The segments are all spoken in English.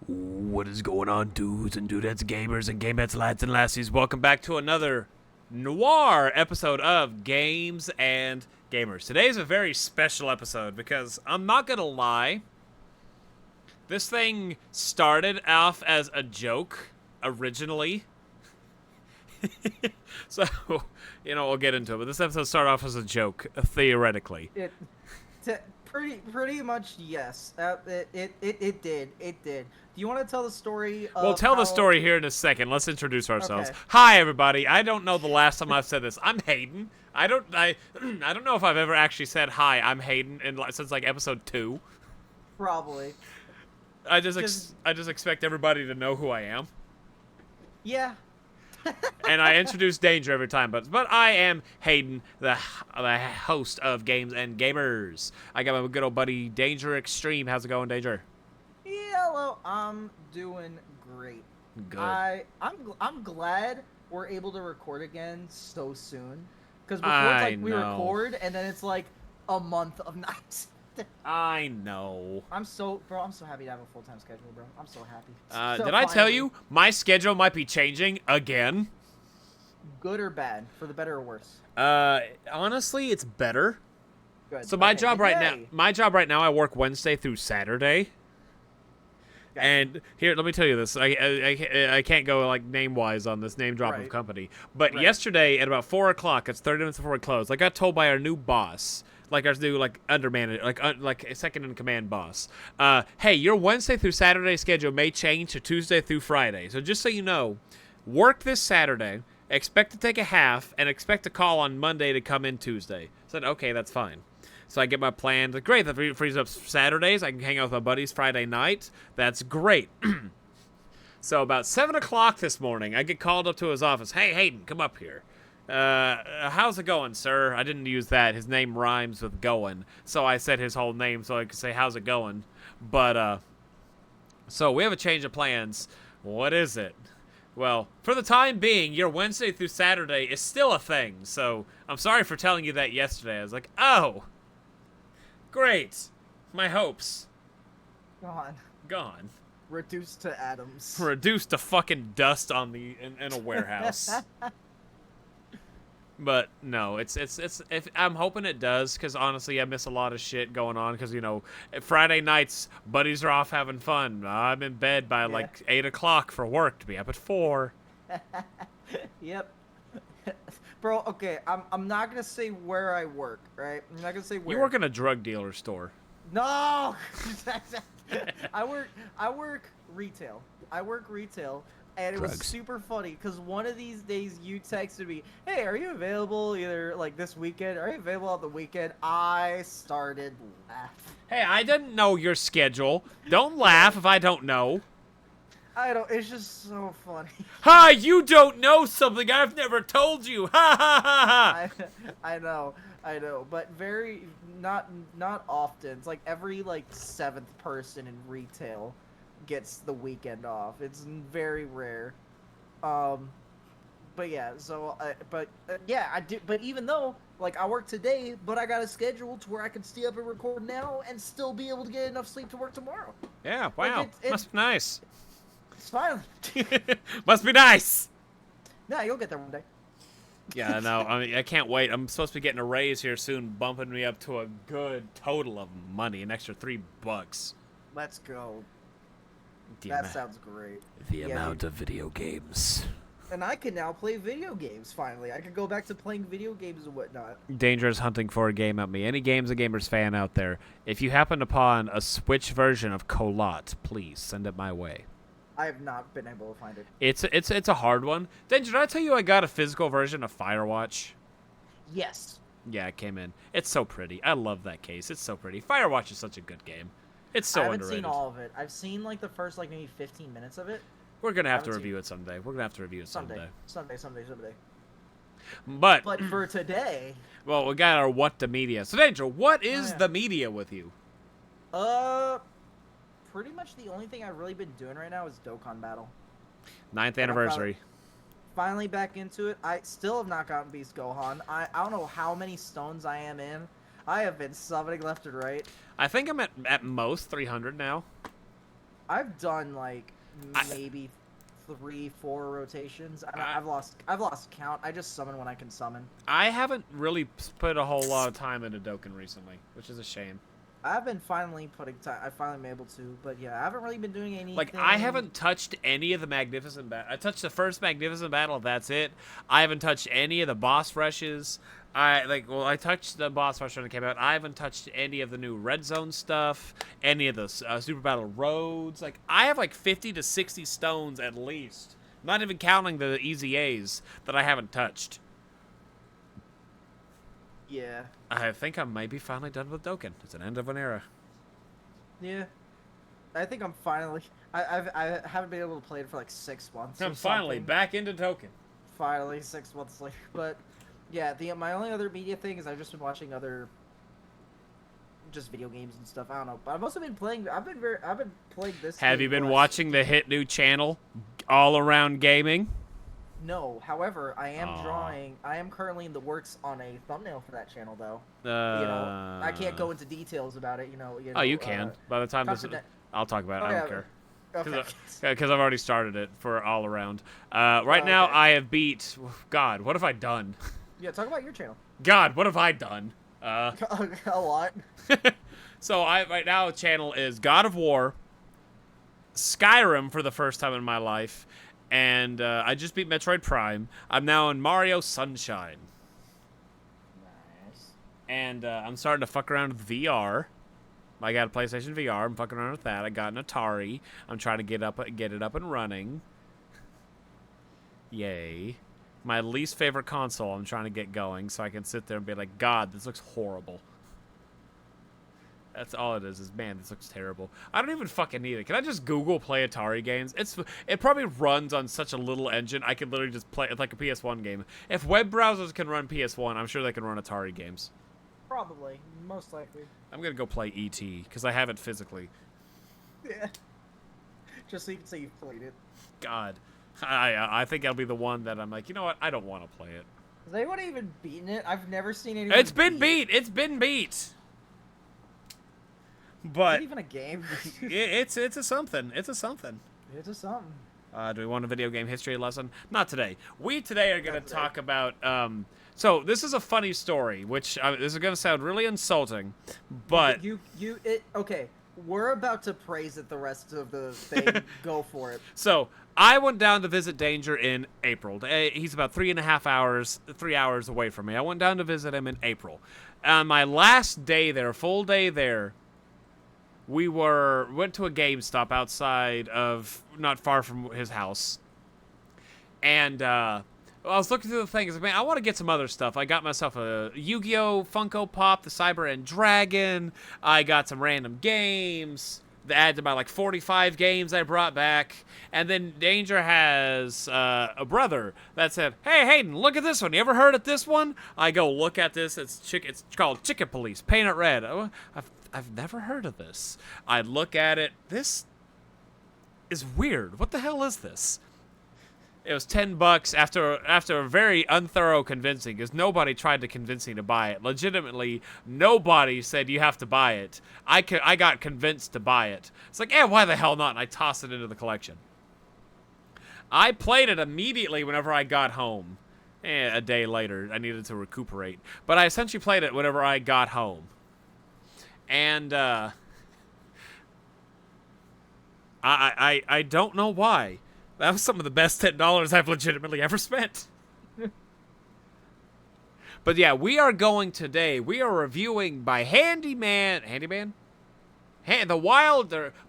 What is going on, dudes and dudettes, gamers and gamettes, lads and lassies? Welcome back to another noir episode of Games and Gamers. Today is a very special episode because I'm not gonna lie, this thing started off as a joke originally. So, we'll get into it, but this episode started off as a joke, theoretically. Pretty much, yes. It did. Do you want to tell the story of We'll tell the story here in a second. Let's introduce ourselves. Okay. Hi, everybody. I don't know the last time I've said this. I'm Hayden. I don't know if I've ever actually said hi. I'm Hayden since like episode 2. Probably. I just expect everybody to know who I am. Yeah. And I introduce Danger every time, but I am Hayden, the host of Games and Gamers. I got my good old buddy Danger Extreme. How's it going, Danger? Hello. I'm doing great. Good. I'm glad we're able to record again so soon. Because before it's like we record and then it's like a month of nights. I know. I'm so happy to have a full-time schedule, bro. I'm so happy. Did I tell you my schedule might be changing again? Good or bad? For the better or worse? Honestly, it's better. Good. So my job right now, I work Wednesday through Saturday. Gotcha. And here, let me tell you this. I can't go like name-wise on this name drop of company. But yesterday at about 4 o'clock, it's 30 minutes before we close, I got told by our new boss, like our new under manager, like a second in command boss. Hey, your Wednesday through Saturday schedule may change to Tuesday through Friday. So just so you know, work this Saturday, expect to take a half, and expect a call on Monday to come in Tuesday. I said, okay, that's fine. So I get my plan. Great, that frees up Saturdays. I can hang out with my buddies Friday night. That's great. So about 7 o'clock this morning, I get called up to his office. Hey, Hayden, come up here. How's it going, sir? I didn't use that. His name rhymes with going. So I said his whole name so I could say, how's it going? But, so we have a change of plans. What is it? Well, for the time being, your Wednesday through Saturday is still a thing. So I'm sorry for telling you that yesterday. I was like, oh, great. My hopes. Gone. Reduced to atoms. Reduced to fucking dust on in a warehouse. But no, it's I'm hoping it does, because honestly I miss a lot of shit going on, because Friday nights buddies are off having fun. I'm in bed by like 8 o'clock for work to be up at 4. Yep. Bro, okay, I'm not gonna say where I work, right? I'm not gonna say where. You work in a drug dealer store. No. I work retail. And it was super funny because one of these days you texted me, hey, are you available either like this weekend? Are you available on the weekend? I started laughing. Hey, I didn't know your schedule. Don't laugh if I don't know. I don't. It's just so funny. Hi, you don't know something I've never told you. Ha ha ha ha. I know, but not often. It's like every like 7th person in retail gets the weekend off. It's very rare. But yeah, so yeah, I do. But even though like I work today, but I got a schedule to where I can stay up and record now and still be able to get enough sleep to work tomorrow. Yeah, wow, like must be nice. It's fine. Must be nice. Nah, you'll get there one day. Yeah, no, I mean, I can't wait. I'm supposed to be getting a raise here soon, bumping me up to a good total of money, an extra $3. Let's go. That sounds great. The amount of video games. And I can now play video games, finally. I can go back to playing video games and whatnot. Dangerous hunting for a game at me. Any Games and Gamers fan out there, if you happen upon a Switch version of Colot, please send it my way. I have not been able to find it. It's a hard one. Danger, did I tell you I got a physical version of Firewatch? Yes. Yeah, it came in. It's so pretty. I love that case. It's so pretty. Firewatch is such a good game. It's so underrated. I haven't seen all of it. I've seen like the first like maybe 15 minutes of it. We're gonna have to review it someday. Someday. But for today, well, we got our what the media. So Danger, what is the media with you? Pretty much the only thing I've really been doing right now is Dokkan Battle. 9th anniversary. Finally back into it. I still have not gotten Beast Gohan. I don't know how many stones I am in. I have been summoning left and right. I think I'm at most 300 now. I've done like I- maybe 3-4 rotations. I've lost count. I just summon when I can summon. I haven't really put a whole lot of time into Dokkan recently, which is a shame. I've been finally putting time. I finally been able to, but yeah, I haven't really been doing anything. Like, I haven't touched any of the Magnificent Battle. I touched the first Magnificent Battle, that's it. I haven't touched any of the boss rushes. I touched the boss rush when it came out. I haven't touched any of the new Red Zone stuff, any of the Super Battle Roads. Like, I have like 50 to 60 stones at least. Not even counting the Easy A's that I haven't touched. Yeah. I think I might be finally done with Dokkan. It's an end of an era. Yeah. I think I'm finally. I haven't been able to play it for like 6 months. I'm finally back into Dokkan. Finally, 6 months later. But yeah, my only other media thing is I've just been watching other just video games and stuff. I don't know, but I've also been playing. I've been playing this. Have you been watching the hit new channel, All Around Gaming? No, however, I am drawing. I am currently in the works on a thumbnail for that channel, though. I can't go into details about it. Oh, you can. By the time this, I'll talk about it. I don't care. Because I've already started it for All Around. Right now, I have beat. God, what have I done? Yeah, talk about your channel. God, what have I done? A lot. So right now, the channel is God of War, Skyrim for the first time in my life. And I just beat Metroid Prime. I'm now in Mario Sunshine. Nice. And I'm starting to fuck around with VR. I got a PlayStation VR. I'm fucking around with that. I got an Atari. I'm trying to get it up and running. Yay. My least favorite console I'm trying to get going so I can sit there and be like, God, this looks horrible. That's all it is, man, this looks terrible. I don't even fucking need it. Can I just Google play Atari games? It probably runs on such a little engine, I could literally just play it like a PS1 game. If web browsers can run PS1, I'm sure they can run Atari games. Probably. Most likely. I'm gonna go play E.T., because I have it physically. Yeah. Just so you can say you've played it. God. I think that'll be the one that I'm like, you know what? I don't want to play it. Has anyone even beaten it? I've never seen anyone It's been beat! It's been beat! But is it even a game? it's a something. It's a something. It's a something. Do we want a video game history lesson? Not today. We today are going to talk about. So this is a funny story, which this is going to sound really insulting, but okay. We're about to praise it the rest of the thing. Go for it. So I went down to visit Danger in April. He's about 3 hours away from me. I went down to visit him in April. On my last day there, full day there. We went to a GameStop outside of, not far from his house. And I was looking through the things. Man, I want to get some other stuff. I got myself a Yu-Gi-Oh! Funko Pop, the Cyber End Dragon. I got some random games. They added to my like 45 games I brought back. And then Danger has a brother that said, "Hey, Hayden, look at this one. You ever heard of this one?" I go look at this. It's called Chicken Police. Paint it red. I've never heard of this. I look at it. This is weird. What the hell is this? It was $10 after a very unthorough convincing, because nobody tried to convince me to buy it. Legitimately, nobody said you have to buy it. I got convinced to buy it. It's like, why the hell not? And I tossed it into the collection. I played it immediately whenever I got home. A day later, I needed to recuperate. But I essentially played it whenever I got home. And I don't know why. That was some of the best $10 I've legitimately ever spent. But yeah, we are reviewing by the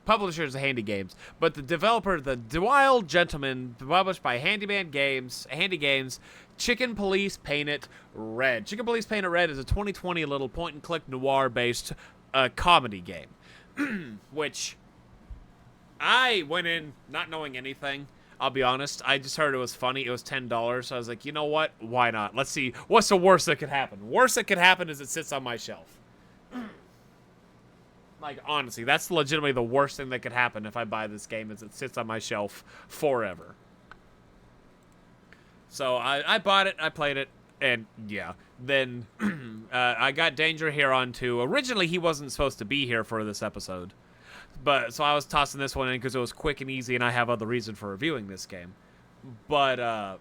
publisher is Handy Games, but the developer, the Wild Gentleman, published by Handy Games, Chicken Police Paint It Red. Chicken Police Paint It Red is a 2020 little point-and-click noir-based comedy game, which I went in not knowing anything. I'll be honest. I just heard it was funny. It was $10, so I was like, you know what? Why not? Let's see. What's the worst that could happen? Worst that could happen is it sits on my shelf. Like, honestly, that's legitimately the worst thing that could happen if I buy this game, is it sits on my shelf forever. So I bought it, I played it, and yeah. Then I got Danger here on too. Originally, he wasn't supposed to be here for this episode. But so I was tossing this one in because it was quick and easy, and I have other reason for reviewing this game. But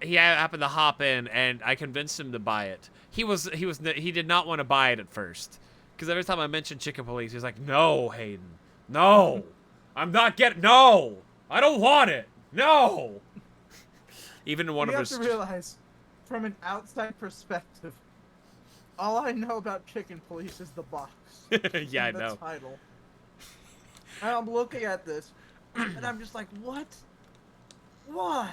he happened to hop in, and I convinced him to buy it. He did not want to buy it at first, because every time I mentioned Chicken Police, he's like, "No, Hayden, no, I'm not getting. No, I don't want it. No." Even in one of his. You have to realize, from an outside perspective, all I know about Chicken Police is the box. Yeah, I the know. Title. And I'm looking at this, and I'm just like, what? Why?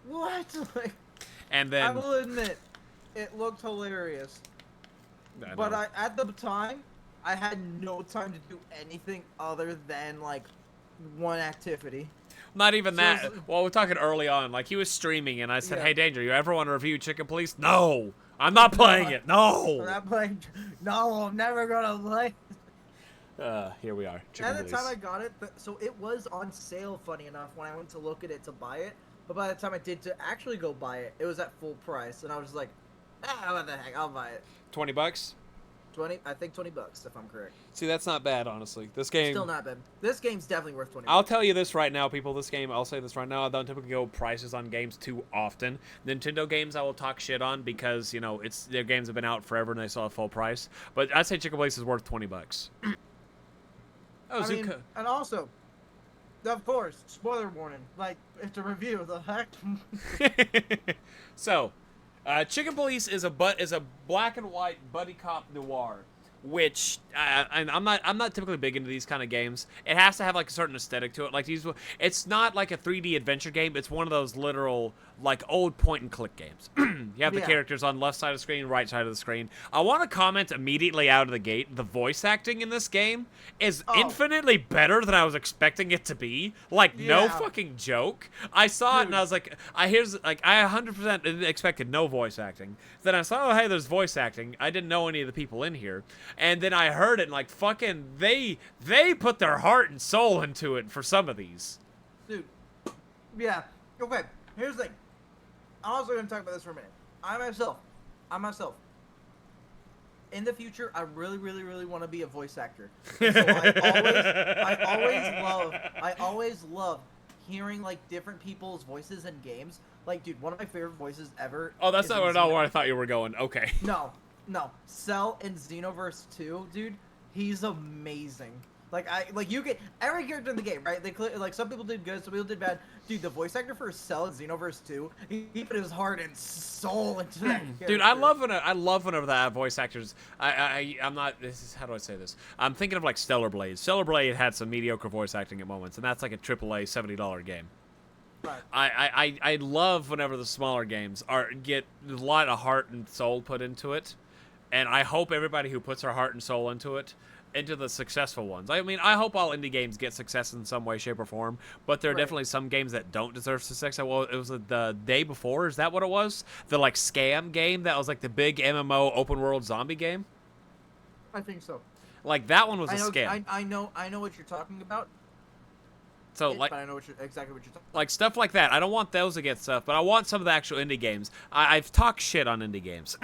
What? Like, And then I will admit, it looked hilarious. But at the time, I had no time to do anything other than like one activity. Not even that. Well, we're talking early on. Like, he was streaming, and I said, "Hey, Danger, you ever want to review Chicken Police?" "No, I'm not playing it. No. I'm not playing. No, I'm never gonna play. Here we are. Chicken At the Police. time I got it, so it was on sale. Funny enough, when I went to look at it to buy it, but by the time I did to actually go buy it, it was at full price, and I was just like, what the heck? I'll buy it. $20. 20, I think $20 if I'm correct. See, that's not bad, honestly. This game. Still not bad. This game's definitely worth $20. I'll tell you this right now, people. This game, I'll say this right now. I don't typically go prices on games too often. Nintendo games, I will talk shit on because their games have been out forever and they still have full price. But I'd say Chicken Police is worth $20. I mean, and also, of course, spoiler warning. Like, it's a review. The heck. So, Chicken Police is a black and white buddy cop noir, which and I'm not typically big into these kind of games. It has to have like a certain aesthetic to it. Like it's not like a 3D adventure game. It's one of those literal like old point and click games. You have the characters on left side of the screen, right side of the screen. I want to comment immediately out of the gate. The voice acting in this game is infinitely better than I was expecting it to be. Like no fucking joke. I saw it and I was like, I 100% expected no voice acting. Then I saw, oh hey, there's voice acting. I didn't know any of the people in here. And then I heard it and like fucking they put their heart and soul into it for some of these. Dude. Yeah. Okay. Here's the thing. I'm also going to talk about this for a minute. I myself. In the future, I really, really, really want to be a voice actor. And so I always love hearing like different people's voices in games. Like, dude, one of my favorite voices ever. Oh, that's not where I thought you were going. Okay. No. Cell in Xenoverse 2, dude, he's amazing. You get every character in the game, right? Like some people did good, some people did bad. Dude, the voice actor for Cell in Xenoverse 2, he put his heart and soul into that character. Dude, I love whenever that voice actors. I'm not. This is how do I say this? I'm thinking of like Stellar Blade. Stellar Blade had some mediocre voice acting at moments, and that's like a AAA $70 game. Right. I love whenever the smaller games get a lot of heart and soul put into it, and I hope everybody who puts their heart and soul into the successful ones. I mean, I hope all indie games get success in some way, shape, or form, but there are definitely some games that don't deserve success. Well, it was the day before. Is that what it was? The like scam game that was like the big MMO open world zombie game. I think so. Like that one was a scam. I know what you're talking about. So but I know exactly what you're talking about. Like stuff like that. I don't want those to get stuff, but I want some of the actual indie games. I've talked shit on indie games.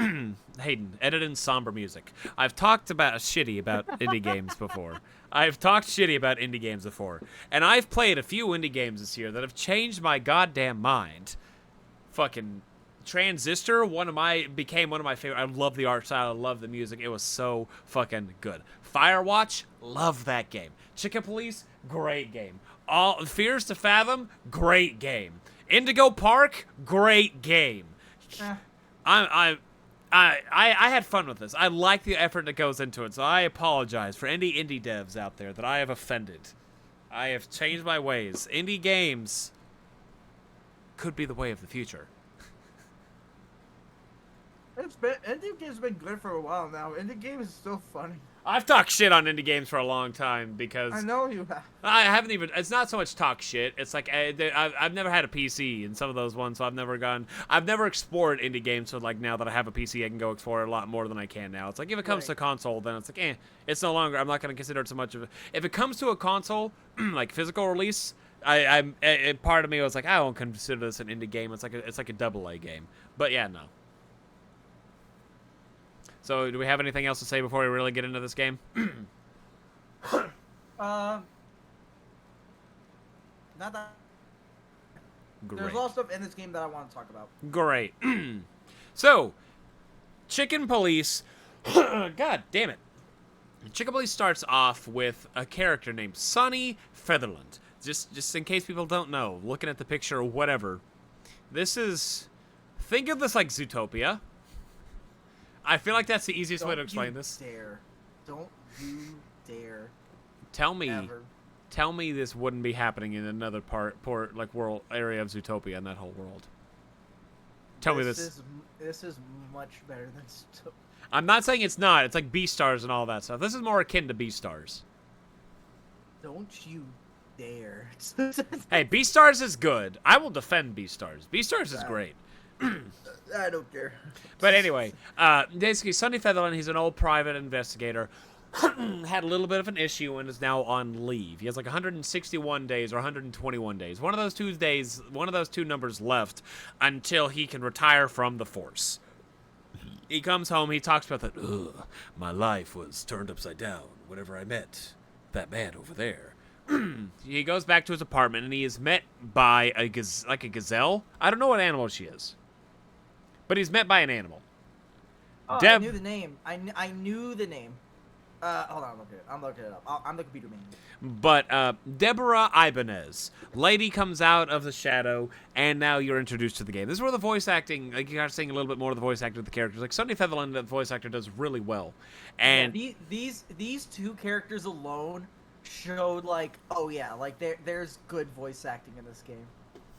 Hayden, edit in somber music. I've talked shitty about indie games before. I've talked shitty about indie games before. And I've played a few indie games this year that have changed my goddamn mind. Fucking Transistor, became one of my favorite. I love the art style. I love the music. It was so fucking good. Firewatch, love that game. Chicken Police, great game. Fears to Fathom, great game. Indigo Park, great game. I had fun with this. I like the effort that goes into it, so I apologize for any indie devs out there that I have offended. I have changed my ways. Indie games could be the way of the future. Indie games been good for a while now. Indie game is still funny. I've talked shit on indie games for a long time because I know you have. I haven't even. It's not so much talk shit. It's like I've never had a PC in some of those ones, so I've never explored indie games. So like now that I have a PC, I can go explore a lot more than I can now. It's like if it comes to console, then it's like it's no longer. I'm not going to consider it so much of it. If it comes to a console, like physical release, part of me was like I won't consider this an indie game. It's like a AA game. But yeah, no. So, do we have anything else to say before we really get into this game? Not that. Great. There's a lot of stuff in this game that I want to talk about. Great. So, Chicken Police. God damn it. Chicken Police starts off with a character named Sonny Featherland. Just in case people don't know, looking at the picture or whatever. This is... Think of this like Zootopia. I feel like that's the easiest way to explain this. Don't you dare. Tell me. Ever. Tell me this wouldn't be happening in another world area of Zootopia in that whole world. Tell me this. This is much better than Zootopia. I'm not saying it's not. It's like Beastars and all that stuff. This is more akin to Beastars. Don't you dare. Hey, Beastars is good. I will defend Beastars. Beastars is great. I don't care. But anyway, basically, Sonny Featherland, he's an old private investigator. Had a little bit of an issue and is now on leave. He has like 161 days or 121 days. One of those two numbers left until he can retire from the force. He comes home, he talks about that, my life was turned upside down whenever I met that man over there. He goes back to his apartment and he is met by a gazelle. I don't know what animal she is. But he's met by an animal. Oh, I knew the name. I knew the name. Hold on, I'm looking it up. I'm the computer man. But Deborah Ibanez, lady comes out of the shadow, and now you're introduced to the game. This is where the voice acting, like you are seeing a little bit more of the voice acting of the characters. Like Sonny Featherland, the voice actor does really well. And yeah, these two characters alone showed like, oh yeah, like there's good voice acting in this game.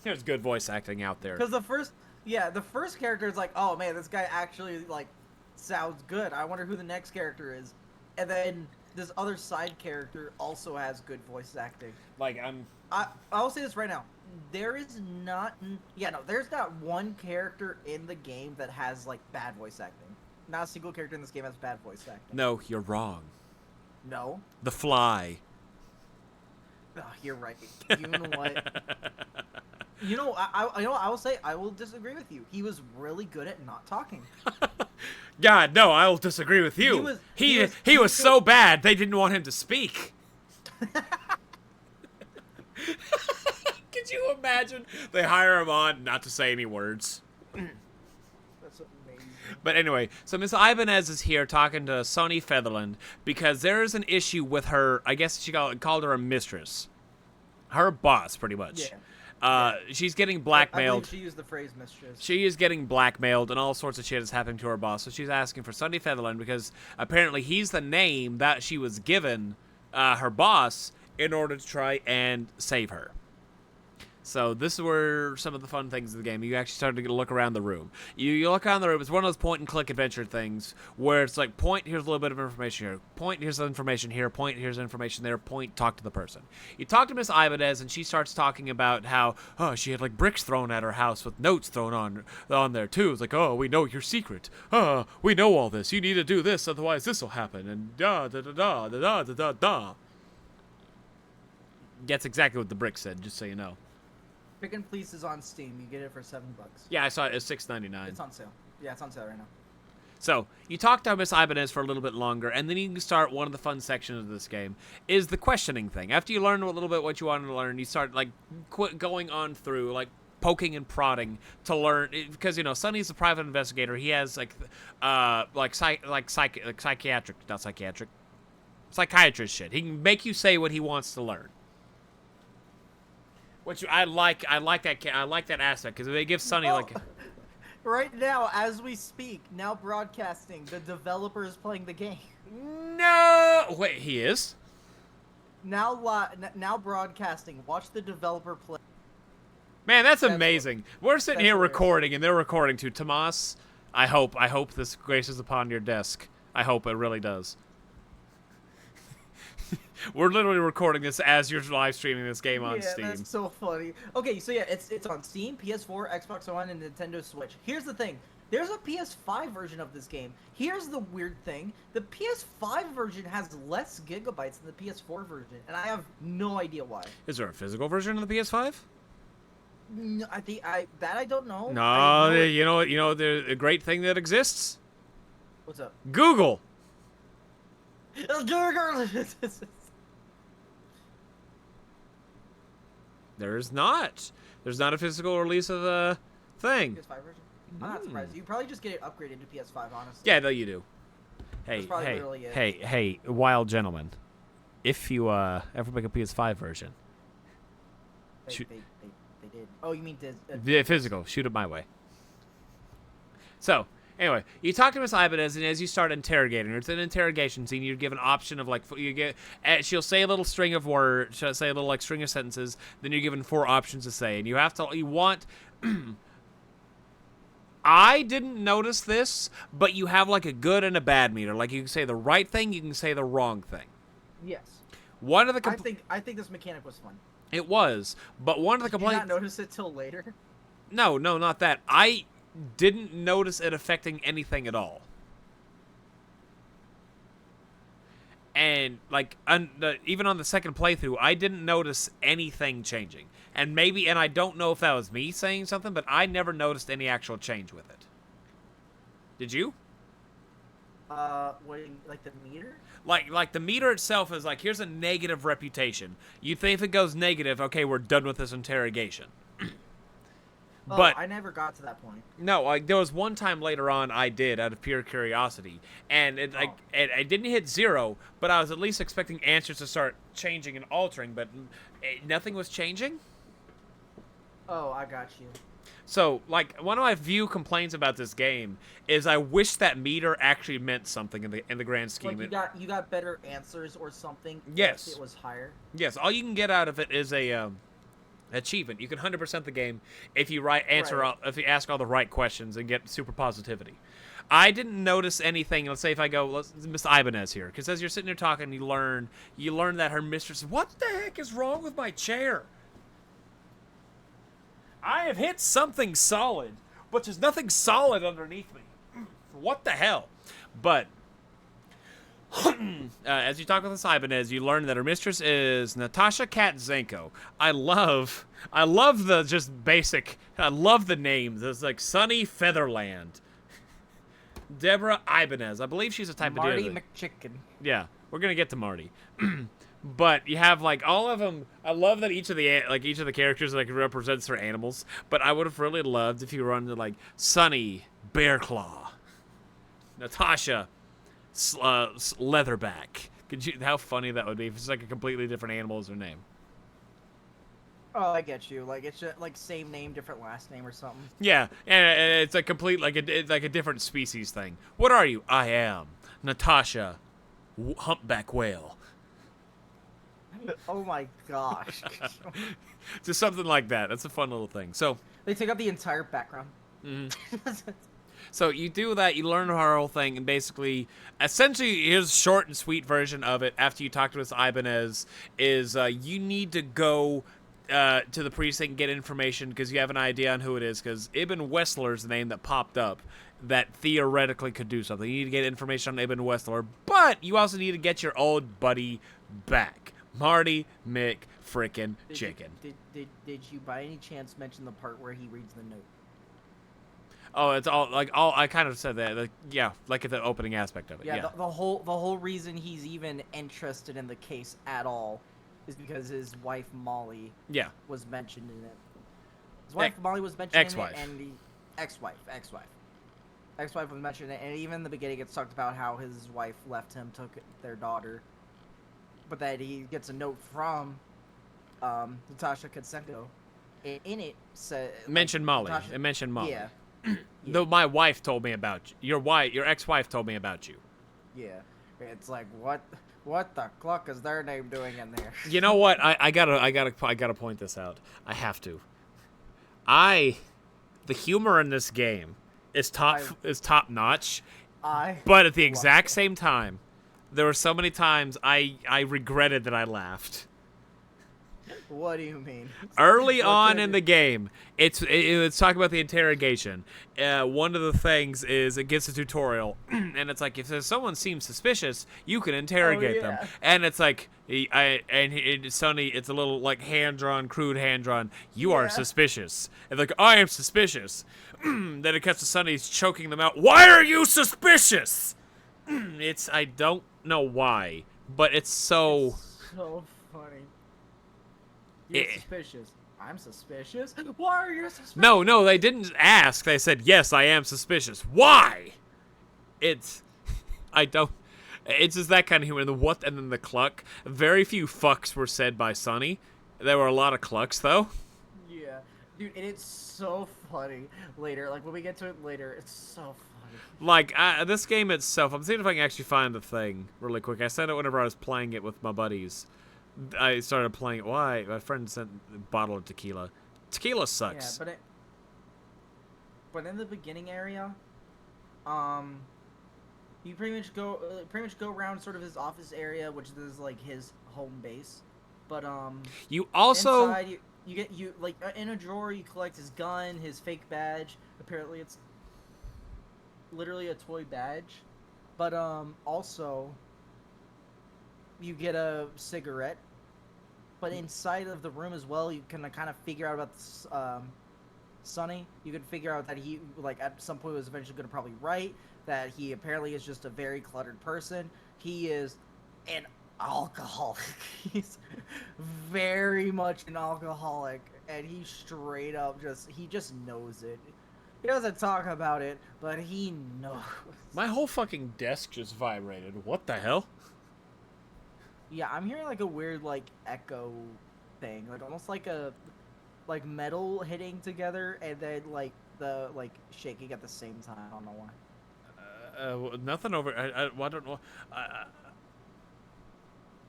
There's good voice acting out there. Because the first character is like, oh man, this guy actually like sounds good. I wonder who the next character is. And then this other side character also has good voice acting. Like I'll say this right now. There's not one character in the game that has like bad voice acting. Not a single character in this game has bad voice acting. No, you're wrong. No. The Fly. Oh, you're right. You know what? I will say I will disagree with you. He was really good at not talking. God, no, I will disagree with you. He was so bad they didn't want him to speak. Could you imagine? They hire him on not to say any words. That's amazing. But anyway, so Miss Ibanez is here talking to Sonny Featherland because there is an issue with her. I guess she called her a mistress. Her boss, pretty much. Yeah. She's getting blackmailed. I believe she used the phrase mistress. She is getting blackmailed and all sorts of shit is happening to her boss. So she's asking for Sonny Featherland because apparently he's the name that she was given her boss in order to try and save her. So this is where some of the fun things of the game. You actually start to look around the room. You look around the room. It's one of those point-and-click adventure things where it's like, point, here's a little bit of information here. Point, here's the information here. Point, here's information there. Point, talk to the person. You talk to Miss Ibanez, and she starts talking about how, she had like bricks thrown at her house with notes thrown on there too. It's like, we know your secret. We know all this. You need to do this, otherwise this will happen. And da-da-da-da-da-da-da-da. That's exactly what the brick said, just so you know. Chicken Police is on Steam. You get it for $7. Yeah, I saw it. It's $6.99. It's on sale. Yeah, it's on sale right now. So you talk to Miss Ibanez for a little bit longer, and then you can start one of the fun sections of this game is the questioning thing. After you learn a little bit what you wanted to learn, you start like going on through like poking and prodding to learn because Sonny's a private investigator. He has psychiatrist shit. He can make you say what he wants to learn. Which I like that aspect because it gives Sonny Right now, as we speak, now broadcasting, the developer is playing the game. No, wait, he is. Now broadcasting. Watch the developer play. Man, that's amazing. We're sitting here recording, and they're recording too. Tomas, I hope this graces upon your desk. I hope it really does. We're literally recording this as you're live streaming this game on Steam. Yeah, that's so funny. Okay, so yeah, it's on Steam, PS4, Xbox One, and Nintendo Switch. Here's the thing. There's a PS5 version of this game. Here's the weird thing. The PS5 version has less gigabytes than the PS4 version, and I have no idea why. Is there a physical version of the PS5? No, I don't know. No, you know what? You know the great thing that exists? What's up? Google. There's not. There's not a physical release of the thing. PS5 version? I'm not surprised. You probably just get it upgraded to PS5, honestly. Yeah, no, you do. That's probably literally it. Hey, wild gentleman. If you ever make a PS5 version, They did. Oh, you mean the physical, shoot it my way. So, anyway, you talk to Miss Ibanez, and as you start interrogating her, it's an interrogation scene. You're given an option of, like, she'll say a little string of words, she'll say a little, like, string of sentences, then you're given 4 options to say, and you want... I didn't notice this, but you have, like, a good and a bad meter. Like, you can say the right thing, you can say the wrong thing. Yes. One of the I think this mechanic was fun. It was, but one of the complaints... Did you not notice it till later? No, not that. I didn't notice it affecting anything at all. And, like, even on the second playthrough, I didn't notice anything changing. And I don't know if that was me saying something, but I never noticed any actual change with it. Did you? Like the meter? Like the meter itself is like, here's a negative reputation. You think if it goes negative, okay, we're done with this interrogation. But I never got to that point. No, like there was one time later on I did out of pure curiosity, and I didn't hit 0, but I was at least expecting answers to start changing and altering, but nothing was changing. Oh, I got you. So, like, one of my few complaints about this game is I wish that meter actually meant something in the grand scheme. Like you got better answers or something. Yes. If it was higher. Yes, all you can get out of it is a achievement. You can 100% the game if you if you ask all the right questions and get super positivity. I didn't notice anything. Let's say if I go, Miss Ibanez here, because as you're sitting there talking, you learn that her mistress. What the heck is wrong with my chair? I have hit something solid, but there's nothing solid underneath me. What the hell? But as you talk with Miss Ibanez, you learn that her mistress is Natasha Katzenko. I love the just basic. I love the names. It's like Sunny Featherland, Deborah Ibanez. I believe she's a type of deer. Marty McChicken. Yeah, we're gonna get to Marty. But you have like all of them. I love that each of the characters like represents their animals. But I would have really loved if you run to like Sunny Bearclaw, Natasha Leatherback. How funny that would be if it's like a completely different animal as their name. Oh, I get you. Like it's just, like same name, different last name or something. Yeah, and it's a complete it's like a different species thing. What are you? I am Natasha Humpback Whale. Oh my gosh. Just something like that. That's a fun little thing. So they take up the entire background. Mm-hmm. So you do that, you learn her whole thing, and basically, essentially, here's a short and sweet version of it after you talk to Miss Ibanez, is you need to go to the precinct and get information because you have an idea on who it is, because Ibn Wessler's the name that popped up that theoretically could do something. You need to get information on Ibn Wessler, but you also need to get your old buddy back. Marty McFrickin' Chicken. Did you by any chance mention the part where he reads the note? Oh, it's all I kind of said that. Like, yeah, like at the opening aspect of it. Yeah. The whole reason he's even interested in the case at all is because his wife Molly was mentioned in it. His wife Molly was mentioned ex-wife. In it, and the ex-wife was mentioned in it, and even in the beginning it's talked about how his wife left him, took their daughter. But that he gets a note from Natasha Katzenko. In it said mentioned Molly. Natasha, it mentioned Molly. Yeah. Though my wife told me about you. Your ex-wife told me about you. Yeah. It's like what the cluck is their name doing in there? You know what? I gotta point this out. I have to. The humor in this game is top notch. But at the exact same time, there were so many times I regretted that I laughed. What do you mean? Early on in the game, it's talking about the interrogation. One of the things is it gives a tutorial, and it's like if someone seems suspicious, you can interrogate them. And it's like, Sonny, it's a little like crude hand drawn. You are suspicious, and like I am suspicious. Then it cuts to Sonny's choking them out. Why are you suspicious? I don't know why, but it's so funny. You're suspicious. I'm suspicious. Why are you suspicious? No, they didn't ask. They said, yes, I am suspicious. Why? I don't... It's just that kind of humor. The what and then the cluck. Very few fucks were said by Sonny. There were a lot of clucks, though. Yeah. Dude, and it's so funny later. Like, when we get to it later, it's so funny. Like, this game itself, I'm seeing if I can actually find the thing really quick. I said it whenever I was playing it with my buddies. I started playing it. Why? My friend sent a bottle of tequila. Tequila sucks. Yeah, but in the beginning area, you pretty much go around sort of his office area, which is like his home base. But you also inside you get like in a drawer you collect his gun, his fake badge. Apparently it's literally a toy badge. But also you get a cigarette. But inside of the room as well, you can kind of figure out about Sonny. You can figure out that he, like, at some point was eventually going to probably write, that he apparently is just a very cluttered person. He is an alcoholic. He's very much an alcoholic, and he straight up he just knows it. He doesn't talk about it, but he knows. My whole fucking desk just vibrated. What the hell? Yeah, I'm hearing like a weird like echo thing, like almost like a metal hitting together and then like the shaking at the same time. I don't know why. Nothing over. I don't know.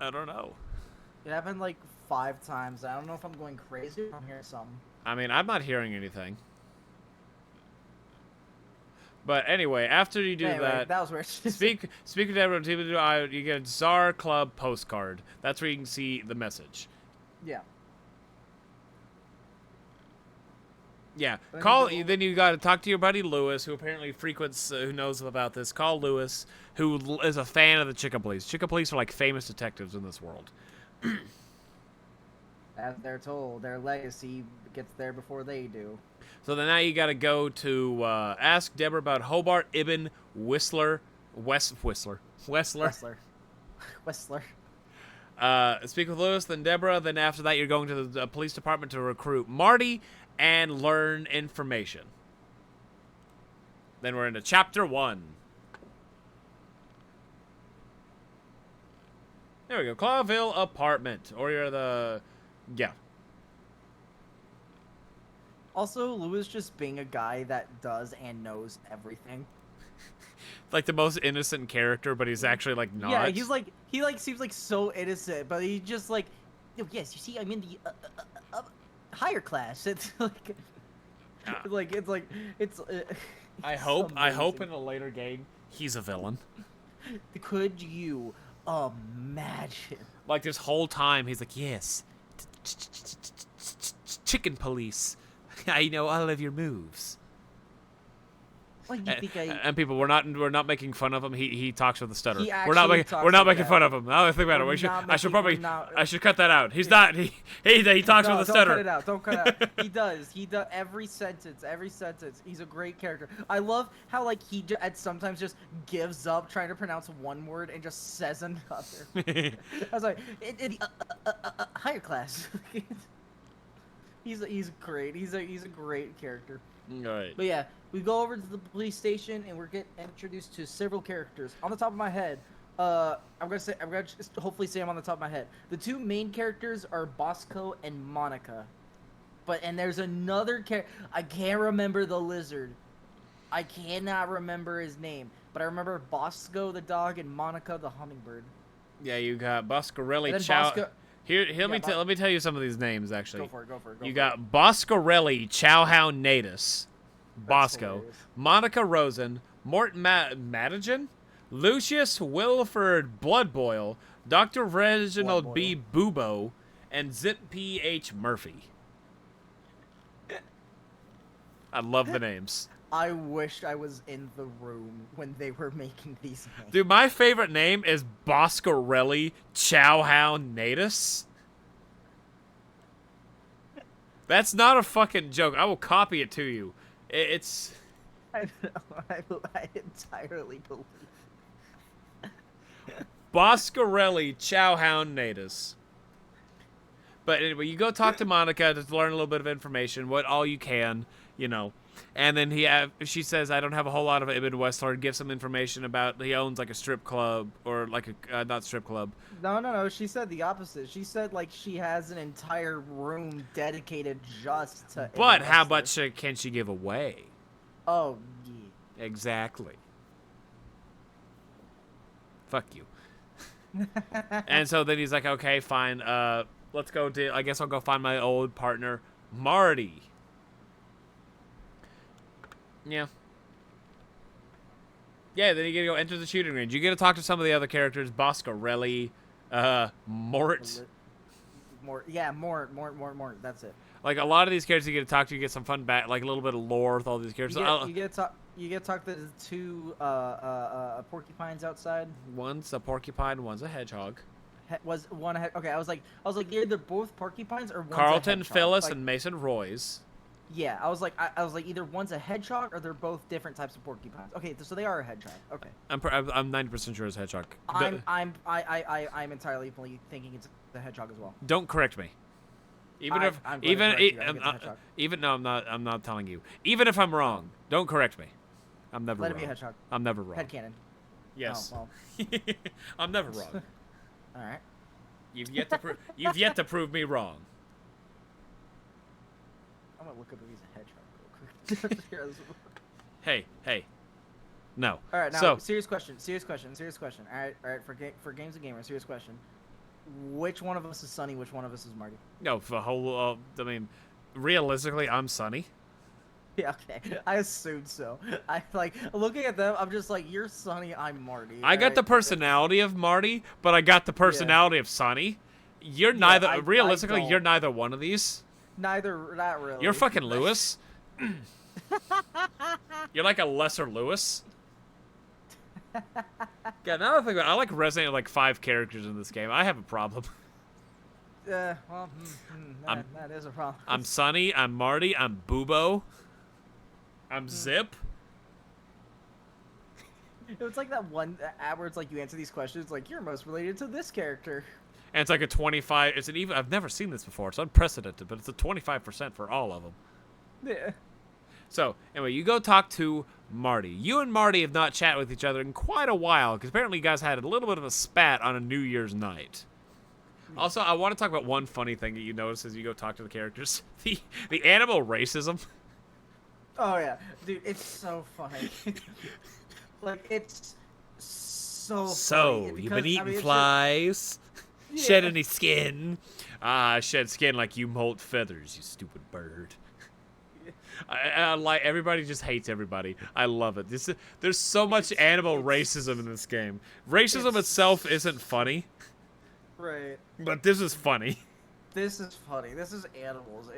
I don't know. It happened like 5 times. I don't know if I'm going crazy or I'm hearing something. I mean, I'm not hearing anything. But anyway, after you do that was weird. speak to everyone. You get a Czar Club postcard. That's where you can see the message. Yeah. Yeah. Then you got to talk to your buddy Lewis, who apparently frequents, who knows about this. Call Lewis, who is a fan of the Chica Police. Chica Police are like famous detectives in this world. As they're told, their legacy gets there before they do. So then now you got to go to ask Deborah about Hobart Ibn Whistler. Whistler. Speak with Lewis, then Deborah. Then after that, you're going to the police department to recruit Marty and learn information. Then we're into chapter 1. There we go. Clawville apartment. Or you're the... Yeah. Also, Lewis just being a guy that does and knows everything. Like the most innocent character, but he's actually like not. Yeah, he seems like so innocent, but he just like, oh, yes, you see, I'm in the higher class. It's like, I hope in a later game he's a villain. Could you imagine? Like this whole time he's like, yes, chicken police. I know all of your moves. Well, you think and people, we're not making fun of him. He talks with a stutter. We're actually not making fun of him. Now I think about it. I should cut that out. He's not. He talks with a stutter. Don't cut it out. He does every sentence. He's a great character. I love how like he at sometimes just gives up trying to pronounce one word and just says another. I was like, higher class. He's great. He's a great character. All right. But yeah, we go over to the police station and we're getting introduced to several characters. On the top of my head, I'm gonna just hopefully say them on the top of my head. The 2 main characters are Bosco and Monica. And there's another character. I can't remember the lizard. I cannot remember his name, but I remember Bosco the dog and Monica the hummingbird. Yeah, you got Boscarelli Chow. Here, let me tell you some of these names, actually. Go for it. You got Boscarelli Chowhound Natus, Bosco, hilarious. Monica Rosen, Morton Madigan, Lucius Wilford Bloodboil, Dr. Reginald B. Bubo, and Zip P. H. Murphy. I love the names. I wished I was in the room when they were making these names. Dude, my favorite name is Boscarelli Chowhound Natus. That's not a fucking joke. I will copy it to you. It's... I entirely believe. Boscarelli Chowhound Natus. But anyway, you go talk to Monica to learn a little bit of information, what all you can, And then she says, I don't have a whole lot of it in Westhard. Give some information about he owns like a strip club or like a not strip club. No. She said the opposite. She said like she has an entire room dedicated just to. But how much can she give away? Oh, yeah. Exactly. Fuck you. And so then he's like, okay, fine. Let's go. I guess I'll go find my old partner, Marty. Yeah. Yeah, then you get to go enter the shooting range. You get to talk to some of the other characters, Boscarelli, Mort. Mort. Yeah, Mort. That's it. Like, a lot of these characters you get to talk to, you get some fun back, like a little bit of lore with all these characters. You get to talk to the two porcupines outside. One's a porcupine, one's a hedgehog. Was one a okay, I was like, either both porcupines or one's Carlton, a hedgehog. Phyllis, and Mason Roy's. Yeah, I was like, either one's a hedgehog or they're both different types of porcupines. Okay, so they are a hedgehog. Okay. I'm 90% sure it's a hedgehog. I'm entirely thinking it's the hedgehog as well. Don't correct me. I'm not telling you. Even if I'm wrong, don't correct me. I'm never wrong. Let it be a hedgehog. I'm never wrong. Headcanon. Yes. Oh, well. I'm never wrong. All right. You've yet to prove me wrong. I'm gonna look up if he's a hedgehog real quick. Hey. No. All right, now so, serious question. All right. For games and gamers, serious question. Which one of us is Sunny? Which one of us is Marty? No, realistically, I'm Sunny. Yeah, okay. I assumed so. I like looking at them. I'm just like, you're Sunny. I'm Marty. I got the personality of Marty, but I got the personality of Sunny. You're neither. Realistically, you're neither one of these. Neither, not really. You're fucking Lewis. You're like a lesser Lewis. Yeah, now that I think about it, I like resonating with like 5 characters in this game. I have a problem. That is a problem. I'm Sunny, I'm Marty, I'm Boobo, I'm Zip. It's like that one ad where it's like you answer these questions like you're most related to this character. And it's like a 25. It's an even. I've never seen this before. It's unprecedented, but it's a 25% for all of them. Yeah. So anyway, you go talk to Marty. You and Marty have not chatted with each other in quite a while because apparently you guys had a little bit of a spat on a New Year's night. Also, I want to talk about one funny thing that you notice as you go talk to the characters: the animal racism. Oh yeah, dude, it's so funny. Like it's so. So funny you've been eating flies. Yeah. Shed any skin? Shed skin like you molt feathers, you stupid bird. I like everybody just hates everybody. I love it. There's so much animal racism in this game. Racism itself isn't funny. Right. But this is funny. This is funny. This is animals.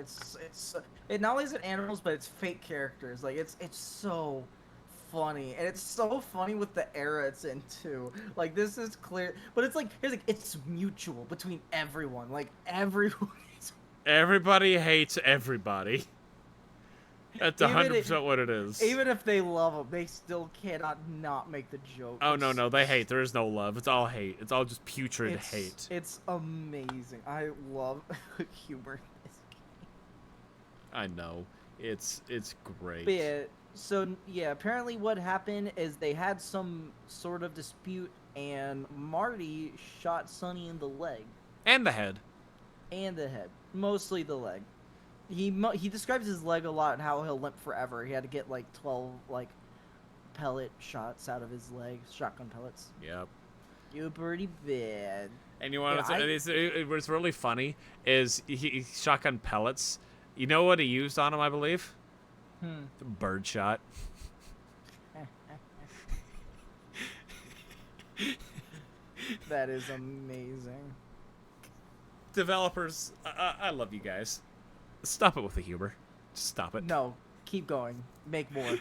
It not only is it animals, but it's fake characters. Like it's so funny, and it's so funny with the era it's in too. Like this is clear, but it's like it's mutual between everyone. Like everybody hates everybody. That's 100% what it is. Even if they love them, they still cannot not make the joke. Oh no, they hate. There is no love. It's all hate. It's all just putrid hate. It's amazing. I love humor in this game. I know. It's great. But yeah, so yeah, apparently what happened is they had some sort of dispute, and Marty shot Sunny in the leg. And the head. And the head. Mostly the leg. He describes his leg a lot and how he'll limp forever. He had to get like 12 pellet shots out of his leg, shotgun pellets. Yep. You're pretty bad. And you want to what's really funny is he shotgun pellets. You know what he used on him, I believe? The bird shot. That is amazing. Developers, I love you guys. Stop it with the humor. Just stop it. No, keep going. Make more.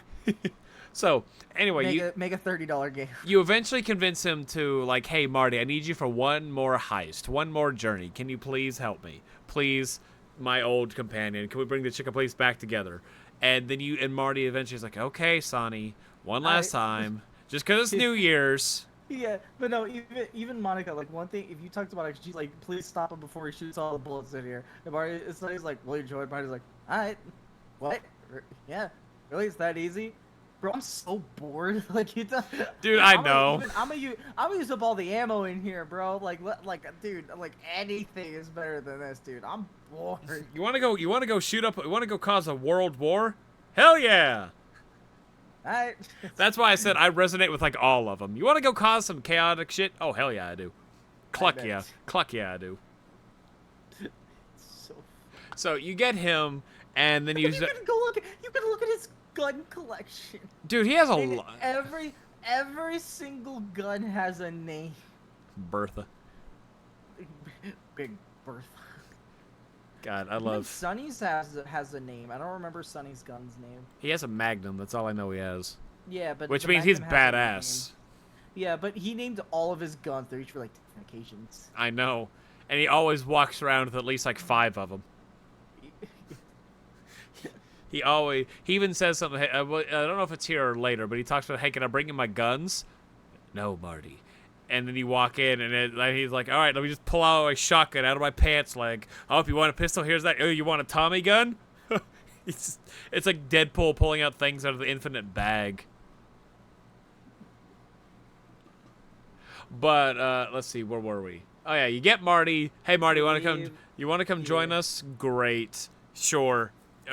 So, anyway, make a $30 game. You eventually convince him to, like, hey, Marty, I need you for one more heist, one more journey. Can you please help me? Please, my old companion. Can we bring the Chicken Police back together? And then Marty eventually is like, okay, Sonny, one last time. Just because it's New Year's. Yeah, but no, even Monica, like one thing, if you talk to Monica, she's like, please stop him before he shoots all the bullets in here. And Marty, it's like, he's like, well, you enjoy it. Marty's like, all right, what? Yeah, really? It's that easy? Bro, I'm so bored. Like you, Dude, I know. I'm gonna use up all the ammo in here, bro. Dude, like anything is better than this, dude. I'm bored. You want to go? You want to go shoot up? You want to go cause a world war? Hell yeah! Alright. That's why I said I resonate with like all of them. You want to go cause some chaotic shit? Oh hell yeah, I do. Cluck yeah, I do. So you get him, and then you can go look. You can look at his gun collection. Dude, he has a lot. Every single gun has a name. Bertha. Big Bertha. God, I love. Sonny's has a name. I don't remember Sonny's gun's name. He has a Magnum. That's all I know he has. Yeah, but which means he's badass. Yeah, but he named all of his guns. They're each for like different occasions. I know, and he always walks around with at least like 5 of them. He even says something. I don't know if it's here or later, but he talks about, hey, can I bring in my guns? No, Marty. And then you walk in, and he's like, all right, let me just pull out a shotgun out of my pants leg. Oh, if you want a pistol, here's that. Oh, you want a Tommy gun? It's like Deadpool pulling out things out of the infinite bag. But let's see, where were we? Oh yeah, you get Marty. Hey Marty, you want to come join us? Great. Sure.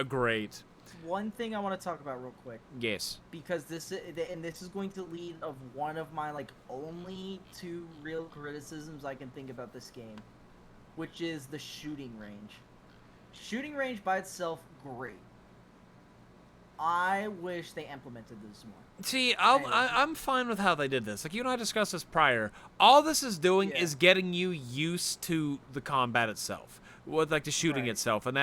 Great. One thing I want to talk about real quick. Yes. Because this is going to lead of one of my like only 2 real criticisms I can think about this game, which is the shooting range. Shooting range by itself, great. I wish they implemented this more. See, I'm fine with how they did this. Like, you and I discussed this prior. All this is doing is getting you used to the combat itself, with like the shooting itself, and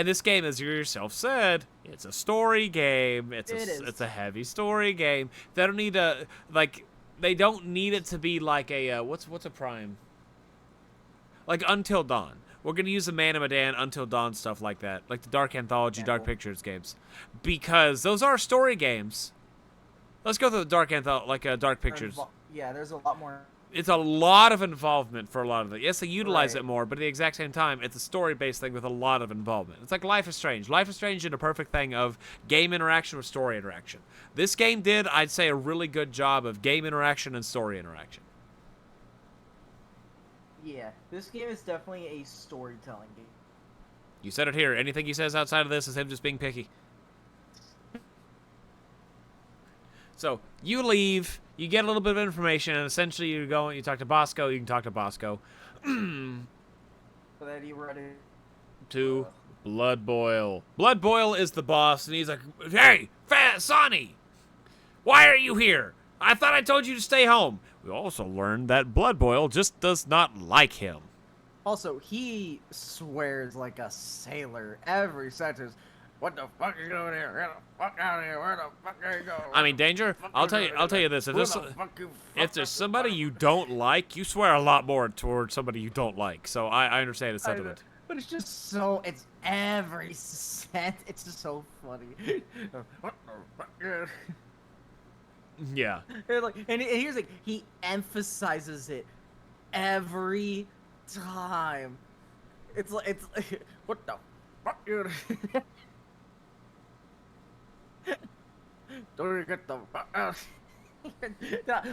this game, as you yourself said, it's a story game. It's a heavy story game. They don't need they don't need it to be like a what's a prime? Like Until Dawn. We're gonna use the Man of Medan, Until Dawn stuff like that, like the Dark Anthology, Dark Pictures games, because those are story games. Let's go through the Dark Dark Pictures. Yeah, there's a lot more. It's a lot of involvement for a lot of it. Yes, they utilize it more, but at the exact same time, it's a story-based thing with a lot of involvement. It's like Life is Strange. Life is Strange did a perfect thing of game interaction with story interaction. This game did, I'd say, a really good job of game interaction and story interaction. Yeah, this game is definitely a storytelling game. You said it here. Anything he says outside of this is him just being picky. So, you leave, you get a little bit of information, and essentially you go and you talk to Bosco, you can talk to Bosco. So then you run to Blood Boil. Blood Boil is the boss, and he's like, hey, Sonny, why are you here? I thought I told you to stay home. We also learned that Blood Boil just does not like him. Also, he swears like a sailor every sentence. What the fuck are you doing here? Get the fuck out of here! Where the fuck are you going? I mean, Danger. I'll tell you this: if there's somebody you don't like, you swear a lot more towards somebody you don't like. So I understand his sentiment. But it's just so it's every cent. It's just so funny. What the fuck? Yeah. And here's like he emphasizes it every time. It's like what the fuck? Don't you get the fuck out?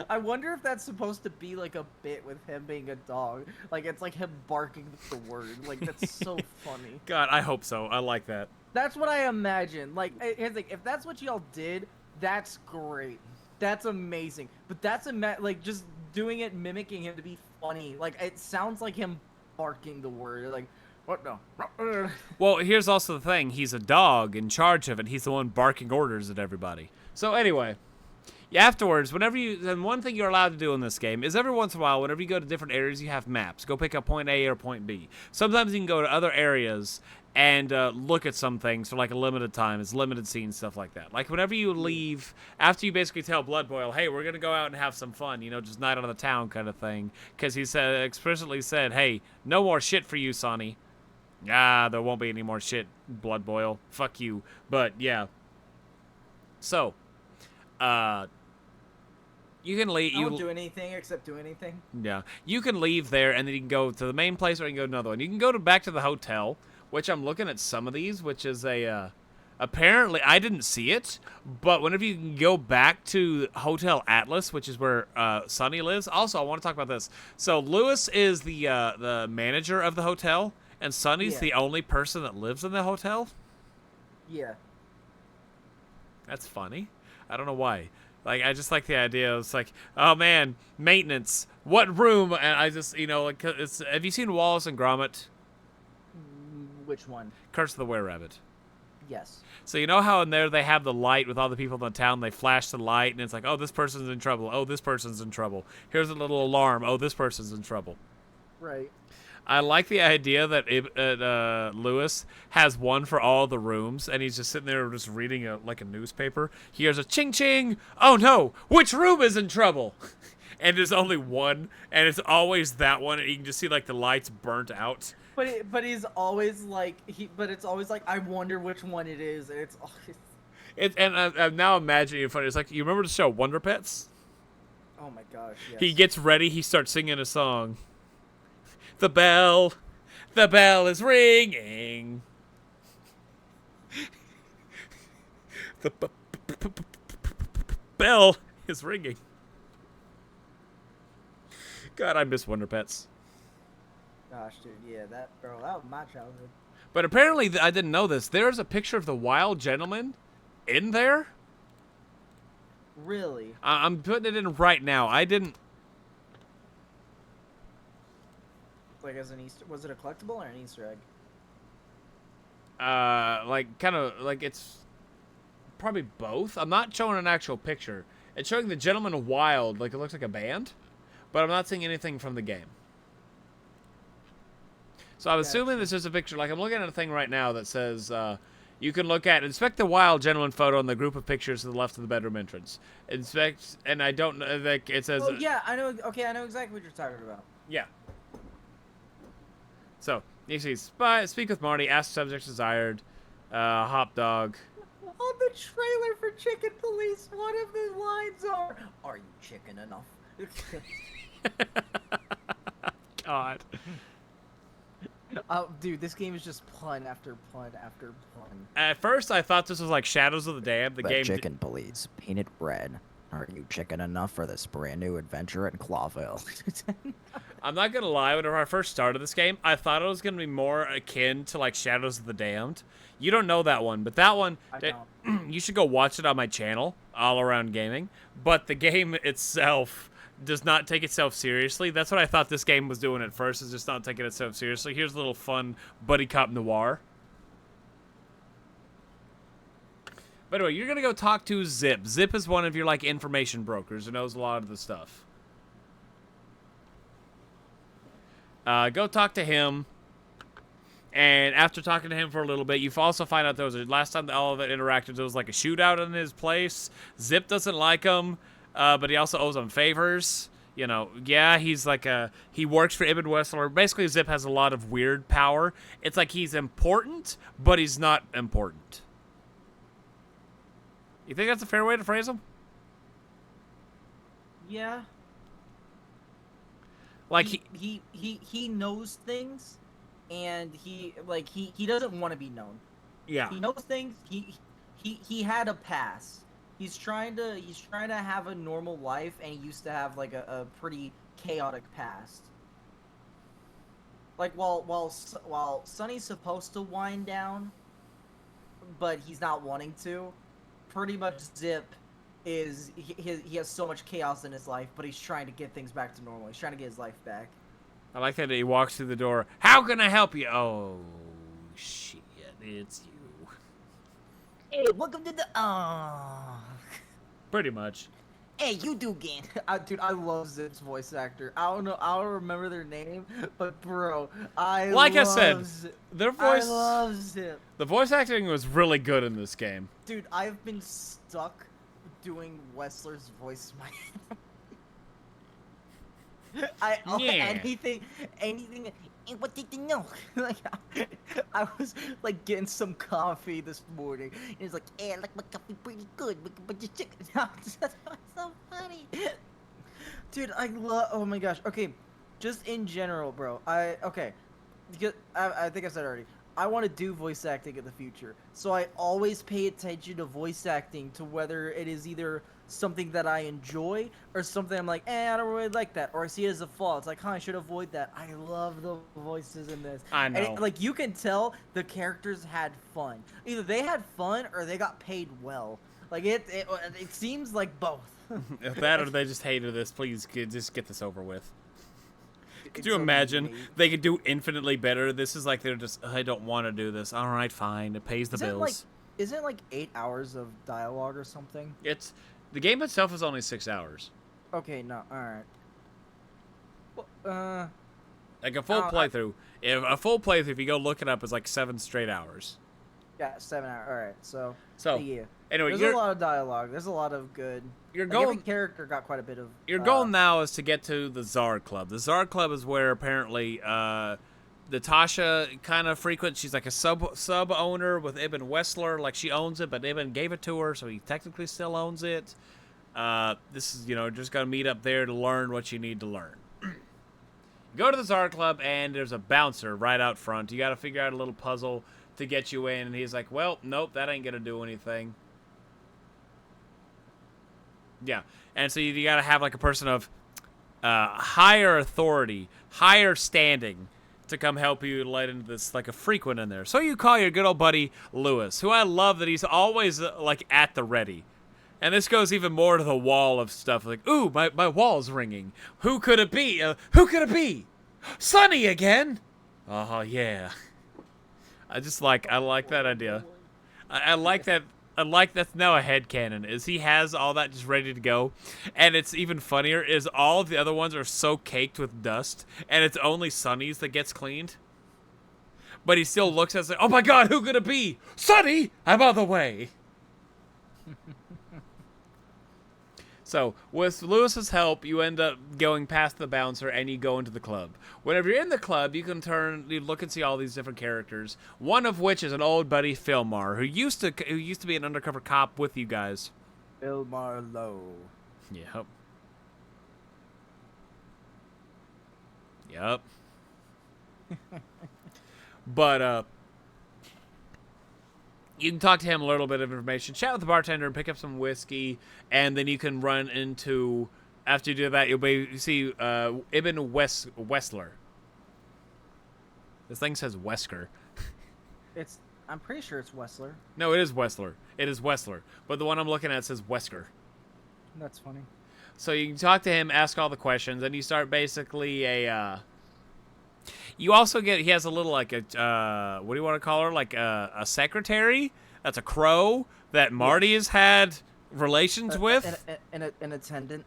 I wonder if that's supposed to be like a bit with him being a dog. Like it's like him barking the word. Like that's so funny. God, I hope so. I like that. That's what I imagine. Like it's like if that's what y'all did, that's great. That's amazing. But that's like just doing it, mimicking him to be funny. Like it sounds like him barking the word. Like what the? Well, here's also the thing. He's a dog in charge of it. He's the one barking orders at everybody. So anyway, afterwards, then one thing you're allowed to do in this game is every once in a while, whenever you go to different areas, you have maps. Go pick up point A or point B. Sometimes you can go to other areas and look at some things for like a limited time. It's limited scenes, stuff like that. Like whenever you leave, after you basically tell Blood Boil, hey, we're going to go out and have some fun, just night on the town kind of thing. Because he explicitly said, hey, no more shit for you, Sonny. There won't be any more shit, Blood Boil. Fuck you. But, yeah. So, You can leave. I don't do anything except do anything. Yeah, you can leave there, and then you can go to the main place, or you can go to another one. You can go back to the hotel, which I'm looking at some of these, which is a. Apparently, I didn't see it, but whenever you can go back to Hotel Atlas, which is where Sonny lives. Also, I want to talk about this. So Lewis is the manager of the hotel, and Sonny's the only person that lives in the hotel. Yeah. That's funny. I don't know why. Like, I just like the idea. It's like, oh man, maintenance. What room? And I just, like, have you seen Wallace and Gromit? Which one? Curse of the Were-Rabbit. Yes. So you know how in there they have the light with all the people in the town? They flash the light, and it's like, oh, this person's in trouble. Oh, this person's in trouble. Here's a little alarm. Oh, this person's in trouble. Right. I like the idea that Lewis has one for all the rooms, and he's just sitting there just reading a newspaper. He hears a ching ching. Oh no, which room is in trouble? And there's only one, and it's always that one, and you can just see like the lights burnt out. But he's always like it's always like, I wonder which one it is, and it's always. And I'm now imagining it funny. It's like, you remember the show Wonder Pets? Oh my gosh! Yes. He gets ready. He starts singing a song. The bell is ringing. The bell is ringing. God, I miss Wonder Pets. Gosh, dude, yeah, that was my childhood. But apparently, I didn't know this. There's a picture of the wild gentleman in there. Really? I'm putting it in right now. I didn't. Like as an Easter, was it a collectible or an Easter egg? Like kind of like it's probably both. I'm not showing an actual picture. It's showing the gentleman wild, like it looks like a band, but I'm not seeing anything from the game. So I'm assuming this is a picture. Like I'm looking at a thing right now that says you can inspect the wild gentleman photo in the group of pictures to the left of the bedroom entrance. Inspect, and I don't know. Like it says. Oh yeah, I know. Okay, I know exactly what you're talking about. Yeah. So you see, speak with Marty. Ask subjects desired. Hop dog. On the trailer for Chicken Police, one of the lines are you chicken enough? God. Oh, dude, this game is just pun after pun after pun. At first, I thought this was like Shadows of the Damned. The game. Chicken Police, painted red. Are you chicken enough for this brand new adventure in Clawville? I'm not gonna lie. Whenever I first started this game, I thought it was gonna be more akin to like Shadows of the Damned. You don't know that one, but that one, you should go watch it on my channel, All Around Gaming. But the game itself does not take itself seriously. That's what I thought this game was doing at first, is just not taking itself seriously. Here's a little fun buddy cop noir. By the way, you're going to go talk to Zip. Zip is one of your, like, information brokers who knows a lot of the stuff. Go talk to him. And after talking to him for a little bit, you also find out there was last time all of it interacted, there was, like, a shootout in his place. Zip doesn't like him, but he also owes him favors. You know, yeah, he's like he works for Ibn Wessler. Basically, Zip has a lot of weird power. It's like he's important, but he's not important. You think that's a fair way to phrase him? Yeah. Like he knows things, and he doesn't want to be known. Yeah. He knows things. He had a past. He's trying to have a normal life, and he used to have like a pretty chaotic past. Like while Sonny's supposed to wind down, but he's not wanting to. Pretty much Zip is he has so much chaos in his life, but he's trying to get things back to normal. He's trying to get his life back. I like that he walks through the door. How can I help you? Oh, shit, it's you. Hey, welcome to the Pretty much. Hey, you do again. Dude, I love Zip's voice actor. I don't remember their name, but bro, I love Zip. Their voice. I love Zip. The voice acting was really good in this game. Dude, I've been stuck doing Wessler's voice. Anything. What did you know? Like, I was like getting some coffee this morning. And it's like, hey, I like my coffee pretty good. But you chicken. That's so funny. Dude, I love. Oh my gosh. Okay, just in general, bro. Because I think I said already. I want to do voice acting in the future, so I always pay attention to voice acting, to whether it is either something that I enjoy or something I'm like, I don't really like that, or I see it as a flaw. It's like, I should avoid that. I love the voices in this. I And know. like, you can tell the characters had fun. Either they had fun or they got paid well. Like it seems like both. If that or they just hated this, please just get this over with. Could It's you so imagine neat. they could do infinitely better? This is like they're just, I don't want to do this. All right, fine. It pays the bills. Isn't it like 8 hours of dialogue or something? It's the game itself is only 6 hours. Okay, no, all right. Well, Like a full playthrough. If you go look it up, is like 7 straight hours. yeah, 7 hours. All right, so So anyway, there's a lot of dialogue. There's a lot of good. You're Like, every going. character got quite a bit of. Your goal now is to get to the Czar Club. The Czar Club is where apparently Natasha kind of frequents. She's like a sub owner with Ibn Wessler. Like she owns it, but Ibn gave it to her, so he technically still owns it. This is just gotta meet up there to learn what you need to learn. Go to the Czar Club, and there's a bouncer right out front. You gotta figure out a little puzzle to get you in, and he's like, "Well, nope, that ain't gonna do anything." Yeah, and so you got to have like a person of higher authority, higher standing to come help you let into this, like a frequent in there. So you call your good old buddy Lewis, who I love that he's always like at the ready. And this goes even more to the wall of stuff like, ooh, my wall's ringing. Who could it be? Who could it be? Sonny again? Oh, yeah. I like that idea. I like that. I like that's now a headcanon, is he has all that just ready to go. And it's even funnier is all of the other ones are so caked with dust, and it's only Sonny's that gets cleaned. But he still looks at us like, oh my god, who could it be? Sonny, I'm on the way. So, with Lewis's help, you end up going past the bouncer and you go into the club. Whenever you're in the club, you look and see all these different characters. One of which is an old buddy, Philmar, who used to be an undercover cop with you guys. Philmar Lowe. Yep. Yep. But you can talk to him a little bit of information, chat with the bartender, and pick up some whiskey, and then you can run into. After you do that, you'll see Ibn Wessler. This thing says Wesker. I'm pretty sure it's Wessler. No, it is Wessler. It is Wessler. But the one I'm looking at says Wesker. That's funny. So you can talk to him, ask all the questions, and you start basically you also get, he has a little like a, what do you want to call her? Like a secretary? That's a crow that Marty has had relations with. An attendant.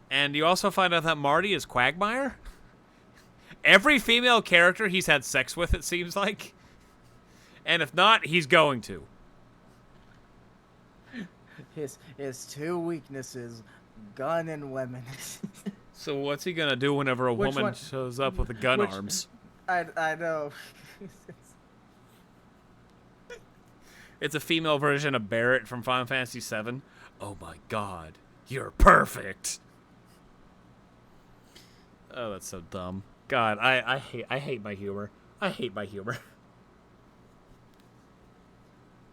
And you also find out that Marty is Quagmire. Every female character he's had sex with, it seems like. And if not, he's going to. His two weaknesses, gun and women. So what's he going to do whenever a woman shows up with a gun arms? I know. It's a female version of Barrett from Final Fantasy VII. Oh my god, you're perfect. Oh, that's so dumb. God, I hate my humor. I hate my humor.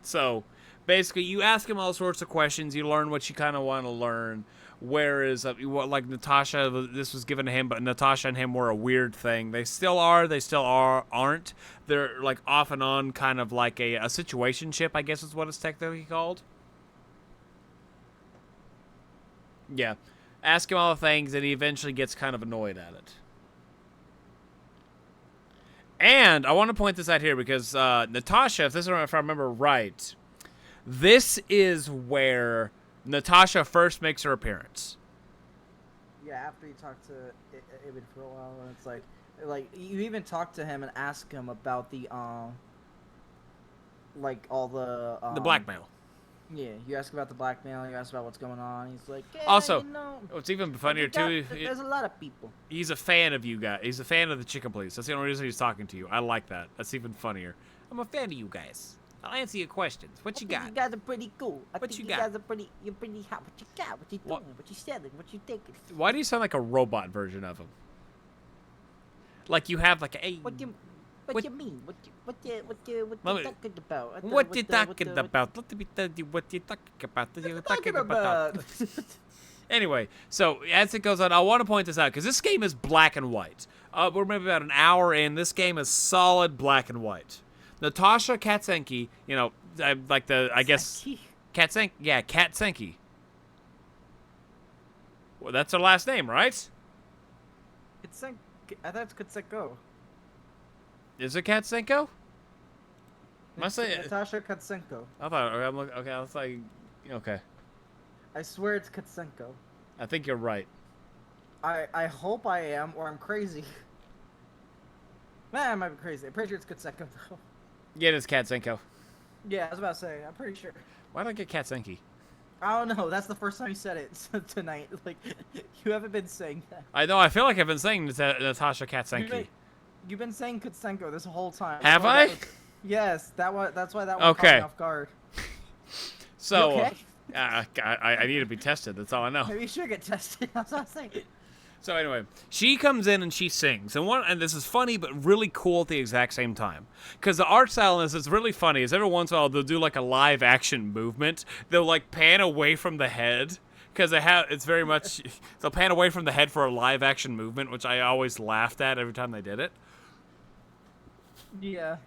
So, basically, you ask him all sorts of questions. You learn what you kind of want to learn. Whereas, like Natasha, this was given to him, but Natasha and him were a weird thing. They still are. They still aren't. They're like off and on, kind of like a situationship, I guess is what it's technically called. Yeah. Ask him all the things, and he eventually gets kind of annoyed at it. And I want to point this out here because Natasha, if I remember right, this is where Natasha first makes her appearance. Yeah, after you talk to Ibn for a while, and it's like you even talk to him and ask him about the like all the blackmail. Yeah, you ask about the blackmail. You ask about what's going on. He's like, yeah, also, you know, what's even funnier too, there's a lot of people. He's a fan of you guys. He's a fan of the Chicken Police. That's the only reason he's talking to you. I like that. That's even funnier. I'm a fan of you guys. I'll answer your questions. What you got? You guys are pretty cool. What think you you got? guys are pretty. You're pretty hot. What you got? What you doing? What you selling? What you thinking? Why do you sound like a robot version of him? Like you have like a. What you mean? What you talking about? What you talking about? Let me tell you what you talking about. You're talking about. Anyway, so as it goes on, I want to point this out because this game is black and white. We're maybe about an hour in. This game is solid black and white. Natasha Katsenki, you know, I guess Katsenki. Yeah, Katsenki. Well, that's her last name, right? I thought it's Katsenko. Is it Katsenko? Must say Natasha Katsenko. I thought. Okay, I was like, okay. I swear it's Katsenko. I think you're right. I hope I am, or I'm crazy. Man, I might be crazy. I'm pretty sure it's Katsenko though. Yeah, it is Katsenko. Yeah, I was about to say. I'm pretty sure. Why did I get Katsenki? I don't know. That's the first time you said it tonight. Like, you haven't been saying that. I know. I feel like I've been saying Natasha Katsenki. You've been saying Katsenko this whole time. Have I? Yes. That's why that one caught me off guard. So, you okay? I need to be tested. That's all I know. Maybe you should get tested. That's what I'm saying. So anyway, she comes in and she sings, and this is funny but really cool at the exact same time. Because the art style in this is really funny. Is every once in a while they'll do like a live action movement. They'll like pan away from the head because it's very much they'll pan away from the head for a live action movement, which I always laughed at every time they did it. Yeah.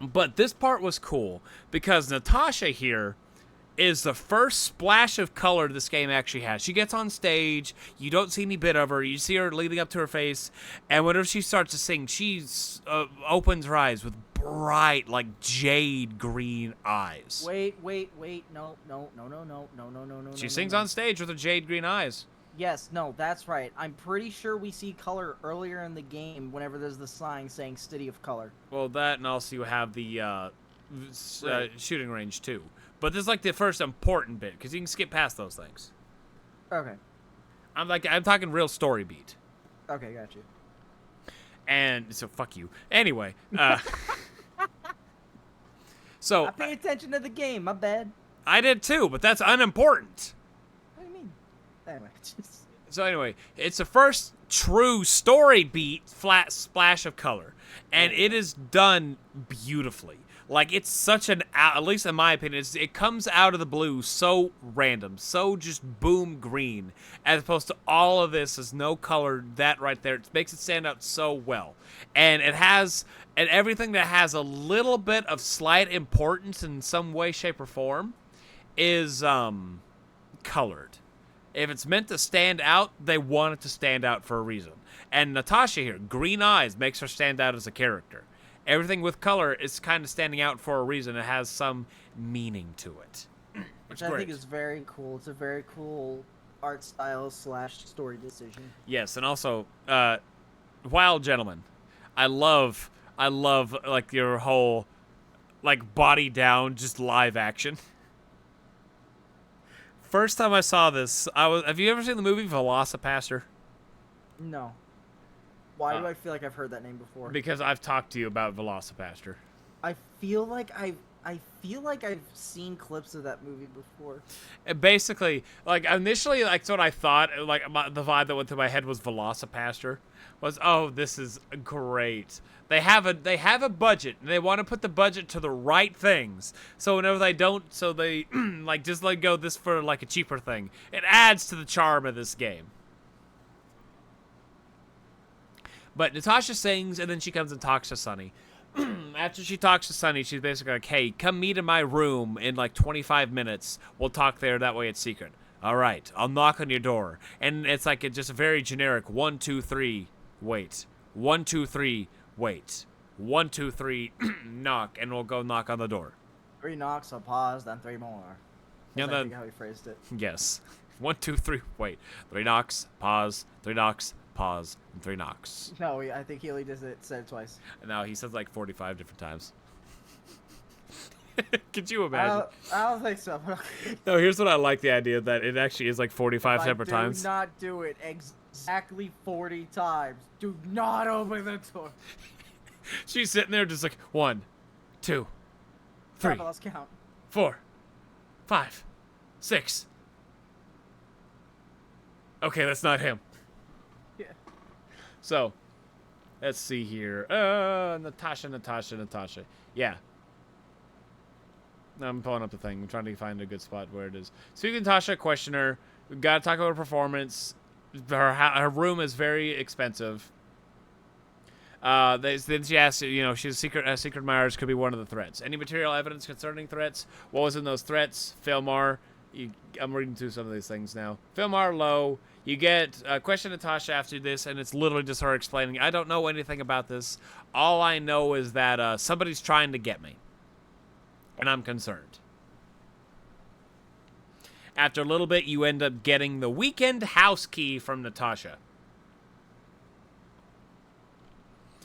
But this part was cool because Natasha here is the first splash of color this game actually has. She gets on stage, you don't see any bit of her, you see her leading up to her face, and whenever she starts to sing, she opens her eyes with bright, like jade green eyes. Wait, no. She sings on stage with her jade green eyes. Yes, no, that's right. I'm pretty sure we see color earlier in the game whenever there's the sign saying City of Color. Well, that, and also you have the shooting range too. But this is like the first important bit, because you can skip past those things. Okay. I'm talking real story beat. Okay, got you. And so fuck you. Anyway, so I pay attention to the game. My bad. I did too, but that's unimportant. What do you mean? Anyway, So anyway, it's the first true story beat flat splash of color, and it is done beautifully. Like, it's such an, at least in my opinion, it comes out of the blue so random, so just boom green, as opposed to all of this is no color, that right there. It makes it stand out so well. And it has, and everything that has a little bit of slight importance in some way, shape, or form is colored. If it's meant to stand out, they want it to stand out for a reason. And Natasha here, green eyes, makes her stand out as a character. Everything with color is kind of standing out for a reason. It has some meaning to it. Which I think is very cool. It's a very cool art style / story decision. Yes, and also, Wild Gentleman. I love like your whole, like body down, just live action. First time I saw this, have you ever seen the movie Velocipaster? No. Why do I feel like I've heard that name before? Because I've talked to you about Velocipaster. I feel like I've seen clips of that movie before. Basically, like initially, like that's what I thought. Like the vibe that went through my head was Velocipaster. Was, oh, this is great. They have a budget, and they want to put the budget to the right things. So whenever they don't, so they like just let go this for like a cheaper thing. It adds to the charm of this game. But Natasha sings, and then she comes and talks to Sunny. After she talks to Sunny, she's basically like, hey, come meet in my room in like 25 minutes. We'll talk there. That way it's secret. All right, I'll knock on your door. And it's like just a very generic 1, 2, 3, wait. 1, 2, 3, wait. 1, 2, 3, knock, and we'll go knock on the door. 3 knocks, a pause, then 3 more. Yeah, I think how he phrased it. Yes. 1, 2, 3, wait. 3 knocks, pause, 3 knocks, pause, and 3 knocks. No, I think he only said it twice. No, he says like 45 different times. Could you imagine? I don't think so. No, here's what I like the idea that it actually is like 45 separate times. Do not do it exactly 40 times. Do not open the door. She's sitting there just like 1, 2, 3, I lost count. 4, 5, 6. Okay, that's not him. Yeah. So, let's see here. Natasha. Yeah. I'm pulling up the thing. I'm trying to find a good spot where it is. Speaking of Natasha, questioner. We've got to talk about her performance. Her room is very expensive. Then she asked, she's secret admirers could be one of the threats. Any material evidence concerning threats? What was in those threats? Philmar. I'm reading through some of these things now. Philmar low. You get question Natasha after this, and it's literally just her explaining, I don't know anything about this. All I know is that somebody's trying to get me. And I'm concerned. After a little bit, you end up getting the weekend house key from Natasha.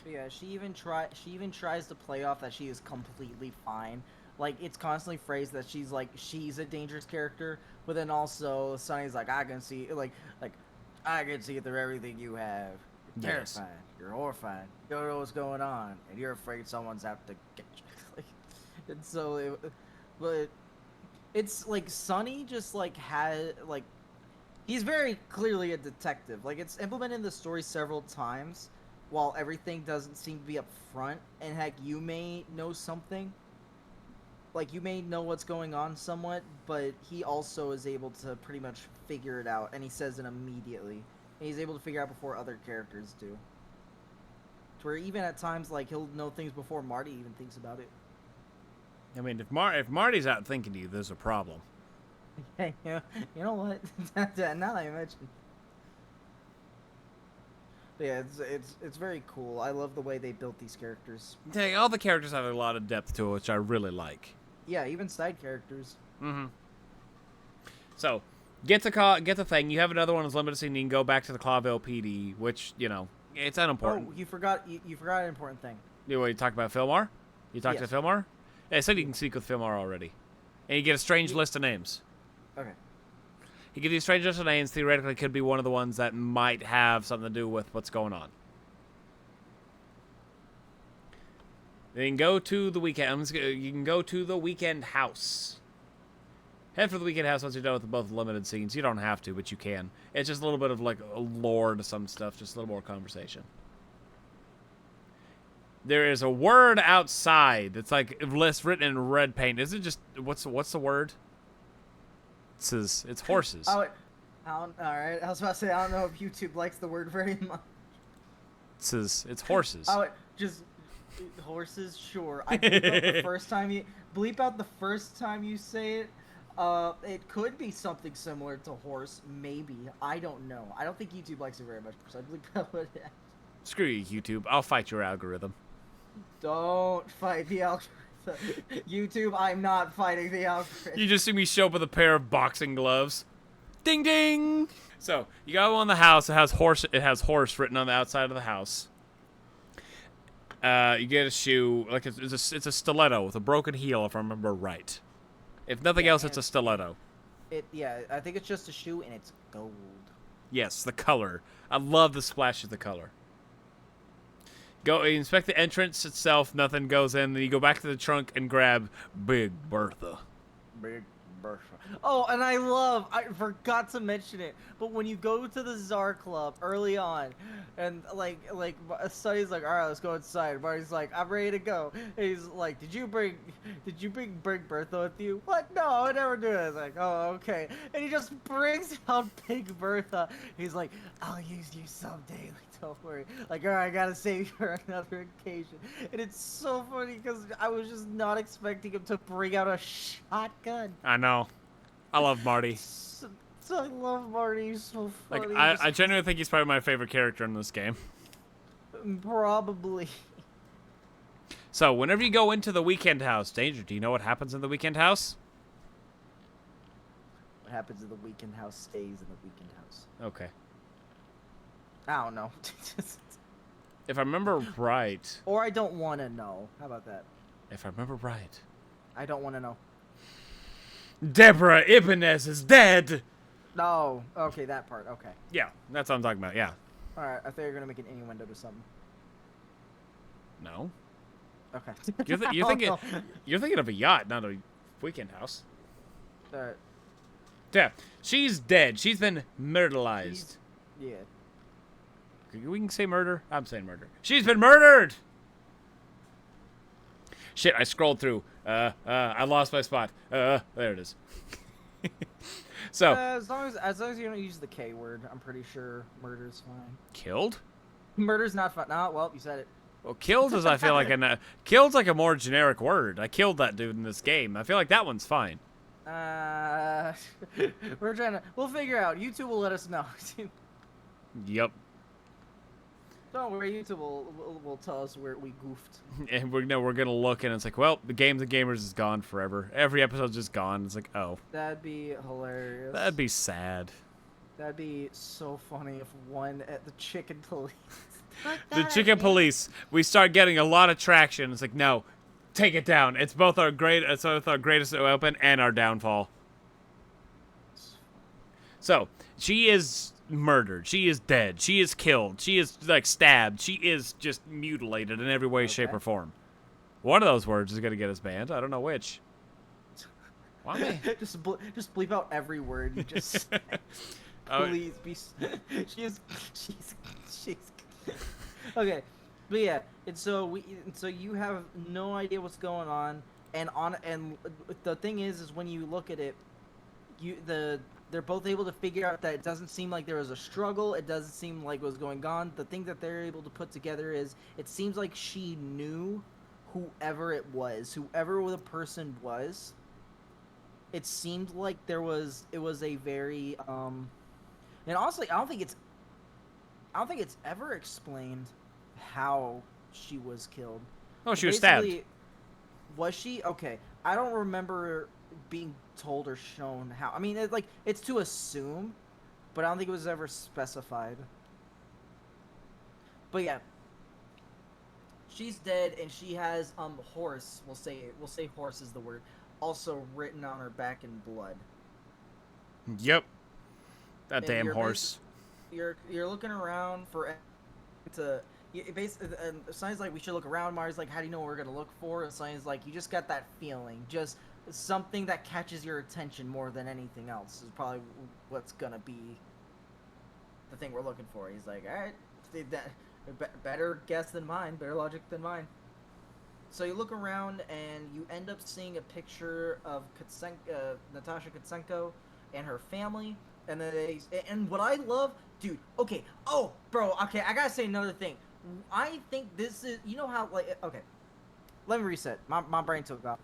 Yeah, she even tries to play off that she is completely fine. Like, it's constantly phrased that she's a dangerous character, but then also Sunny's like, I can see I can see through everything you have. You're terrifying. You're horrifying. You don't know what's going on, and you're afraid someone's out to get you. And so, but it's like Sunny just he's very clearly a detective. Like, it's implemented in the story several times. While everything doesn't seem to be up front, and heck, you may know something. Like, you may know what's going on somewhat, but he also is able to pretty much figure it out, and he says it immediately. And he's able to figure out before other characters do. To where even at times, like, he'll know things before Marty even thinks about it. I mean, if Marty's out thinking to you, there's a problem. Hey, you know what? Now that you mention. Yeah, it's very cool. I love the way they built these characters. Yeah, all the characters have a lot of depth to it, which I really like. Yeah, even side characters. Mm-hmm. So, get the thing. You have another one that's limited scene. You can go back to the Clawville PD, which it's unimportant. Oh, you forgot an important thing. You talk about Philmar? You talked to Philmar? Yeah, I said you can speak with Philmar already, and you get a strange list of names. Okay. He gives you a strange list of names. Theoretically, could be one of the ones that might have something to do with what's going on. Then you can go to the weekend. You can go to the weekend house. Head for the weekend house once you're done with both limited scenes. You don't have to, but you can. It's just a little bit of like a lore to some stuff, just a little more conversation. There is a word outside that's like written in red paint. Is it just what's the word? It says it's horses. All right. I was about to say I don't know if YouTube likes the word very much. It says it's horses. Just horses. Sure. I bleep out the first time you say it. It could be something similar to horse, maybe. I don't know. I don't think YouTube likes it very much, so I bleep out what it is. Screw you, YouTube. I'll fight your algorithm. Don't fight the algorithm. YouTube, I'm not fighting the algorithm. You just see me show up with a pair of boxing gloves. Ding ding. So you go on the house. It has horse written on the outside of the house. You get a shoe, like it's a stiletto with a broken heel, if I remember right. If nothing else, it's a stiletto. I think it's just a shoe and it's gold. Yes, the color. I love the splash of the color. Go inspect the entrance itself. Nothing goes in. Then you go back to the trunk and grab Big Bertha. Big Bertha. Oh, and I forgot to mention it, but when you go to the Czar Club early on, and like Sonny's like, all right, let's go inside. Marty's like, I'm ready to go. And he's like, did you bring Big Bertha with you? What? No, I would never do it. It's like, oh, okay. And he just brings out Big Bertha. He's like, I'll use you someday. Like, don't worry. Like, all right, I gotta save you for another occasion. And it's so funny because I was just not expecting him to bring out a shotgun. I know. I love Marty. I love Marty. He's so funny. Like, I genuinely think he's probably my favorite character in this game. Probably. So, whenever you go into the weekend house, Danger, do you know what happens in the weekend house? What happens in the weekend house stays in the weekend house. Okay. I don't know. If I remember right... Or I don't want to know. How about that? If I remember right... I don't want to know. Deborah Ibanez is dead! No. Okay, that part. Okay. Yeah, that's what I'm talking about, yeah. Alright, I thought you were going to make an innuendo to something. No. Okay. You're thinking you're thinking of a yacht, not a weekend house. All right. Yeah, she's dead. She's been murderized. Yeah. We can say murder. I'm saying murder. She's been murdered. Shit, I scrolled through. I lost my spot. There it is. So As long as you don't use the K word, I'm pretty sure murder's fine. killed. Murder's not fun. Nah, well, you said it. Well, killed is I feel like killed's like a more generic word. I killed that dude in this game. I feel like that one's fine. We'll figure out. YouTube will let us know. Yep. Don't worry, YouTube will tell us where we goofed. And we're gonna look and it's like, well, the Games and Gamers is gone forever. Every episode's just gone. It's like, oh. That'd be hilarious. That'd be sad. That'd be so funny if one at the chicken police. The chicken police. We start getting a lot of traction. It's like, no, take it down. It's both our greatest weapon and our downfall. So she is murdered. She is dead. She is killed. She is like stabbed. She is just mutilated in every way, shape, or form. One of those words is gonna get us banned. I don't know which. Why am I? just bleep out every word you just said. Please be. She's. Okay, but yeah, and so you have no idea what's going on, and the thing is when you look at it, they're both able to figure out that it doesn't seem like there was a struggle. It doesn't seem like what was going on. The thing that they're able to put together is it seems like she knew whoever it was, whoever the person was. It seemed like it was a very and honestly, I don't think it's ever explained how she was killed. Oh, she was stabbed. Was she? Okay. I don't remember being told or shown how. I mean, it's to assume, but I don't think it was ever specified. But yeah. She's dead and she has horse, we'll say horse is the word, also written on her back in blood. Yep. That damn horse. You're looking around for basically, Sonny's like, we should look around. Mario's like, how do you know what we're gonna look for? And Sonny's like, you just got that feeling, just something that catches your attention more than anything else is probably what's gonna be the thing we're looking for. He's like, all right, better guess than mine, better logic than mine. So you look around and you end up seeing a picture of Natasha Kutsenko and her family. And then and what I love, dude. Okay. Oh, bro. Okay, I gotta say another thing. I think this is, you know how okay. Let me reset. My brain took off.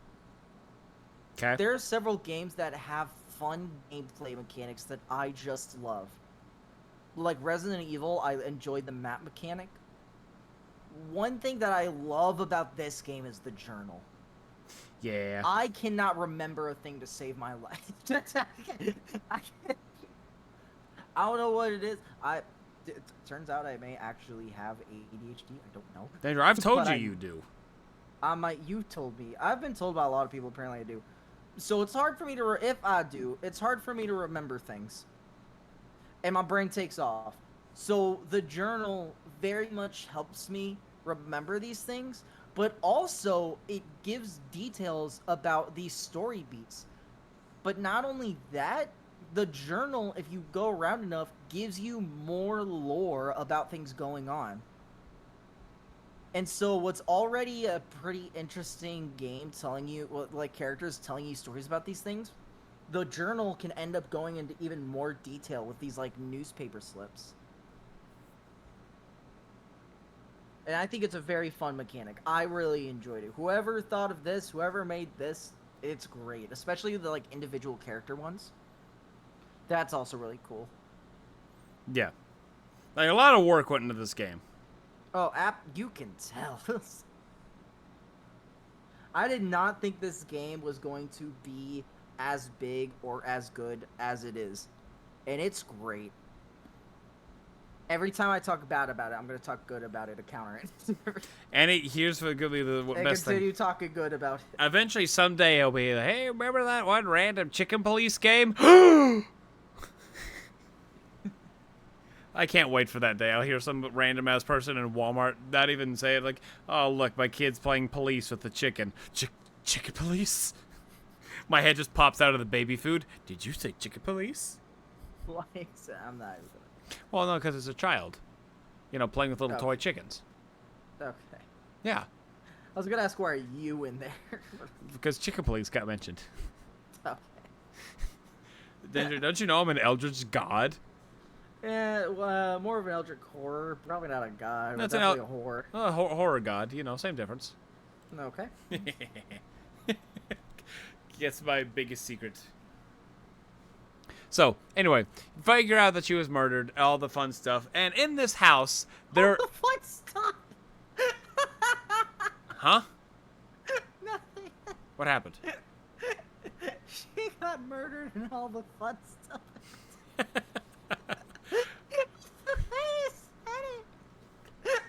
Okay. There are several games that have fun gameplay mechanics that I just love. Like Resident Evil, I enjoyed the map mechanic. One thing that I love about this game is the journal. Yeah. I cannot remember a thing to save my life. I don't know what it is. It turns out I may actually have ADHD. I don't know. Danger, I've told you do. You told me. I've been told by a lot of people. Apparently, I do. So it's hard for me to. It's hard for me to remember things, and my brain takes off. So the journal very much helps me remember these things, but also it gives details about these story beats. But not only that. The journal, if you go around enough, gives you more lore about things going on. And so what's already a pretty interesting game telling you, like characters telling you stories about these things, the journal can end up going into even more detail with these like newspaper slips. And I think it's a very fun mechanic. I really enjoyed it. Whoever thought of this, whoever made this, it's great. Especially the like individual character ones. That's also really cool. Yeah. Like, a lot of work went into this game. Oh, you can tell. I did not think this game was going to be as big or as good as it is. And it's great. Every time I talk bad about it, I'm going to talk good about it to counter it. And here's what could be the best thing. Continue talking good about it. Eventually, someday, it'll be like, hey, remember that one random chicken police game? I can't wait for that day. I'll hear some random ass person in Walmart not even say it like, "Oh, look, my kid's playing police with the chicken." Chicken police? My head just pops out of the baby food. Did you say chicken police? Like, I'm not even gonna... Well, no, because it's a child. You know, playing with little toy chickens. Okay. Yeah. I was gonna ask, why are you in there? Because chicken police got mentioned. Okay. Don't you know I'm an eldritch god? Yeah, well, more of an eldritch horror. Probably not a god, but That's definitely a horror. Horror god, you know, same difference. Okay. Guess my biggest secret. So, anyway, figure out that she was murdered, all the fun stuff, and in this house, there... All the fun stuff! Huh? Nothing. What happened? She got murdered and all the fun stuff.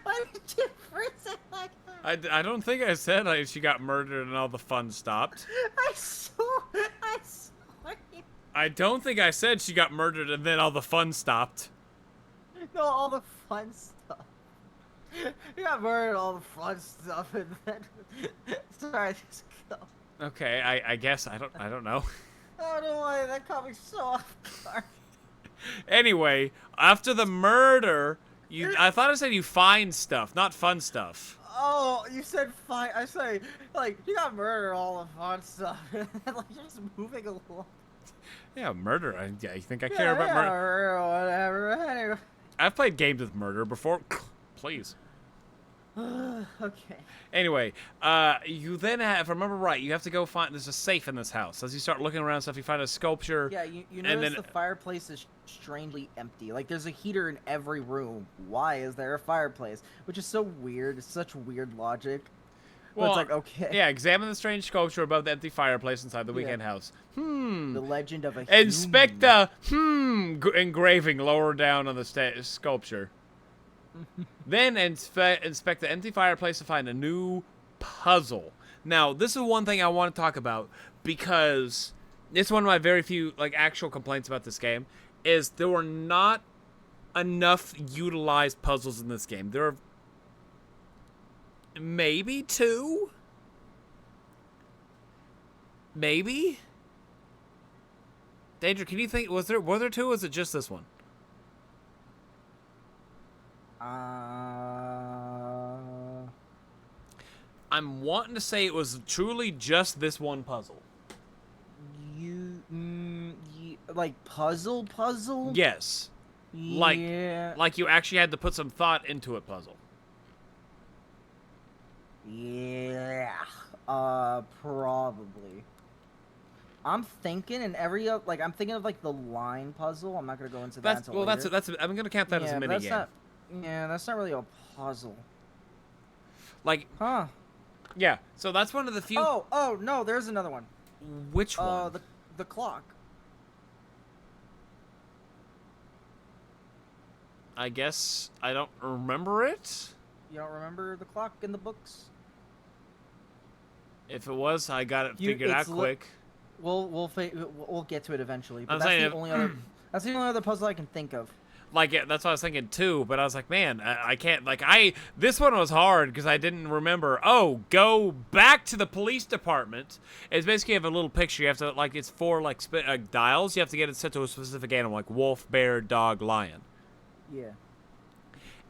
Why did you freeze it like that? I don't think I said she got murdered and all the fun stopped. I saw you. I don't think I said she got murdered and then all the fun stopped. No, all the fun stuff. You got murdered, all the fun stuff, and then... Sorry, just go. Okay, I guess I don't know. I don't know why that caught me so off guard. Anyway, after the murder, I thought I said you find stuff, not fun stuff. Oh, you said fine. I say, like, you got murdered, all the fun stuff. Like, you're just moving along. Yeah, murder. I think I care about murder. Whatever. Anyway. I've played games with murder before. Please. Okay. Anyway, you then have, if I remember right, you have to go find, there's a safe in this house. As you start looking around stuff, you find a sculpture. Yeah, you notice the fireplace is strangely empty. Like, there's a heater in every room. Why is there a fireplace? Which is so weird. It's such weird logic. Well, it's like, okay. Yeah, examine the strange sculpture above the empty fireplace inside the weekend house. The legend of a Inspect the engraving lower down on the sculpture. Then inspect the empty fireplace to find a new puzzle. Now, this is one thing I want to talk about because it's one of my very few actual complaints about this game is there were not enough utilized puzzles in this game. There are maybe 2? Maybe? Danger, can you think, were there 2 or was it just this one? I'm wanting to say it was truly just this one puzzle. Like puzzle? Yes. Yeah. Like you actually had to put some thought into it puzzle. Yeah. Probably. I'm thinking I'm thinking of the line puzzle. I'm not gonna go into that until later. That's I'm gonna count that as a mini game. That's not really a puzzle. Huh. Yeah, so that's one of the few... Oh, no, there's another one. Which one? The clock. I guess I don't remember it. You don't remember the clock in the books? If it was, I got it figured out quick. We'll get to it eventually. But that's the only other puzzle I can think of. That's what I was thinking too, but I was like, man, I can't, this one was hard because I didn't remember, go back to the police department. It's basically you have a little picture, you have to, it's 4, dials, you have to get it set to a specific animal, like wolf, bear, dog, lion. Yeah.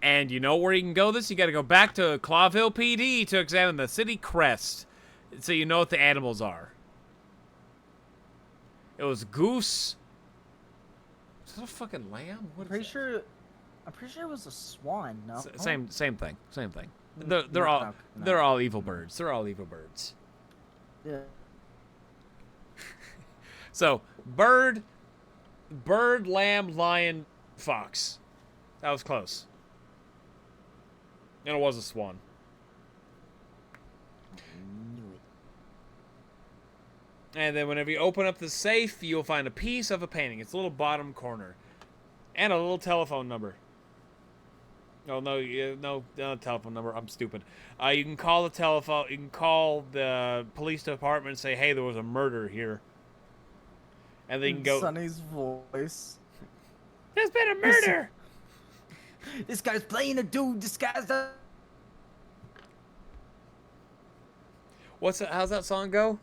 And you know where you can go this? You gotta go back to Clawville PD to examine the city crest, so you know what the animals are. It was goose... Is that a fucking lamb? I'm pretty sure it was a swan. No. Same thing. They're all evil birds. They're all evil birds. Yeah. So bird, lamb, lion, fox. That was close. And it was a swan. And then whenever you open up the safe, you'll find a piece of a painting. It's a little bottom corner. And a little telephone number. Oh, no telephone number. I'm stupid. You can call the telephone. You can call the police department and say, hey, there was a murder here. And then you can go... Sonny's voice. There's been a murder! This guy's playing a dude disguised as... What's that? How's that song go?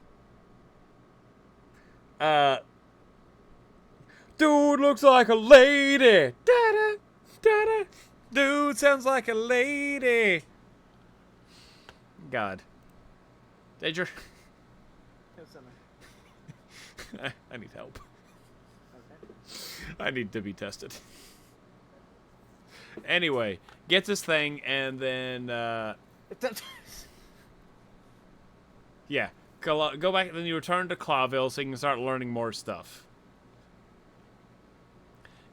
Dude looks like a lady. Da-da, da-da. Dude sounds like a lady. God. Danger. I need help. I need to be tested. Anyway, get this thing and then yeah, go back and then you return to Clawville so you can start learning more stuff.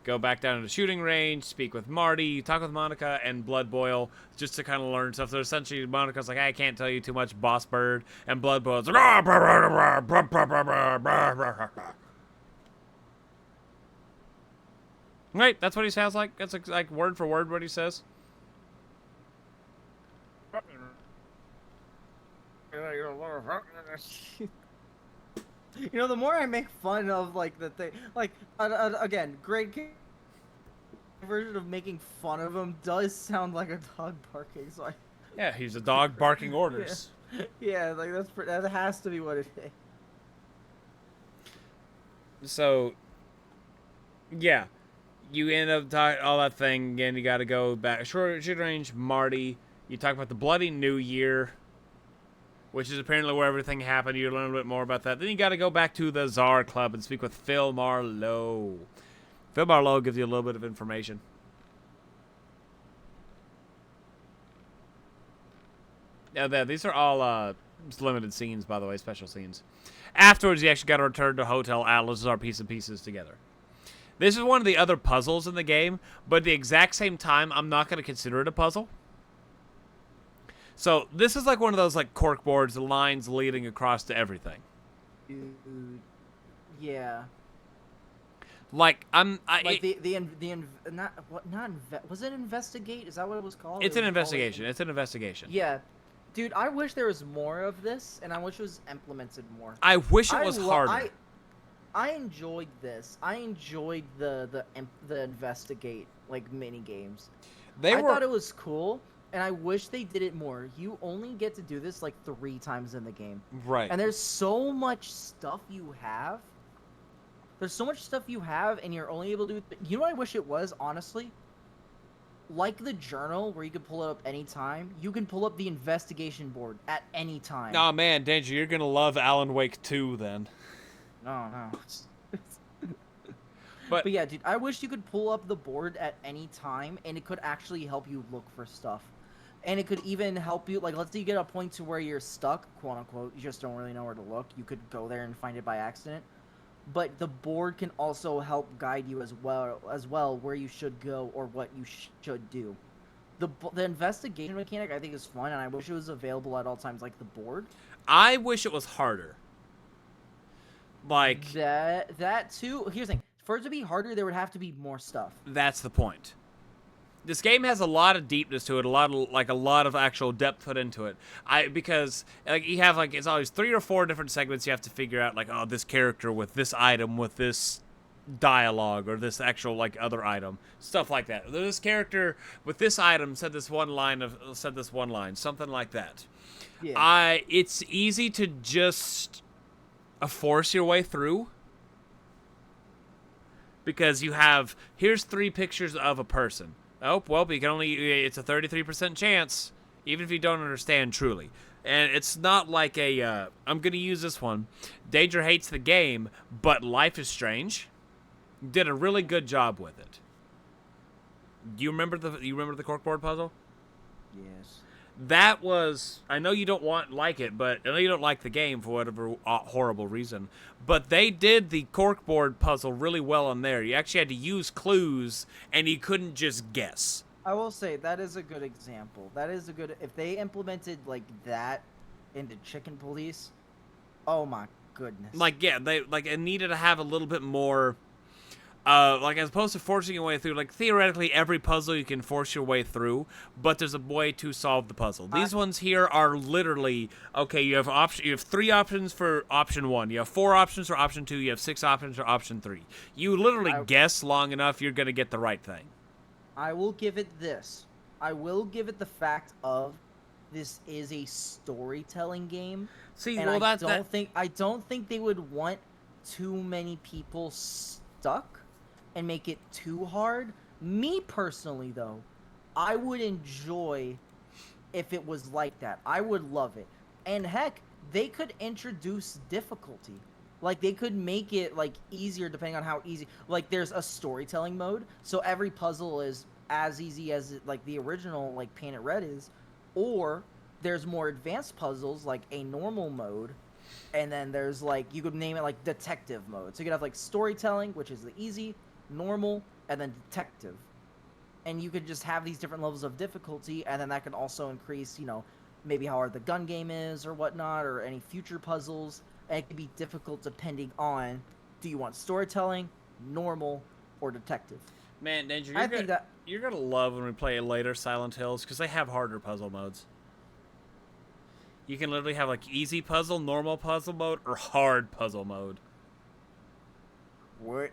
Go back down to the shooting range, speak with Marty, talk with Monica and Blood Boil just to kind of learn stuff. So essentially, Monica's like, I can't tell you too much, Boss Bird, and Blood Boil's like, right? That's what he sounds like. That's like word for word what he says. You know, the more I make fun of, like, the thing, like, again, great version of making fun of him does sound like a dog barking, so I... Yeah, he's a dog barking orders. Yeah, like, that has to be what it is. So, yeah, you end up talking all that thing again. You got to go back short range, Marty. You talk about the Bloody New Year, which is apparently where everything happened. You learn a bit more about that. Then you got to go back to the Czar Club and speak with Phil Marlowe. Phil Marlowe gives you a little bit of information. Yeah, these are all just limited scenes, by the way, special scenes. Afterwards, you actually got to return to Hotel Atlas our piece of pieces together. This is one of the other puzzles in the game, but at the exact same time, I'm not going to consider it a puzzle. So this is like one of those like cork boards, the lines leading across to everything. Dude, yeah. Like was it investigate? Is that what it was called? It's an investigation. It's an investigation. Yeah, dude, I wish there was more of this, and I wish it was implemented more. I wish it was harder. I enjoyed this. I enjoyed the investigate like mini games. I thought it was cool. And I wish they did it more. You only get to do this like 3 times in the game. Right. And there's so much stuff you have. There's so much stuff you have, and you're only able to do... You know what I wish it was, honestly? Like the journal, where you can pull it up anytime, you can pull up the investigation board at any time. Aw, man, Danger, you're going to love Alan Wake 2, then. No. But yeah, dude, I wish you could pull up the board at any time, and it could actually help you look for stuff. And it could even help you, like, let's say you get a point to where you're stuck, quote unquote, you just don't really know where to look. You could go there and find it by accident. But the board can also help guide you as well where you should go or what you should do. The investigation mechanic I think is fun, and I wish it was available at all times, like the board. I wish it was harder. Like that too. Here's the thing: for it to be harder, there would have to be more stuff. That's the point. This game has a lot of deepness to it, a lot of actual depth put into it. Because like you have like it's always 3 or 4 different segments you have to figure out, like, oh, this character with this item with this dialogue or this actual like other item, stuff like that. This character with this item said this one line, something like that. Yeah. It's easy to just force your way through. Because you have, here's 3 pictures of a person. Oh, well, you can only, it's a 33% chance, even if you don't understand truly. And it's not like I'm going to use this one. Danger hates the game, but Life is Strange did a really good job with it. Do you remember the corkboard puzzle? Yes. That was, I know you don't like it, but I know you don't like the game for whatever horrible reason, but they did the corkboard puzzle really well on there. You actually had to use clues, and you couldn't just guess. I will say, that is a good example. That is a good, if they implemented like that into Chicken Police, oh my goodness. Like, yeah, it needed to have a little bit more... like, as opposed to forcing your way through, like, theoretically, every puzzle you can force your way through, but there's a way to solve the puzzle. These ones here are literally, okay, you have 3 options for option 1, you have 4 options for option 2, you have 6 options for option 3. You literally guess long enough, you're going to get the right thing. I will give it this. I will give it the fact of this is a storytelling game. See, And well, I don't think they would want too many people stuck and make it too hard. Me personally, though, I would enjoy if it was like that. I would love it. And heck, they could introduce difficulty. Like, they could make it, like, easier depending on how easy. Like, there's a storytelling mode, so every puzzle is as easy as, like, the original, like, Paint It Red is. Or there's more advanced puzzles, like a normal mode. And then there's, like, you could name it, like, detective mode. So you could have, like, storytelling, which is the easy, normal, and then detective. And you could just have these different levels of difficulty, and then that could also increase, you know, maybe how hard the gun game is or whatnot, or any future puzzles. And it could be difficult depending on, do you want storytelling, normal, or detective? Man, Danger, you're gonna love when we play later Silent Hills, because they have harder puzzle modes. You can literally have, like, easy puzzle, normal puzzle mode, or hard puzzle mode. What?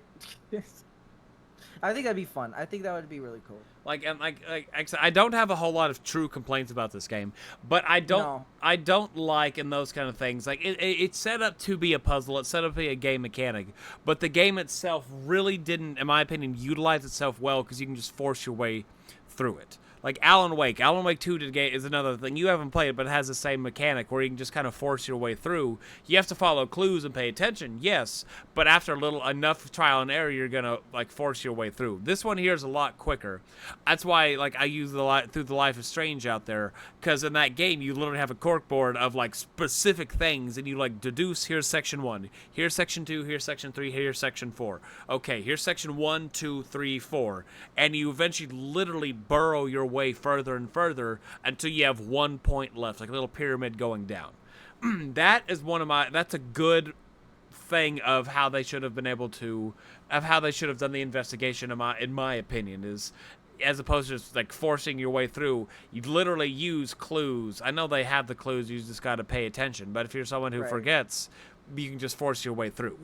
I think that'd be fun. I think that would be really cool. Like I don't have a whole lot of true complaints about this game, but I don't like in those kind of things. Like it's set up to be a puzzle, it's set up to be a game mechanic, but the game itself really didn't, in my opinion, utilize itself well because you can just force your way through it. Like Alan Wake 2 is another thing. You haven't played it, but it has the same mechanic where you can just kind of force your way through. You have to follow clues and pay attention, yes, but after enough trial and error, you're gonna like force your way through. This one here is a lot quicker. That's why like I use Through the Life of Strange out there, because in that game you literally have a corkboard of like specific things, and you like deduce. Here's section 1, here's section 2, here's section 3, here's section 4. Okay, here's section 1, 2, 3, 4, and you eventually literally burrow your way further and further until you have 1 point left, like a little pyramid going down. That's a good thing of how they should have been able to, of how they should have done the investigation, in my opinion, is as opposed to just like forcing your way through, you literally use clues. I know they have the clues, you just got to pay attention, but if you're someone who forgets, you can just force your way through.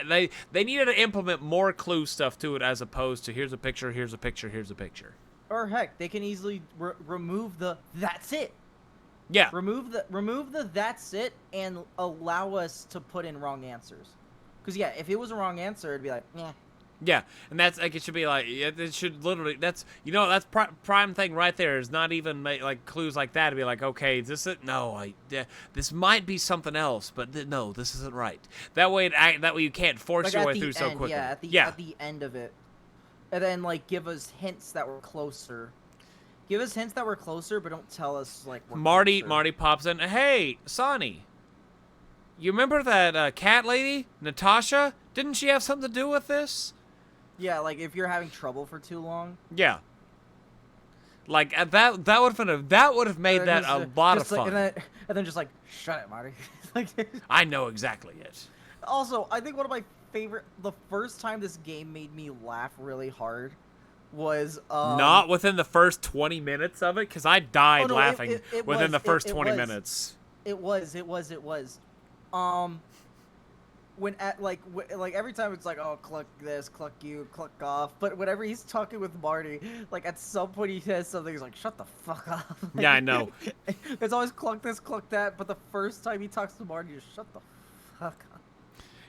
They needed to implement more clue stuff to it as opposed to here's a picture, here's a picture, here's a picture. Or heck, they can easily remove the "that's it." Yeah. Remove the "that's it" and allow us to put in wrong answers. Because yeah, if it was a wrong answer, it'd be like, yeah. Yeah, and that's like it should be like it should literally. That's that's prime thing right there. Is not even like clues like that to be like, okay, is this it? No, this might be something else, but no, this isn't right. That way you can't force your way through so quickly. Yeah, at the end of it. And then, like, give us hints that we're closer. Give us hints that we're closer, but don't tell us, like, we're closer. Marty pops in. Hey, Sonny. You remember that cat lady, Natasha? Didn't she have something to do with this? Yeah, like, if you're having trouble for too long. Yeah. Like, that would have made that a lot of fun. And then just, like, shut it, Marty. Like, I know exactly it. Also, I think one of my the first time this game made me laugh really hard was not within the first 20 minutes of it, because I died laughing within the first 20 minutes. It was when at like every time it's like, oh, cluck this, cluck you, cluck off, but whenever he's talking with Marty, like at some point he says something, he's like, shut the fuck up. Like, yeah, I know. It's always cluck this, cluck that, but the first time he talks to Marty, just shut the fuck up.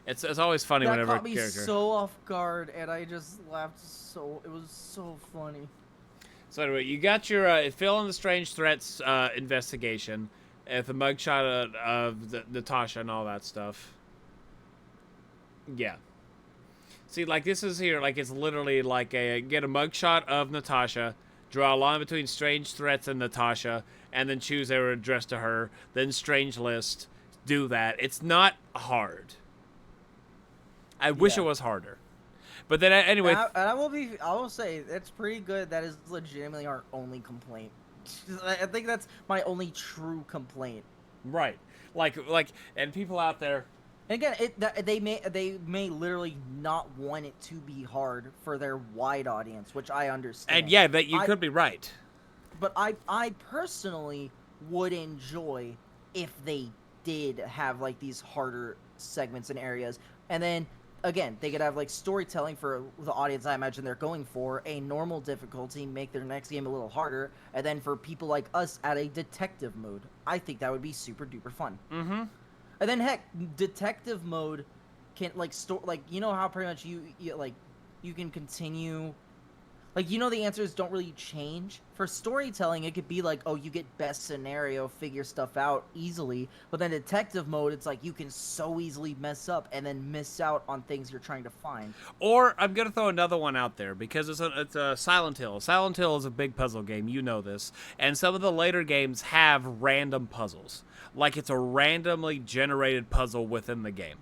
It's always funny whenever that caught me so off guard, and I just laughed so. It was so funny. So anyway, you got your fill in the strange threats investigation, the mugshot of Natasha and all that stuff. Yeah. See, like this is here, like it's literally like get a mugshot of Natasha, draw a line between strange threats and Natasha, and then choose their address to her. Then strange list. Do that. It's not hard. I wish it was harder, but then anyway. And I will say it's pretty good. That is legitimately our only complaint. I think that's my only true complaint. Right, like, and people out there. And again, they may literally not want it to be hard for their wide audience, which I understand. And yeah, that you could be right. But I personally would enjoy if they did have like these harder segments and areas, and then again, they could have like storytelling for the audience I imagine they're going for, a normal difficulty, make their next game a little harder, and then for people like us add a detective mode. I think that would be super duper fun. Mm-hmm. And then heck, detective mode can like you know how pretty much you can continue. Like, you know, the answers don't really change. For storytelling, it could be like, oh, you get best scenario, figure stuff out easily. But then detective mode, it's like you can so easily mess up and then miss out on things you're trying to find. Or I'm going to throw another one out there because it's a Silent Hill. Silent Hill is a big puzzle game. You know this. And some of the later games have random puzzles. Like it's a randomly generated puzzle within the game.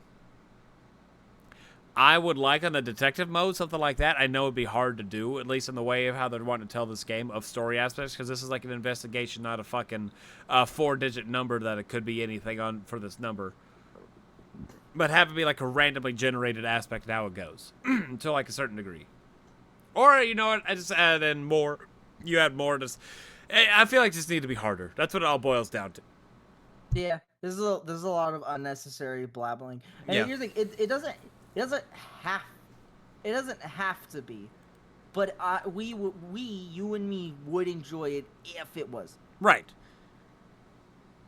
I would like on the detective mode, something like that. I know it'd be hard to do, at least in the way of how they're wanting to tell this game of story aspects, because this is like an investigation, not a fucking 4-digit number that it could be anything on for this number. But have it be like a randomly generated aspect of how it goes, to like a certain degree. Or, you know what, I just add in more. You add more. Just, I feel like this needs to be harder. That's what it all boils down to. Yeah, there's a lot of unnecessary blabbling. And Yeah. here's the thing, it doesn't have to be, but you and me would enjoy it if it was. Right.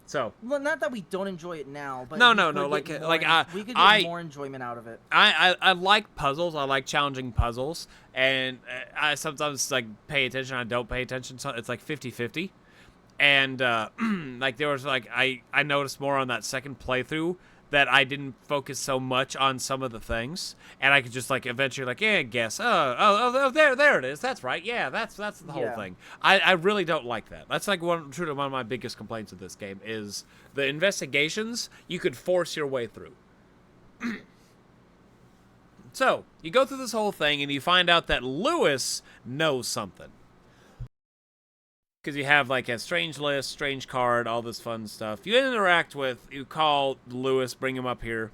So. Well, not that we don't enjoy it now, but No. we could get more enjoyment out of it. I like puzzles. I like challenging puzzles, and I sometimes like pay attention. I don't pay attention. So it's like 50-50. And like there was like I noticed more on that second playthrough that I didn't focus so much on some of the things, and I could just like eventually like guess there it is, that's right, yeah, that's the whole thing. I really don't like that. That's like one of my biggest complaints of this game is the investigations you could force your way through. So you go through this whole thing and you find out that Lewis knows something. Because you have like a strange list, strange card, all this fun stuff. You call Lewis, bring him up here.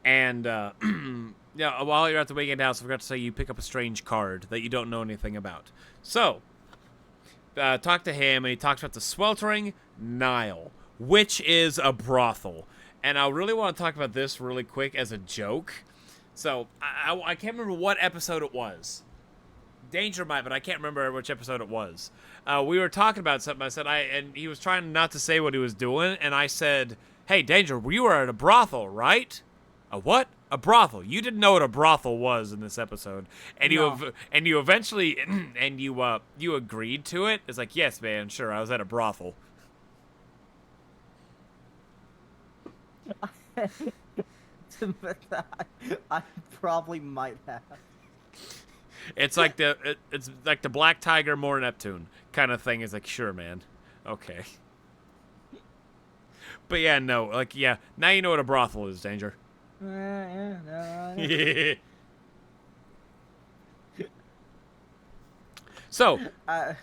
And yeah, while you're at the weekend house, I forgot to say you pick up a strange card that you don't know anything about. So, talk to him, and he talks about the Sweltering Nile, which is a brothel. And I really want to talk about this really quick as a joke. So, I can't remember what episode it was. Danger might, but I can't remember which episode it was. We were talking about something. I said, and he was trying not to say what he was doing, and I said, "Hey, Danger, you were at a brothel, right?" "A what?" "A brothel. You didn't know what a brothel was in this episode." And No. you eventually and you agreed to it. It's like, "Yes, man, sure, I was at a brothel." I probably might have. It's like it's like the Black Tiger, more Neptune kind of thing. Is like, sure, man, okay. But yeah, no, like yeah. Now you know what a brothel is, Danger. So I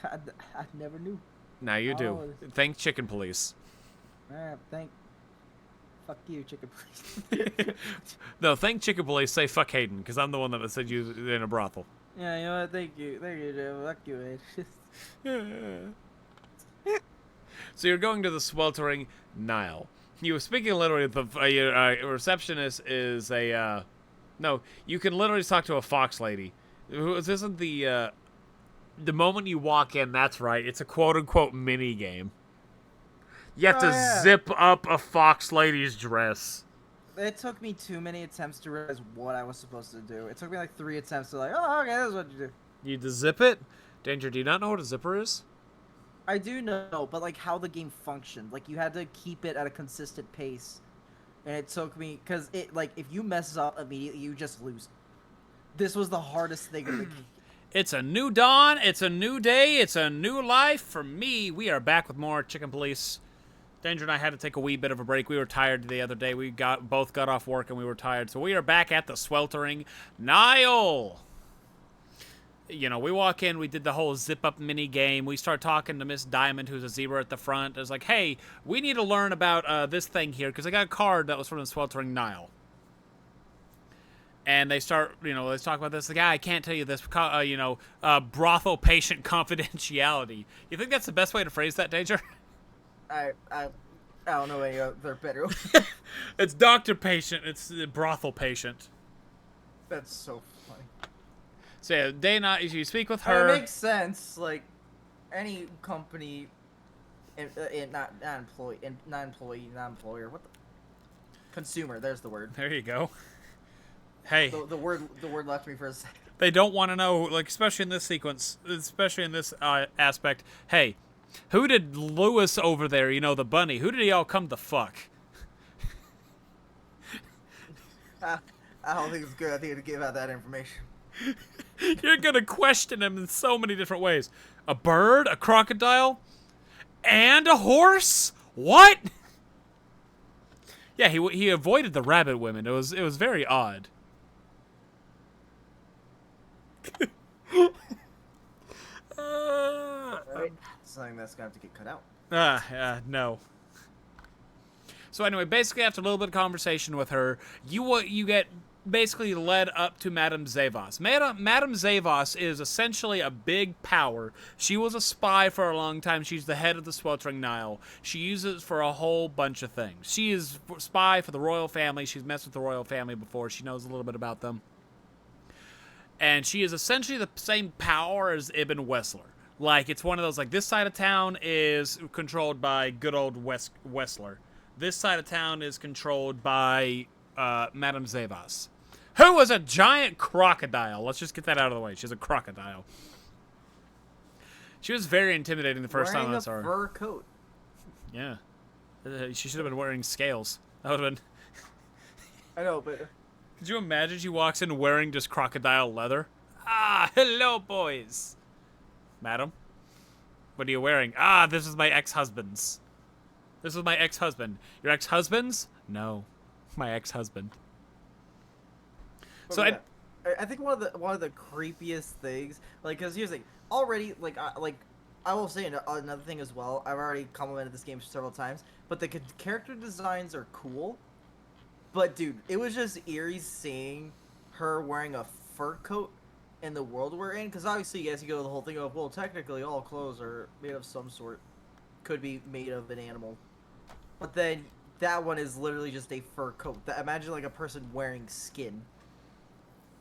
never knew. now you do. Oh. Thank Chicken Police. Fuck you, Chicken Police. No, thank Chicken Police. Say fuck Hayden, because I'm the one that said you in a brothel. Yeah, you know what? Thank you, Joe. Fuck you, man. So you're going to the Sweltering Nile. You were speaking literally. The receptionist is a. No, you can literally talk to a fox lady. This isn't the moment you walk in. That's right. It's a quote unquote mini game. You have to zip up a fox lady's dress. It took me too many attempts to realize what I was supposed to do. It took me like 3 attempts to like, oh, okay, this is what you do. You to zip it? Danger, do you not know what a zipper is? I do know, but like how the game functioned. Like you had to keep it at a consistent pace. And it took me, because it, like, if you mess up immediately, you just lose. This was the hardest thing in the game. It's a new dawn, it's a new day, it's a new life. For me, we are back with more Chicken Police. Danger and I had to take a wee bit of a break. We were tired the other day. We both got off work and we were tired. So we are back at the Sweltering Nile. You know, we walk in, we did the whole zip-up mini game. We start talking to Miss Diamond, who's a zebra at the front. It's like, hey, we need to learn about this thing here, because I got a card that was from the Sweltering Nile. And they start, let's talk about this. The guy, I can't tell you this, brothel patient confidentiality. You think that's the best way to phrase that, Danger? I don't know any other better. It's doctor patient. It's brothel patient. That's so funny. So yeah, day and night. You speak with I mean, her. it makes sense. Like any company, not employer. What the consumer? There's the word. There you go. Hey, The word left me for a second. they don't want to know, like, especially in this sequence, especially in this aspect. Hey, who did Lewis over there? You know, the bunny. Who did he all come to fuck? I don't think it's a good idea to give out that information. You're gonna question him in so many different ways. A bird, a crocodile, and a horse? What? Yeah, he avoided the rabbit women. It was very odd. Right? Something that's gonna have to get cut out. No. So anyway, basically after a little bit of conversation with her, you get basically led up to Madame Zavos. Madame Zavos is essentially a big power. She was a spy for a long time. She's the head of the Sweltering Nile. She uses it for a whole bunch of things. She is a spy for the royal family. She's messed with the royal family before. She knows a little bit about them. And she is essentially the same power as Ibn Wessler. Like, it's one of those, like, this side of town is controlled by good old Wessler. This side of town is controlled by Madame Zavos, who was a giant crocodile. Let's just get that out of the way. She's a crocodile. She was very intimidating the first time I saw her. Wearing a fur coat. Yeah. She should have been wearing scales. That would have been... I know, but... Could you imagine she walks in wearing just crocodile leather? Ah, hello, boys. Madam? What are you wearing? Ah, this is my ex-husband's. This is my ex-husband. Your ex-husband's? No. My ex-husband. So yeah. I think one of the creepiest things, like, because here's the thing, already, I will say another thing as well. I've already complimented this game several times, but the character designs are cool. But dude, it was just eerie seeing her wearing a fur coat in the world we're in, because obviously, as you go the whole thing of, well, technically all clothes are made of some sort, could be made of an animal, but then that one is literally just a fur coat. Imagine like a person wearing skin.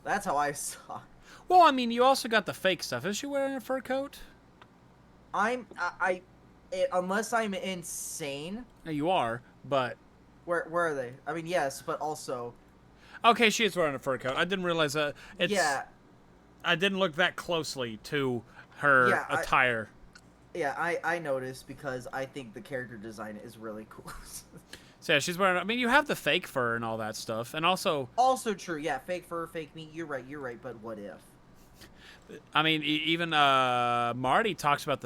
That's how I saw. Well, I mean, you also got the fake stuff. Is she wearing a fur coat? Unless I'm insane. No, you are, but... Where are they? I mean, yes, but also... Okay, she is wearing a fur coat. I didn't realize that. Yeah. I didn't look that closely to her attire. I noticed because I think the character design is really cool. So yeah, she's wearing... I mean, you have the fake fur and all that stuff, and also... Also true, yeah. Fake fur, fake meat. You're right, but what if? I mean, even Marty talks about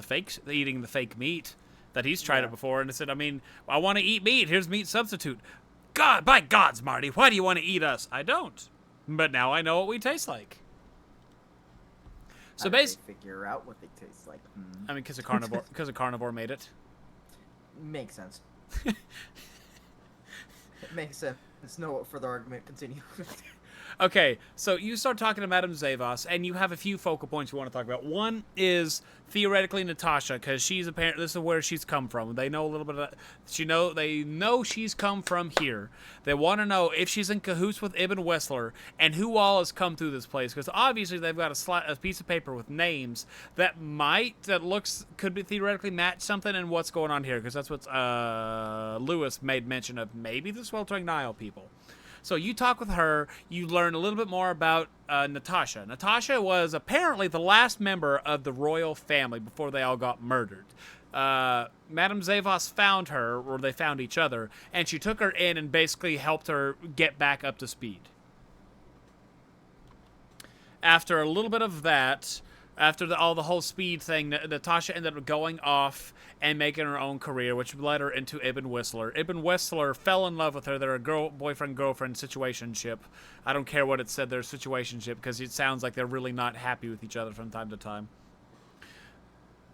eating the fake meat, that he's tried it before, and he said, I mean, I want to eat meat. Here's meat substitute. God, by gods, Marty, why do you want to eat us? I don't. But now I know what we taste like. So basically, figure out what they taste like. I mean, because a carnivore made it. Makes sense. It makes sense. There's no further argument. Continue. Okay, so you start talking to Madame Zavos, and you have a few focal points you want to talk about. One is theoretically Natasha, because she's apparently this is where she's come from. They know a little bit of that. They know she's come from here. They want to know if she's in cahoots with Ibn Wessler and who all has come through this place, because obviously they've got a piece of paper with names that could be theoretically match something in what's going on here, because that's what Lewis made mention of, maybe the Sweltering Nile people. So you talk with her, you learn a little bit more about Natasha. Natasha was apparently the last member of the royal family before they all got murdered. Madame Zavos found her, or they found each other, and she took her in and basically helped her get back up to speed. After a little bit of that, after the whole speed thing, Natasha ended up going off and making her own career, which led her into Ibn Wessler. Ibn Wessler fell in love with her. They're a boyfriend-girlfriend situationship. I don't care what it said, they're a situationship, because it sounds like they're really not happy with each other from time to time.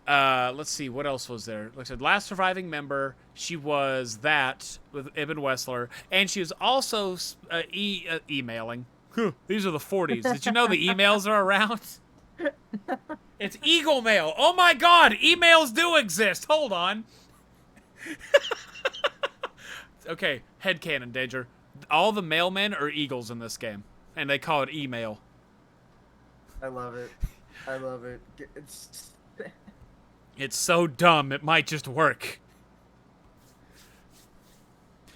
Let's see, what else was there? Like I said, last surviving member, she was that with Ibn Wessler, and she was also emailing. These are the 40s. Did you know the emails are around? It's Eagle Mail. Oh my god, emails do exist. Hold on. Okay, headcanon, Danger. All the mailmen are eagles in this game, and they call it email. I love it. I love it. It's It's so dumb, it might just work.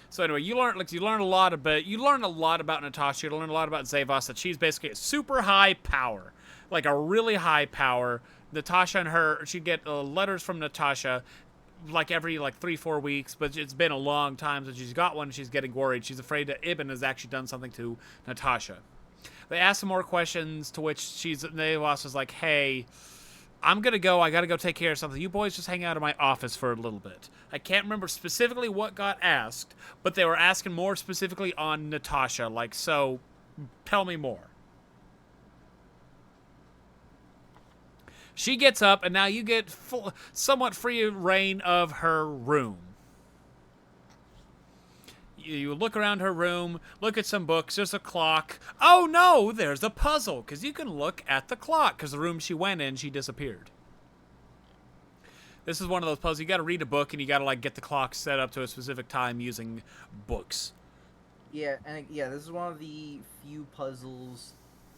So anyway, you learn a lot about Natasha. You learn a lot about Zavos. That she's basically a super high power, like a really high power. Natasha and her, she'd get letters from Natasha, like every 3-4 weeks. But it's been a long time since she's got one. She's getting worried. She's afraid that Ibn has actually done something to Natasha. They ask some more questions, to which Zavos is like, "Hey, I'm gonna go. I gotta go take care of something. You boys just hang out in my office for a little bit." I can't remember specifically what got asked, but they were asking more specifically on Natasha. Like, so, tell me more. She gets up, and now you get somewhat free reign of her room. You look around her room, look at some books, there's a clock. Oh no, there's a puzzle, because you can look at the clock, because the room she went in, she disappeared. This is one of those puzzles. You got to read a book, and you got to get the clock set up to a specific time using books. Yeah, and this is one of the few puzzles,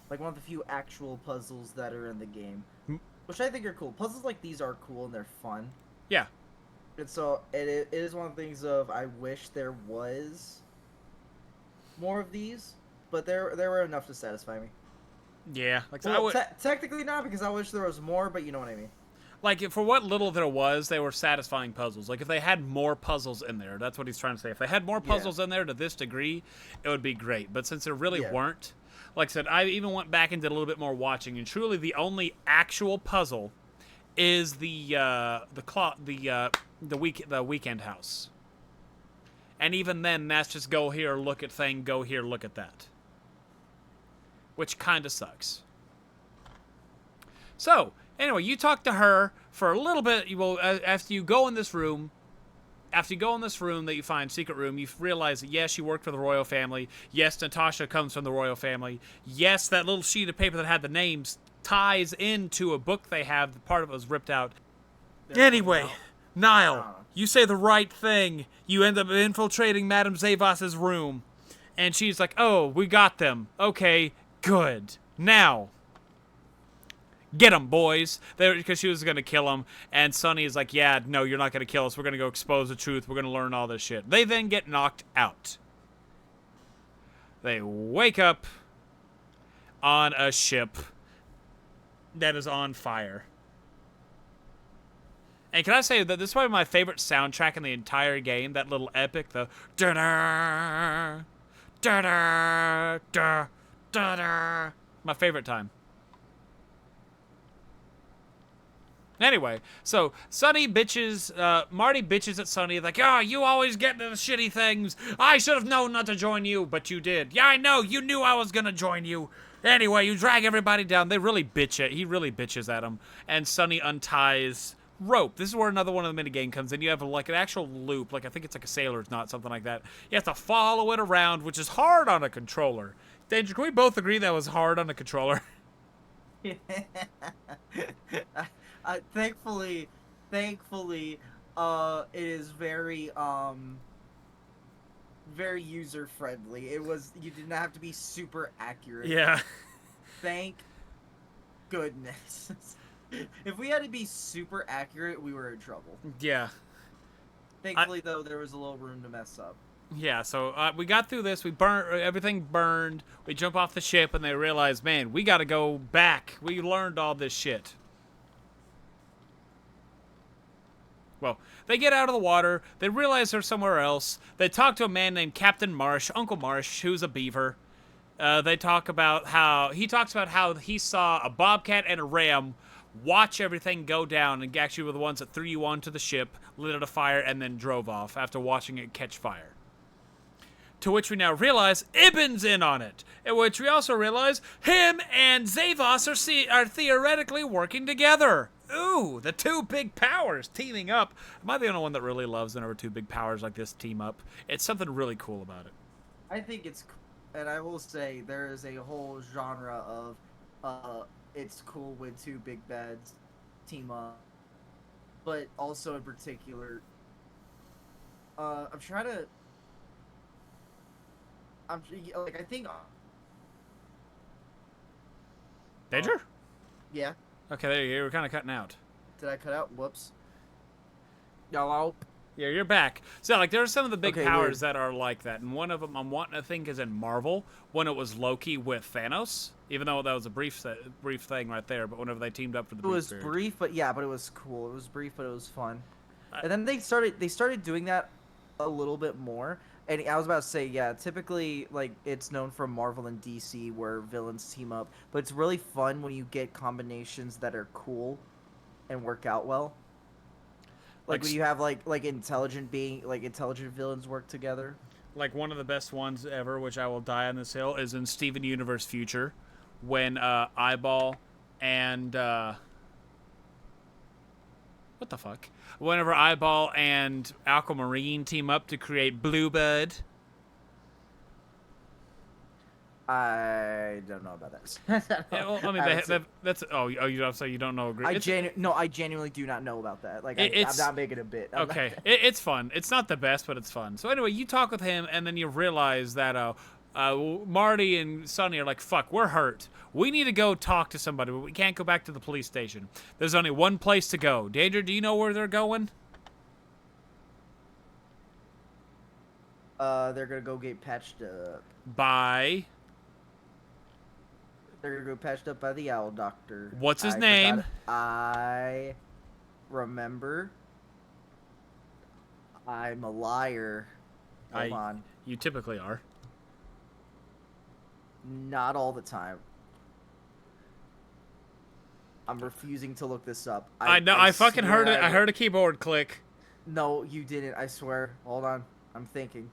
one of the few actual puzzles that are in the game, which I think are cool. Puzzles like these are cool and they're fun. Yeah. And so it is one of the things of, I wish there was more of these, but there were enough to satisfy me. Yeah. Technically not, because I wish there was more, but you know what I mean. For what little there was, they were satisfying puzzles. If they had more puzzles in there, that's what he's trying to say. If they had more puzzles in there to this degree, it would be great. But since there really weren't, like I said, I even went back and did a little bit more watching, and truly the only actual puzzle is the weekend house. And even then, that's just go here, look at thing, go here, look at that. Which kind of sucks. So, anyway, you talk to her for a little bit. After you go in this room that you find, secret room, you realize that yes, she worked for the royal family. Yes, Natasha comes from the royal family. Yes, that little sheet of paper that had the names ties into a book they have. Part of it was ripped out. Anyway, Niall, you say the right thing. You end up infiltrating Madame Zavos's room. And she's like, "Oh, we got them. Okay, good. Now, get them, boys." Because she was going to kill them. And Sonny is like, "Yeah, no, you're not going to kill us. We're going to go expose the truth. We're going to learn all this shit." They then get knocked out. They wake up on a ship that is on fire. And can I say that this is probably my favorite soundtrack in the entire game? That little epic, the da-da, da-da, da, da-da. My favorite time. Anyway, so Sonny bitches, Marty bitches at Sonny, like, "Oh, you always get into the shitty things. I should have known not to join you, but you did. Yeah, I know, you knew I was gonna join you. Anyway, you drag everybody down." He really bitches at him, and Sonny unties rope. This is where another one of the minigame comes in. You have an actual loop, I think it's a sailor's knot, something like that. You have to follow it around, which is hard on a controller. Danger, can we both agree that was hard on a controller? Thankfully, it is very very user friendly. You did not have to be super accurate. Yeah. Thank goodness. If we had to be super accurate, we were in trouble. Yeah. Thankfully, though, there was a little room to mess up. Yeah, so we got through this. Everything burned. We jump off the ship, and they realize, man, we got to go back. We learned all this shit. Well, they get out of the water. They realize they're somewhere else. They talk to a man named Captain Marsh, Uncle Marsh, who's a beaver. They talk about how he saw a bobcat and a ram watch everything go down, and actually were the ones that threw you onto the ship, lit it afire, and then drove off after watching it catch fire. To which we now realize Ibn's in on it. In which we also realize him and Zavos are theoretically working together. Ooh, the two big powers teaming up. Am I the only one that really loves whenever two big powers like this team up? It's something really cool about it. I think it's, and I will say, there is a whole genre of it's cool when two big bads team up. But also in particular, I'm trying to like I think. Danger? Yeah. Okay, there you go. We're kind of cutting out. Did I cut out? Whoops. Hello. Yeah, you're back. So, like, there are some of the big Okay, powers weird. that are like that, and one of them I'm wanting to think is in Marvel when it was Loki with Thanos. Even though that was a brief thing right there, but whenever they teamed up for the It brief was period. brief, but yeah, but it was cool. It was brief, but it was fun. And then they started doing that a little bit more. And I was about to say, yeah, typically like it's known from Marvel and DC where villains team up, but it's really fun when you get combinations that are cool and work out well. Like when you have like intelligent villains work together. Like one of the best ones ever, which I will die on this hill, is in Steven Universe Future, when Eyeball and what the fuck? Whenever Eyeball and Aquamarine team up to create Bluebird. I don't know about that. Yeah, well, I mean, that's you don't know. I genuinely do not know about that. Like I'm not making a bit. Okay, it's fun. It's not the best, but it's fun. So anyway, you talk with him, and then you realize that Marty and Sonny are like, "Fuck, we're hurt. We need to go talk to somebody, but we can't go back to the police station. There's only one place to go. Danger, do you know where they're going?" They're gonna go get patched up. By. They're gonna go patched up by the owl doctor. What's his name? I remember. I'm a liar. Hold on. You typically are. Not all the time. I'm refusing to look this up. I know. I fucking heard it. I heard a keyboard click. No, you didn't. I swear. Hold on. I'm thinking.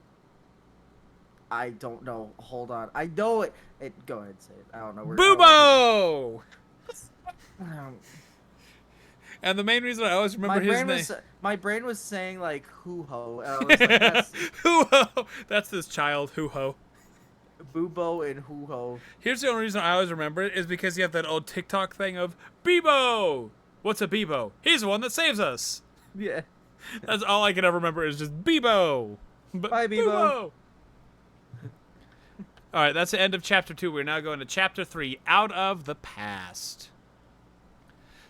I don't know. Hold on. I know it. Go ahead, say it. I don't know. Boobo! And the main reason I always remember his name. My brain was saying like hoo-ho. And I was like, that's... Hoo-ho! That's this child, hoo-ho. Boobo and hoo-ho. Here's the only reason I always remember it is because you have that old TikTok thing of Bebo! What's a Bebo? He's the one that saves us. Yeah. That's all I can ever remember is just Bebo. Bye, Bebo. All right, that's the end of Chapter 2. We're now going to Chapter 3, Out of the Past.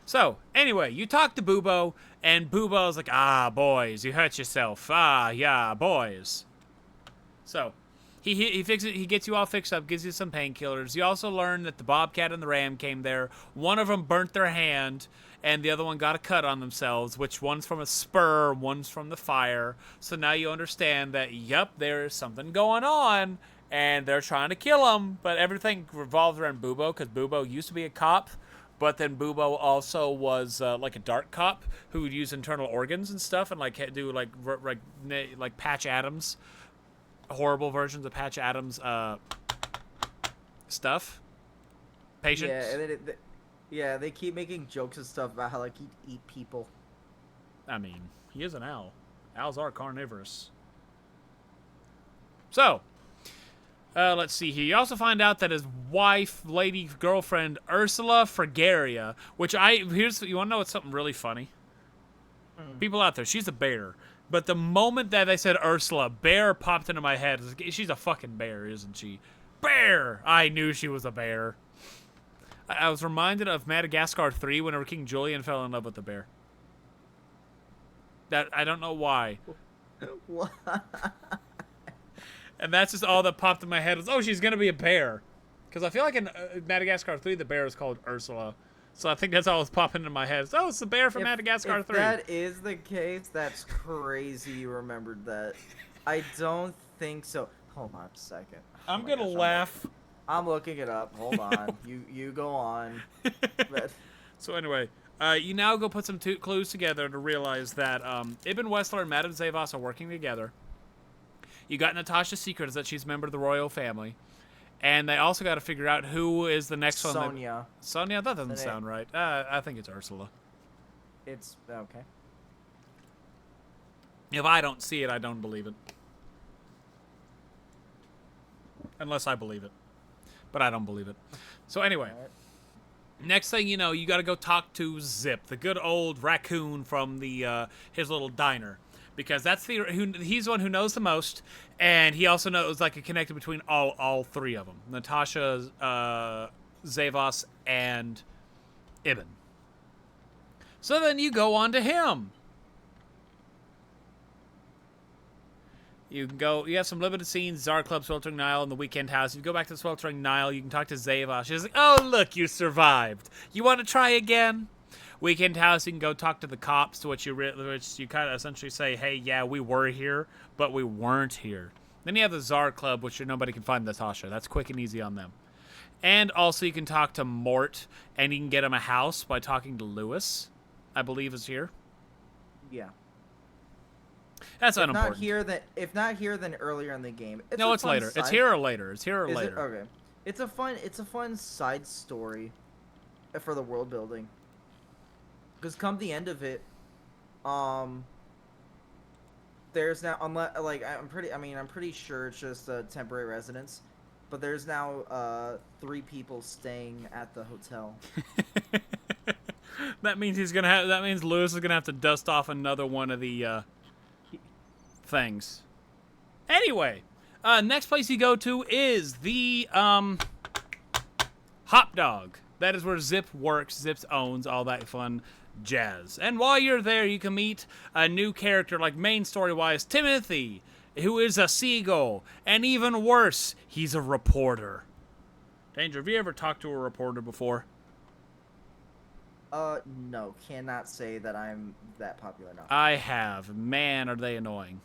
So, anyway, you talk to Boobo, and Boobo's like, "Ah, boys, you hurt yourself. Ah, yeah, boys." So, he fixes. He gets you all fixed up, gives you some painkillers. You also learn that the Bobcat and the Ram came there. One of them burnt their hand, and the other one got a cut on themselves, which one's from a spur, one's from the fire. So now you understand that, yep, there is something going on, and they're trying to kill him, but everything revolves around Boobo, because Boobo used to be a cop, but then Boobo also was like a dark cop who would use internal organs and stuff, and like do like Patch Adams, horrible versions of Patch Adams stuff. Patients. Yeah, and then they keep making jokes and stuff about how like he'd eat people. I mean, he is an owl. Owls are carnivorous. So. Let's see here. You also find out that his wife, girlfriend, Ursula Fragaria, which you want to know what's something really funny? People out there, she's a bear. But the moment that they said Ursula, bear popped into my head. She's a fucking bear, isn't she? Bear! I knew she was a bear. I was reminded of Madagascar 3 whenever King Julian fell in love with the bear. I don't know why. What? And that's just all that popped in my head was, oh, she's going to be a bear. Because I feel like in Madagascar 3, the bear is called Ursula. So I think that's all that's popping into my head. Oh, it's the bear from Madagascar 3. If that is the case, that's crazy you remembered that. I don't think so. Hold on a second. I'm going to laugh. I'm looking it up. Hold on. You go on. So anyway, you now go put some clues together to realize that Ibn Wessler and Madame Zavos are working together. You got Natasha's secret is that she's a member of the royal family. And they also got to figure out who is the next one. Sonia. Sonia? That doesn't sound right. I think it's Ursula. It's okay. If I don't see it, I don't believe it. Unless I believe it. But I don't believe it. So anyway. Next thing you know, you got to go talk to Zip, the good old raccoon from his little diner. because he's the one who knows the most, and he also knows like a connected between all three of them: Natasha, Zavos, and Ibn. So then you go on to him. You can go. You have some limited scenes: Czar Club, Sweltering Nile, and the Weekend House. You go back to Sweltering Nile. You can talk to Zavos. She's like, "Oh, look, you survived. You want to try again?" Weekend House. You can go talk to the cops. To which you kind of essentially say, "Hey, yeah, we were here, but we weren't here." Then you have the Czar Club, which nobody can find Natasha. That's quick and easy on them. And also, you can talk to Mort, and you can get him a house by talking to Lewis. I believe is here. Yeah. That's unimportant. If not here, then earlier in the game. It's later. It's here or later. It's here or later. Okay. It's a fun side story for the world building. Because come the end of it, there's now I'm pretty sure it's just a temporary residence, but there's now 3 people staying at the hotel. That means Lewis is gonna have to dust off another one of the things. Anyway, next place you go to is the Hop Dog. That is where Zip works. Zip owns all that fun jazz. And while you're there, you can meet a new character, like main story-wise, Timothy, who is a seagull, and even worse, he's a reporter. Danger, have you ever talked to a reporter before? No, cannot say that I'm that popular now. I have. Man, are they annoying.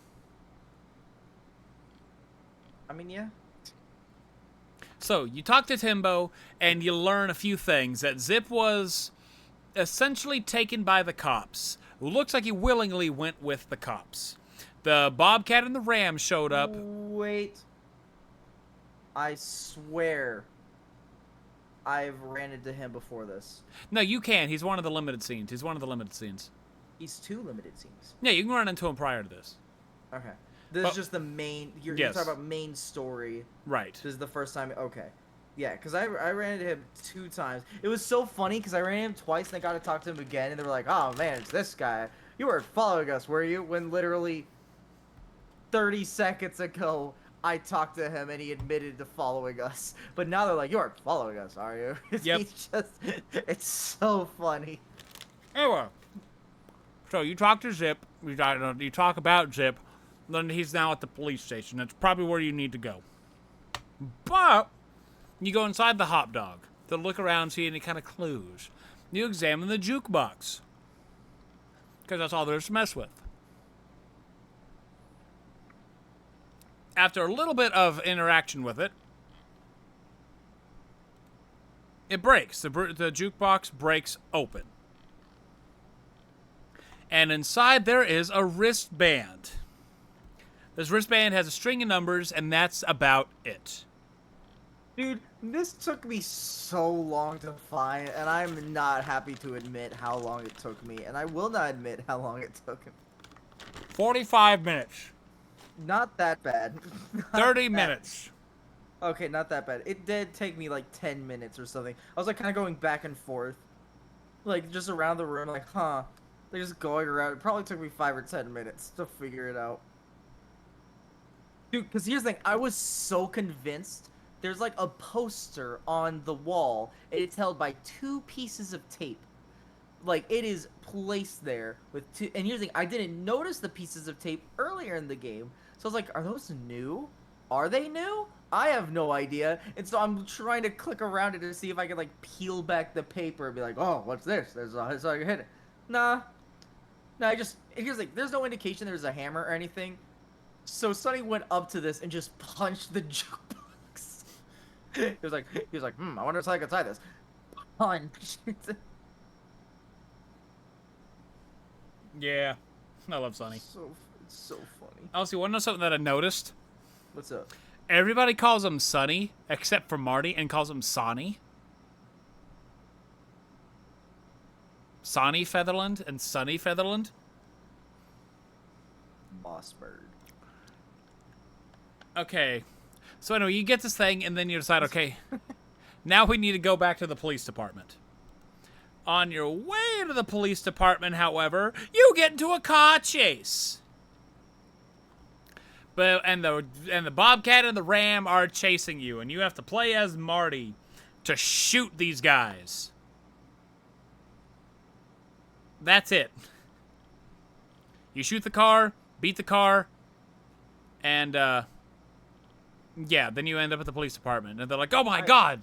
I mean, yeah. So, you talk to Timbo, and you learn a few things. That Zip was essentially taken by the cops. Looks like he willingly went with the cops. The Bobcat and the Ram showed up. Wait. I swear I've ran into him before this. No, you can. He's one of the limited scenes. He's 2 limited scenes. Yeah, you can run into him prior to this. Okay. This is just the main... You're talking about main story. Right. This is the first time... Okay. Yeah, because I ran into him 2 times. It was so funny because I ran into him twice and I got to talk to him again. And they were like, oh, man, it's this guy. You weren't following us, were you? When literally 30 seconds ago, I talked to him and he admitted to following us. But now they're like, you aren't following us, are you? Yep. It's so funny. Anyway. So you talk to Zip. You talk about Zip. Then he's now at the police station. That's probably where you need to go. But you go inside the Hop Dog to look around and see any kind of clues. You examine the jukebox. Because that's all there's to mess with. After a little bit of interaction with it, it breaks. The jukebox breaks open. And inside there is a wristband. This wristband has a string of numbers, and that's about it. Dude, this took me so long to find, and I'm not happy to admit how long it took me, and I will not admit how long it took him. 45 minutes. Not that bad. 30 minutes. Okay, not that bad. It did take me like 10 minutes or something. I was like kind of going back and forth. Like just around the room, like, huh. Like just going around. It probably took me 5 or 10 minutes to figure it out. Dude, because here's the thing. I was so convinced. There's like a poster on the wall, and it's held by 2 pieces of tape. Like, it is placed there with 2... And here's the thing. I didn't notice the pieces of tape earlier in the game. So I was like, are those new? Are they new? I have no idea. And so I'm trying to click around it to see if I can, like, peel back the paper and be like, oh, what's this? So I can hit it. Nah. Nah, here's the thing. There's no indication there's a hammer or anything. So Sonny went up to this and just punched the jukebox. he was like, I wonder if I can tie this. Punch. Yeah, I love Sonny. It's so funny. Also, you want to know something that I noticed? What's up? Everybody calls him Sonny, except for Marty, and calls him Sonny. Sonny Featherland and Sonny Featherland. Boss bird. Okay. So anyway, you get this thing, and then you decide, okay, now we need to go back to the police department. On your way to the police department, however, you get into a car chase. But and the Bobcat and the Ram are chasing you, and you have to play as Marty to shoot these guys. That's it. You shoot the car, beat the car, and yeah, then you end up at the police department, and they're like, "Oh my God,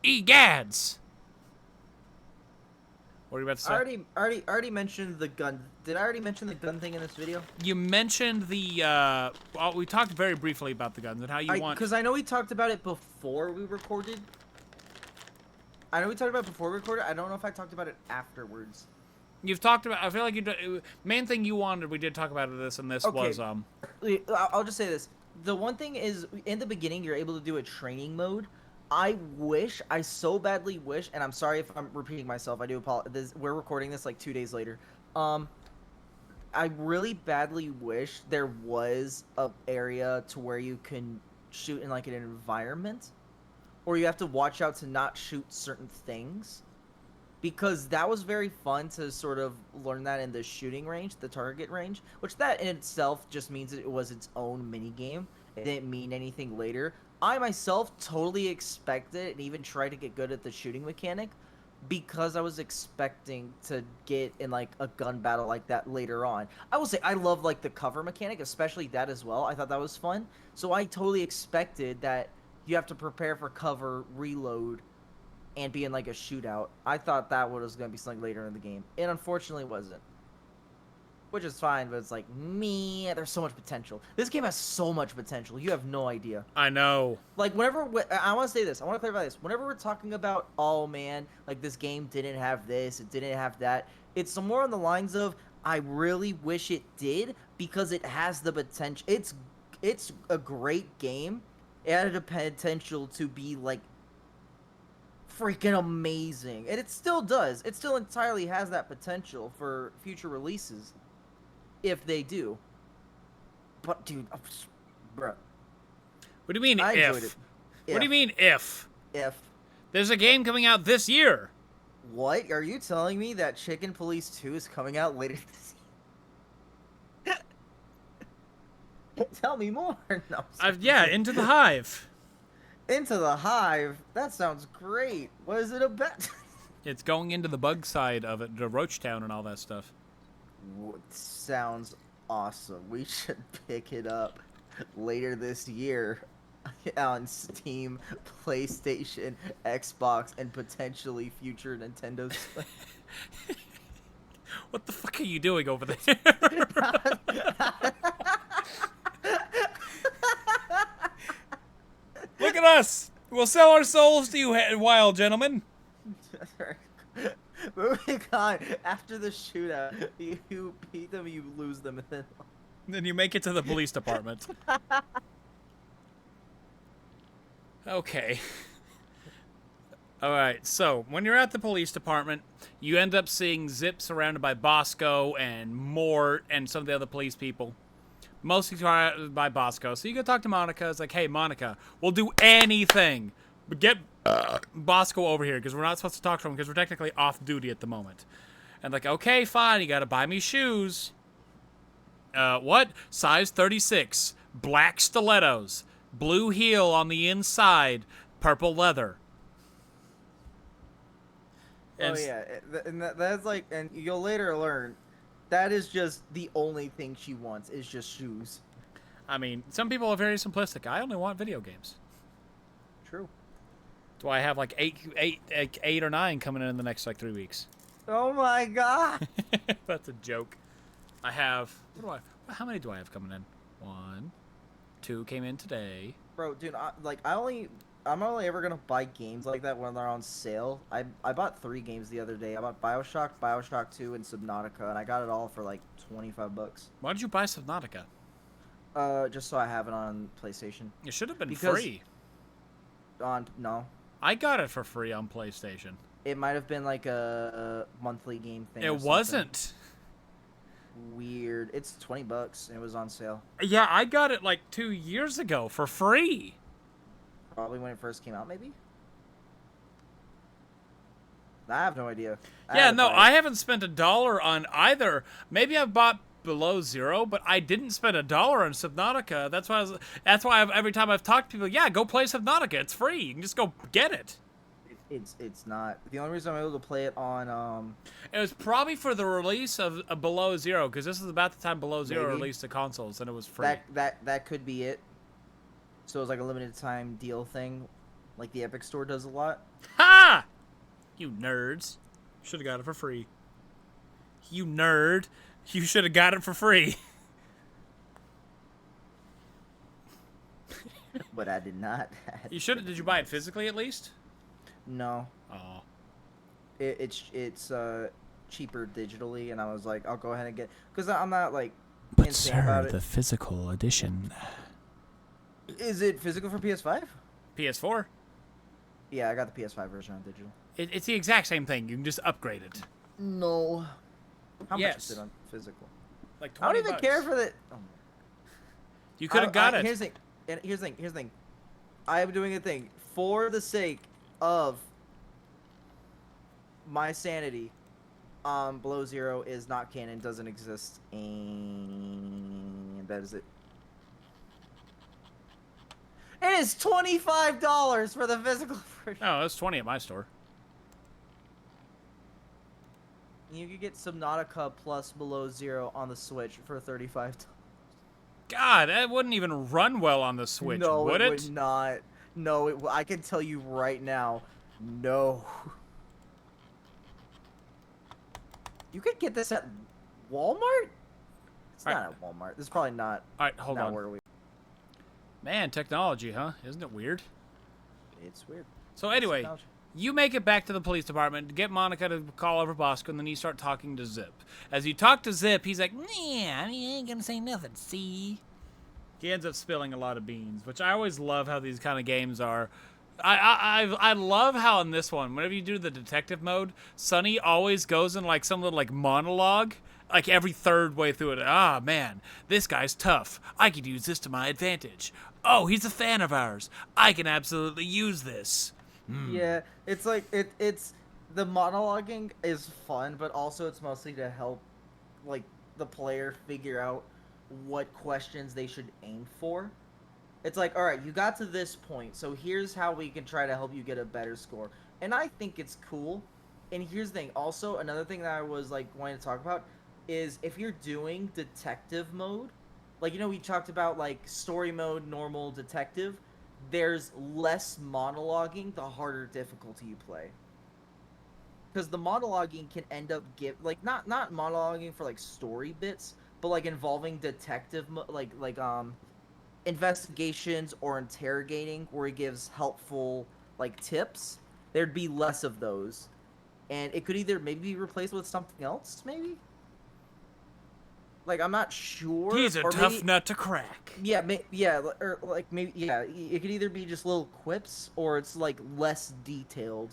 egads!" What are you about to say? I already mentioned the gun. Did I already mention the gun thing in this video? You mentioned the well, we talked very briefly about the guns and how you want. Because I know we talked about it before we recorded. I know we talked about it before we recorded. I don't know if I talked about it afterwards. You've talked about. I feel like you. Main thing you wanted, we did talk about this, and this was I'll just say this. The one thing is, in the beginning, you're able to do a training mode. I so badly wish, and I'm sorry if I'm repeating myself. I do apologize. We're recording this like 2 days later. I really badly wish there was an area to where you can shoot in like an environment, or you have to watch out to not shoot certain things. Because that was very fun to sort of learn that in the shooting range, the target range, which that in itself just means it was its own mini game. It didn't mean anything later. I myself totally expected and even tried to get good at the shooting mechanic because I was expecting to get in like a gun battle like that later on. I will say I love like the cover mechanic, especially that as well. I thought that was fun. So I totally expected that you have to prepare for cover, reload, and be in like a shootout. I thought that was going to be something later in the game. It unfortunately wasn't. Which is fine, but it's like, there's so much potential. This game has so much potential. You have no idea. I know. Like, whenever, I want to say this. I want to clarify this. Whenever we're talking about, oh man, like this game didn't have this, it didn't have that, it's more on the lines of, I really wish it did because it has the potential. It's a great game. It had the potential to be like freaking amazing, and it still does. It still entirely has that potential for future releases, if they do. But dude, bro, what do you mean if? What do you mean if? If there's a game coming out this year. What are you telling me that Chicken Police 2 is coming out later this year? Tell me more. No, yeah, Into the Hive. Into the Hive? That sounds great. What is it about? It's going into the bug side of it, the Roach Town and all that stuff. Sounds awesome. We should pick it up later this year on Steam, PlayStation, Xbox, and potentially future Nintendo stuff. What the fuck are you doing over there? Look at us! We'll sell our souls to you, wild gentlemen. Moving on. After the shootout, you beat them, you lose them, and then you make it to the police department. Okay. Alright, so when you're at the police department, you end up seeing Zip surrounded by Bosco and Mort and some of the other police people. Mostly surrounded by Bosco. So you go talk to Monica. It's like, hey, Monica, we'll do anything. But get Bosco over here, because we're not supposed to talk to him, because we're technically off duty at the moment. And like, okay, fine, you gotta buy me shoes. What? Size 36. Black stilettos. Blue heel on the inside. Purple leather. And and that's like, and you'll later learn, that is just the only thing she wants, is just shoes. I mean, some people are very simplistic. I only want video games. True. Do I have like eight or 9 coming in the next like 3 weeks? Oh my god! That's a joke. I have, how many do I have coming in? 1, 2 came in today. Bro, dude, I'm only ever gonna buy games like that when they're on sale. I bought 3 games the other day. I bought BioShock, BioShock 2, and Subnautica, and I got it all for like $25. Why did you buy Subnautica? Just so I have it on PlayStation. It should have been free. No. I got it for free on PlayStation. It might have been like a monthly game thing. It wasn't. Weird. It's $20 and it was on sale. Yeah, I got it like 2 years ago for free. Probably when it first came out, maybe? I have no idea. I haven't spent $1 on either. Maybe I've bought below zero, but I didn't spend $1 on Subnautica. That's why every time I've talked to people, yeah, go play Subnautica. It's free. You can just go get it. It's not. The only reason I'm able to play it on It was probably for the release of Below Zero, because this is about the time Below Zero maybe. released to consoles, and it was free. That could be it. So it was like a limited time deal thing, like the Epic Store does a lot. Ha! You nerds. Should have got it for free. You nerd. You should have got it for free. But I did not. You should have. Did you buy it physically at least? No. Oh. It's cheaper digitally, and I was like, I'll go ahead and get, because I'm not like But insane sir, about it. the physical edition. Is it physical for PS5? PS4? Yeah, I got the PS5 version on digital. It's the exact same thing. You can just upgrade it. No. How much Yes. is it on physical? Like $20. I don't even care for the. Oh. You could have got it. Here's the thing. I am doing a thing for the sake of my sanity. Below Zero is not canon, doesn't exist, and that is it. It is $25 for the physical version. Oh, it's 20 at my store. You could get Subnautica plus Below Zero on the Switch for $35. God, that wouldn't even run well on the Switch, No, would it? would not. No, I can tell you right now, no. You could get this at Walmart? It's All not at Walmart. This is probably not. All right, hold on. Where we. Man, technology, huh? Isn't it weird? It's weird. So anyway, Technology. you make it back to the police department, get Monica to call over Bosco, and then you start talking to Zip. As you talk to Zip, he's like, "Yeah, I mean, I ain't gonna say nothing, see?" He ends up spilling a lot of beans, which I always love how these kind of games are. I love how in this one, whenever you do the detective mode, Sonny always goes in like some little like monologue, like every third way through it. Ah, man, this guy's tough. I could use this to my advantage. Oh, he's a fan of ours. I can absolutely use this. Yeah, it's like it's the monologuing is fun, but also it's mostly to help like the player figure out what questions they should aim for. It's like, all right, you got to this point, so here's how we can try to help you get a better score. And I think it's cool. And here's the thing, also another thing that I was like wanting to talk about is if you're doing detective mode, like we talked about like story mode, normal, detective, there's less monologuing the harder difficulty you play. Because the monologuing can end up not monologuing for like story bits, but like involving detective investigations or interrogating where he gives helpful like tips. There'd be less of those, and it could either maybe be replaced with something else, maybe. Like I'm not sure. He's a tough nut to crack. Yeah, or like maybe it could either be just little quips or it's like less detailed.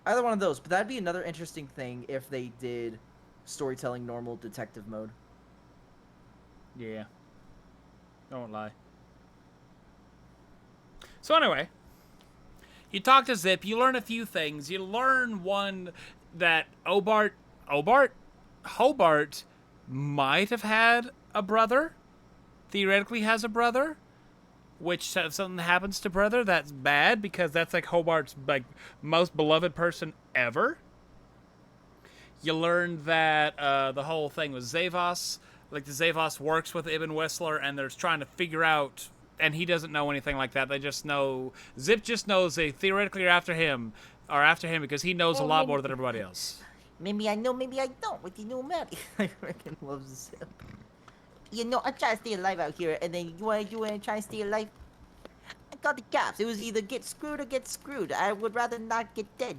Either one of those, but that'd be another interesting thing if they did storytelling normal detective mode. Yeah. I won't lie. So anyway, you talk to Zip, you learn a few things. You learn one that Hobart might have had a brother, theoretically has a brother, which if something happens to brother, that's bad because that's like Hobart's like most beloved person ever. You learn that the whole thing was Zavos. Like the Zavos works with Ibn Whistler and they're trying to figure out, and he doesn't know anything like that. They just know, Zip just knows they theoretically are after him because he knows a lot more than everybody else. Maybe I know, maybe I don't. What do you know about it? I freaking love Zip. I try to stay alive out here, and then you want to try to stay alive? I got the cops. It was either get screwed or get screwed. I would rather not get dead.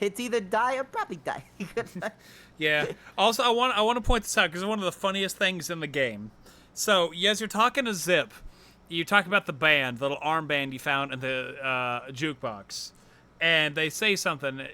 It's either die or probably die. Yeah. Also, I want to point this out because it's one of the funniest things in the game. So, as you're talking to Zip, you talk about the band, the little armband you found in the jukebox. And they say something.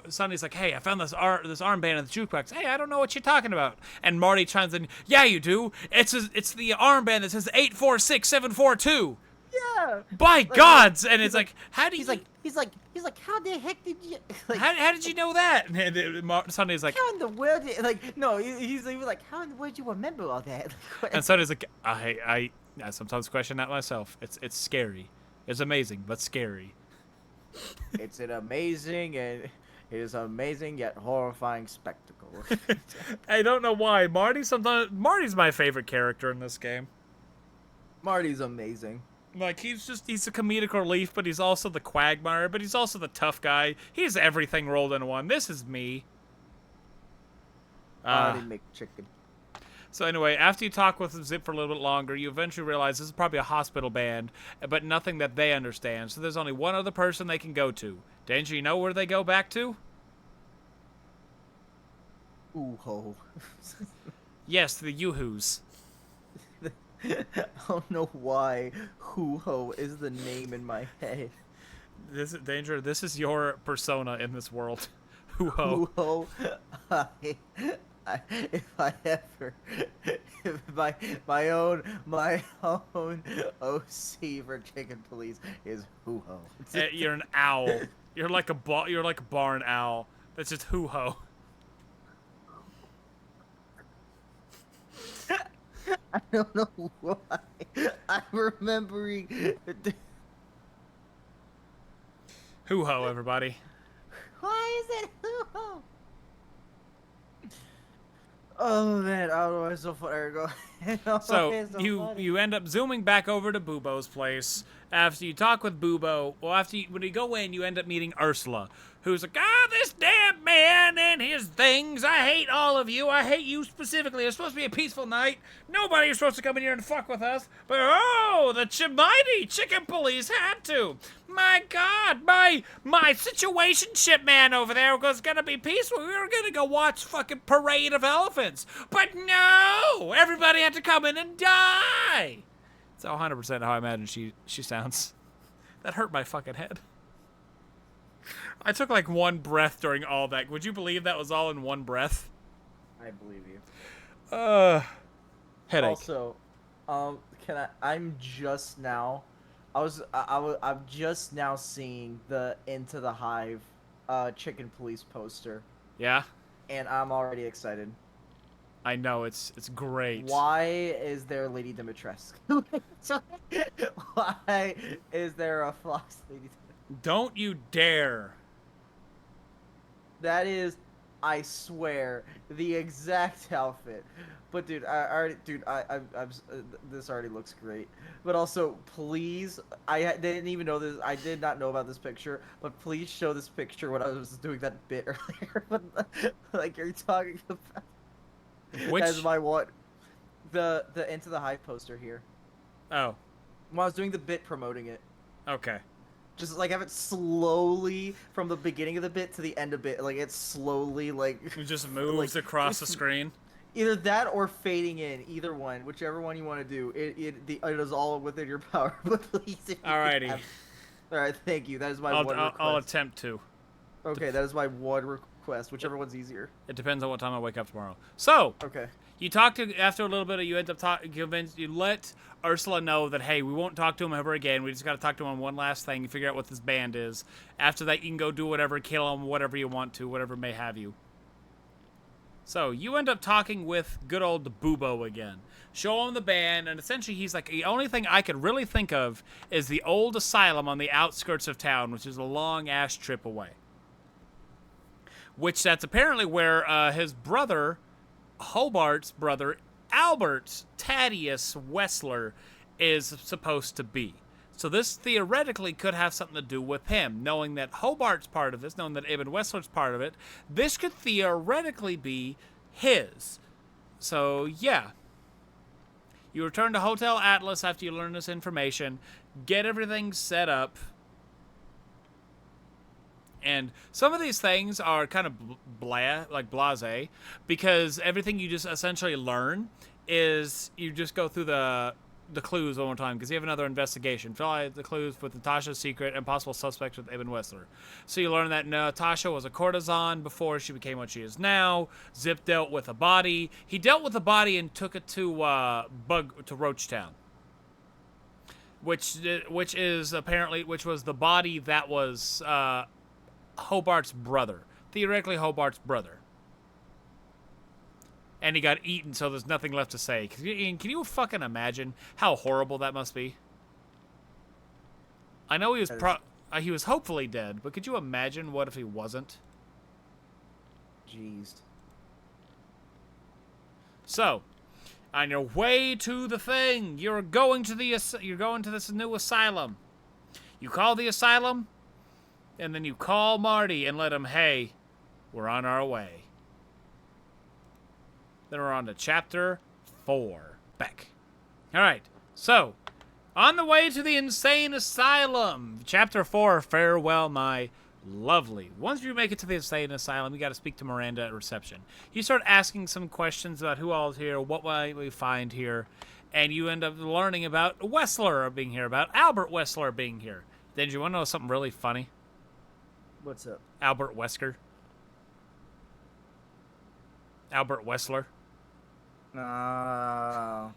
Sonny's like, "Hey, I found this armband in the jukebox." "Hey, I don't know what you're talking about." And Marty chimes in, "Yeah, you do. It's the armband that says 846742." Yeah. By gods! And it's like, how do you... He's like, how the heck did you? Like, how did you know that? And Sunday's like... how in the world? Like, no, he was like, how in the world do you remember all that? And Sunday's like, I sometimes question that myself. It's scary. It's amazing, but scary. It's an amazing and it is an amazing yet horrifying spectacle. I don't know why. Marty's my favorite character in this game. Marty's amazing. Like, he's a comedic relief, but he's also the quagmire, but he's also the tough guy. He's everything rolled into one. This is me. Marty McChicken. So anyway, after you talk with Zip for a little bit longer, you eventually realize this is probably a hospital band, but nothing that they understand. So there's only one other person they can go to. Danger, you know where they go back to? Ooh ho. Yes, the Yoo-Hoos. I don't know why Hoo-Ho is the name in my head. This is Danger. This is your persona in this world. Hoo-Ho. Hoo-Ho. If my own OC for Chicken Police is Hoo-Ho. You're an owl. You're like a barn owl. That's just Hoo-Ho. I don't know why. I'm remembering. Hoo-Ho, everybody. Why is it hoo-ho? Oh man, I don't know why it's so funny. Go. So you end up zooming back over to Bubo's place after you talk with Bubo. Well, when you go in, you end up meeting Ursula, who's like, this damn man and his things. I hate all of you. I hate you specifically. It's supposed to be a peaceful night. Nobody's supposed to come in here and fuck with us. But the mighty Chicken Police had to. My God, my situationship man over there was gonna be peaceful. We were gonna go watch fucking Parade of Elephants. But no, everybody had to come in and die. It's 100% how I imagine she sounds. That hurt my fucking head. I took like one breath during all that. Would you believe that was all in one breath? I believe you. Headache. Also, I'm just now seeing the Into the Hive Chicken Police poster. Yeah? And I'm already excited. I know, it's great. Why is there Lady Dimitrescu? Why is there a Fox Lady Dimitrescu? Don't you dare. That is, I swear, the exact outfit. But dude, this already looks great. But also, please, I didn't even know this. I did not know about this picture. But please show this picture when I was doing that bit earlier. Like you're talking about. Which? As my what? The Into the Hive poster here. Oh. When I was doing the bit promoting it. Okay. Just like have it slowly from the beginning of the bit to the end of it. Like it's slowly like. It just moves across the screen. Either that or fading in. Either one, whichever one you want to do. It is all within your power. But please. Alrighty. All right, thank you. That is my one request. I'll attempt to. Okay, that is my one request. Whichever one's easier. It depends on what time I wake up tomorrow. So. Okay. You talk to after a little bit. You end up you let Ursula know that hey, we won't talk to him ever again. We just got to talk to him on one last thing and figure out what this band is. After that, you can go do whatever, kill him, whatever you want to, whatever may have you. So you end up talking with good old Bubo again. Show him the band, and essentially he's like, the only thing I could really think of is the old asylum on the outskirts of town, which is a long ass trip away. Which that's apparently where his brother. Hobart's brother, Albert Thaddeus Wessler, is supposed to be. So this theoretically could have something to do with him. Knowing that Hobart's part of this, knowing that Ibn Wessler's part of it, this could theoretically be his. So, yeah. You return to Hotel Atlas after you learn this information, get everything set up. And some of these things are kind of blasé, because everything you just essentially learn is you just go through the clues one more time, because you have another investigation. Fill out the clues with Natasha's secret and possible suspects with Ibn Wessler. So you learn that Natasha was a courtesan before she became what she is now. Zip dealt with a body. He dealt with a body and took it to Roachtown. which was the body that was Hobart's brother, theoretically Hobart's brother, and he got eaten, so there's nothing left to say. Can you fucking imagine how horrible that must be? I know he was hopefully dead, but could you imagine what if he wasn't? Jeez. So, on your way to the thing, you're going to this new asylum. You call the asylum, and then you call Marty and let him, hey, we're on our way. Then we're on to chapter 4. Back. All right. So, on the way to the insane asylum. Chapter 4, farewell, my lovely. Once you make it to the insane asylum, you got to speak to Miranda at reception. You start asking some questions about who all is here, what might we find here, and you end up learning about Wessler being here, about Albert Wessler being here. Then you want to know something really funny? What's up? Albert Wesker. Albert Wessler. Oh.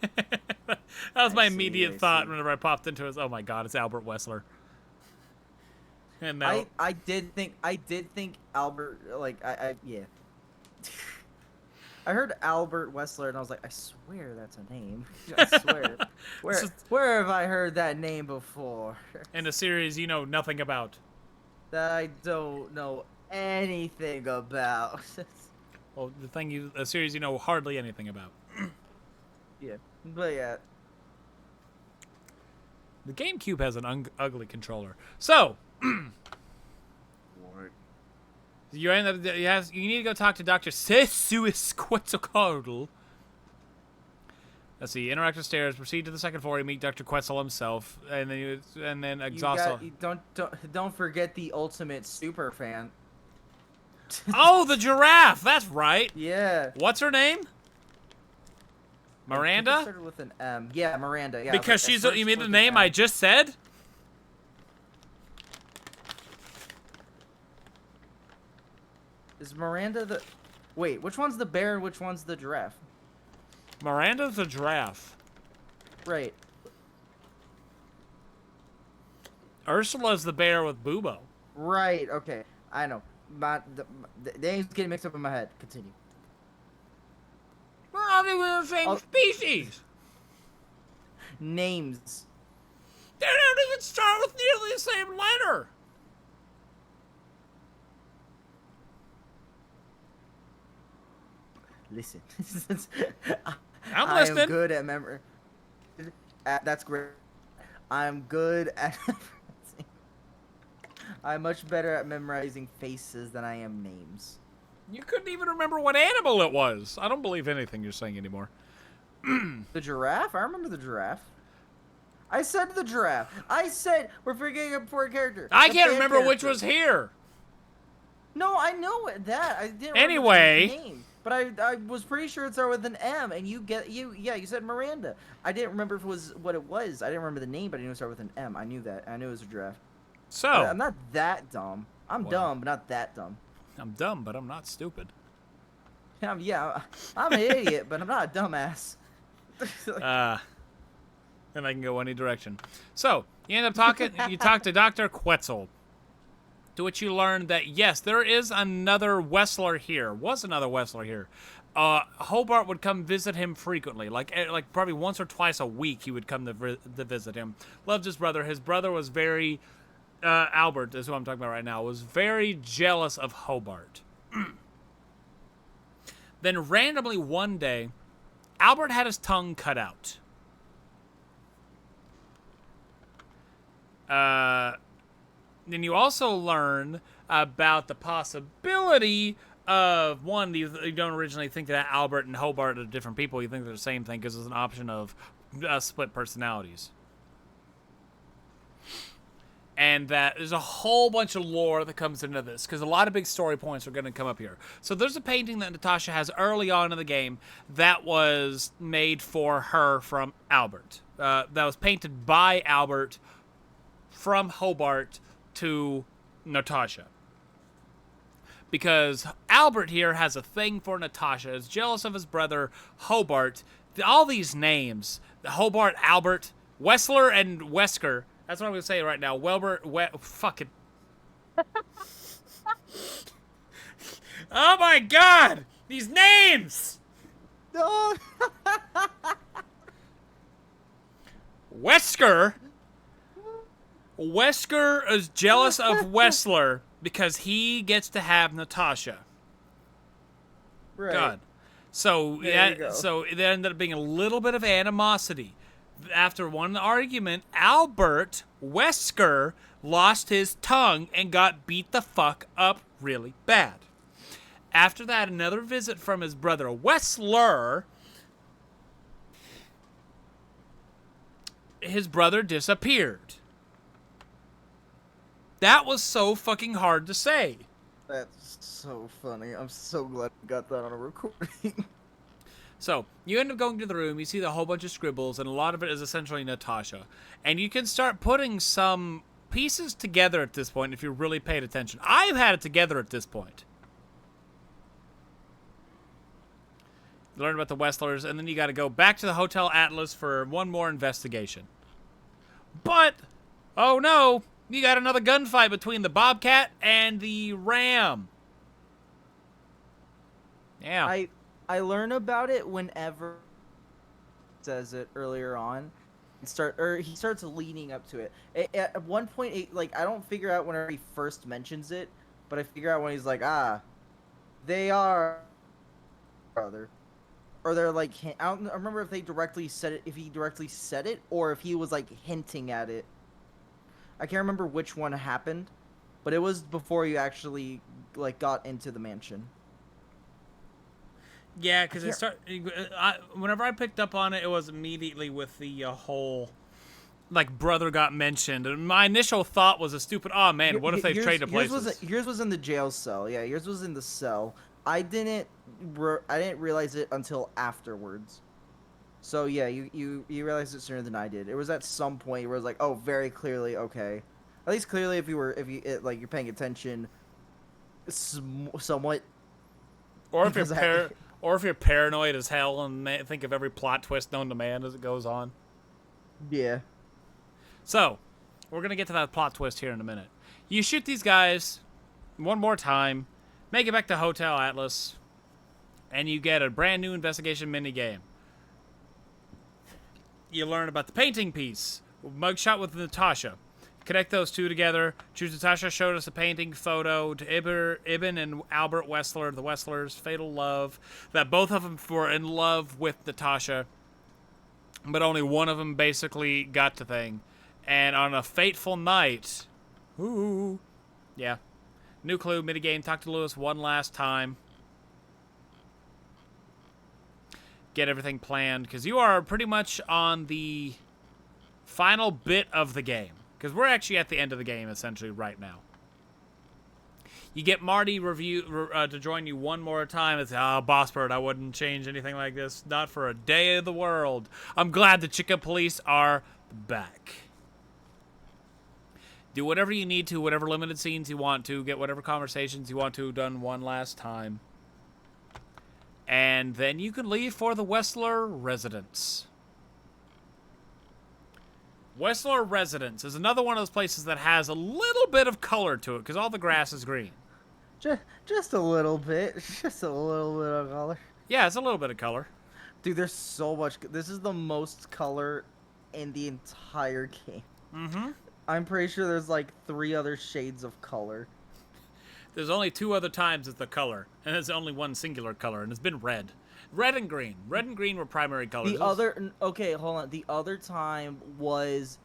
That was my I see, immediate I thought see. whenever I popped into it. Oh my god, it's Albert Wessler. And now, I did think Albert, like, yeah. I heard Albert Wessler and I was like, I swear that's a name. I swear. Where have I heard that name before? in a series you know nothing about. That I don't know anything about. Well, a series you know hardly anything about. Yeah, but yeah. The GameCube has an ugly controller. So, you need to go talk to Dr. Quetzalcoatl. Let's see. Interactive stairs. Proceed to the second floor. You meet Dr. Quetzal himself, and then exhaust. Don't forget the ultimate super fan. Oh, the giraffe. That's right. Yeah. What's her name? It Miranda. started with an M. Yeah, Miranda. Yeah. Because but she's. at first You mean with the an name M. I just said? Is Miranda the? Wait, which one's the bear and which one's the giraffe? Miranda's a giraffe. Right. Ursula's the bear with Bubo. Right. Okay. I know. The names getting mixed up in my head. Continue. We're not even the same species. Names. They don't even start with nearly the same letter. Listen. I'm I listening. am good at memory. That's great. I'm good at memorizing. I'm much better at memorizing faces than I am names. You couldn't even remember what animal it was. I don't believe anything you're saying anymore. The giraffe? I remember the giraffe. I said the giraffe. I said we're forgetting a important character. I The can't band remember which character. was here. No, I know that. I didn't Anyway. remember the name. But I was pretty sure it started with an M, and you said Miranda. I didn't remember if it was what it was. I didn't remember the name, but I knew it started with an M. I knew that. I knew it was a giraffe. So, But I'm not that dumb. I'm Well. dumb, but not that dumb. I'm dumb, but I'm not stupid. I'm an idiot, but I'm not a dumbass. And I can go any direction. So, you end up talking, you talk to Dr. Quetzal. To which you learn that, yes, there is another Wessler here. Was another Wessler here. Hobart would come visit him frequently. Like probably once or twice a week he would come to visit him. Loved his brother. His brother was very... Albert is who I'm talking about right now. Was very jealous of Hobart. Then randomly one day, Albert had his tongue cut out. Then you also learn about the possibility of, one, you don't originally think that Albert and Hobart are different people. You think they're the same thing because there's an option of split personalities. And that there's a whole bunch of lore that comes into this, because a lot of big story points are going to come up here. So there's a painting that Natasha has early on in the game that was made for her from Albert. That was painted by Albert from Hobart to Natasha. Because Albert here has a thing for Natasha, is jealous of his brother Hobart. All these names, Hobart, Albert, Wessler and Wesker. That's what I'm gonna say right now. Fucking. Oh my God! These names. No. Wesker is jealous of Wessler because he gets to have Natasha. Right. God. So There you go. so there ended up being a little bit of animosity. After one argument, Albert Wesker lost his tongue and got beat the fuck up really bad. After that, another visit from his brother Wessler. His brother disappeared. That was so fucking hard to say. That's so funny. I'm so glad we got that on a recording. So, you end up going to the room, you see the whole bunch of scribbles, and a lot of it is essentially Natasha. And you can start putting some pieces together at this point if you really paid attention. I've had it together at this point. You learn about the Westlers, and then you got to go back to the Hotel Atlas for one more investigation. But, oh no, you got another gunfight between the Bobcat and the Ram. Yeah. I learn about it whenever he says it earlier on. He starts leading up to it. At one point, like, I don't figure out whenever he first mentions it, but I figure out when he's like, they are brother. Or they're like, I don't remember if they directly said it, if he directly said it, or if he was like hinting at it. I can't remember which one happened, but it was before you actually like got into the mansion. Yeah, because whenever I picked up on it, it was immediately with the whole, like, brother got mentioned. And my initial thought was a stupid, oh man, what if they've traded places? Yours was in the jail cell. Yeah, yours was in the cell. I didn't realize it until afterwards. So yeah, you realized it sooner than I did. It was at some point where it was like, oh, very clearly, okay. At least clearly, if you're paying attention, somewhat. Or if you're paranoid as hell and think of every plot twist known to man as it goes on. Yeah. So, we're gonna get to that plot twist here in a minute. You shoot these guys one more time, make it back to Hotel Atlas, and you get a brand new investigation minigame. You learn about the painting piece, mugshot with Natasha. Connect those two together. Choose Natasha showed us a painting photo to Ibn and Albert Wessler, the Westlers' fatal love. That both of them were in love with Natasha, but only one of them basically got the thing. And on a fateful night, ooh, yeah. New clue, minigame, talk to Lewis one last time. Get everything planned, because you are pretty much on the final bit of the game. Because we're actually at the end of the game, essentially, right now. You get Marty to join you one more time. It's, Boss Bird, I wouldn't change anything like this. Not for a day of the world. I'm glad the Chica Police are back. Do whatever you need to, whatever limited scenes you want to, get whatever conversations you want to done one last time. And then you can leave for the Wessler residence. Wessler Residence is another one of those places that has a little bit of color to it, because all the grass is green. Just a little bit. Just a little bit of color. Yeah, it's a little bit of color. Dude, there's so much. This is the most color in the entire game. Mm-hmm. I'm pretty sure there's like 3 other shades of color. There's only 2 other times it's the color, and there's only one singular color, and it's been red. Red and green. Red and green were primary colors. Okay, hold on. The other time was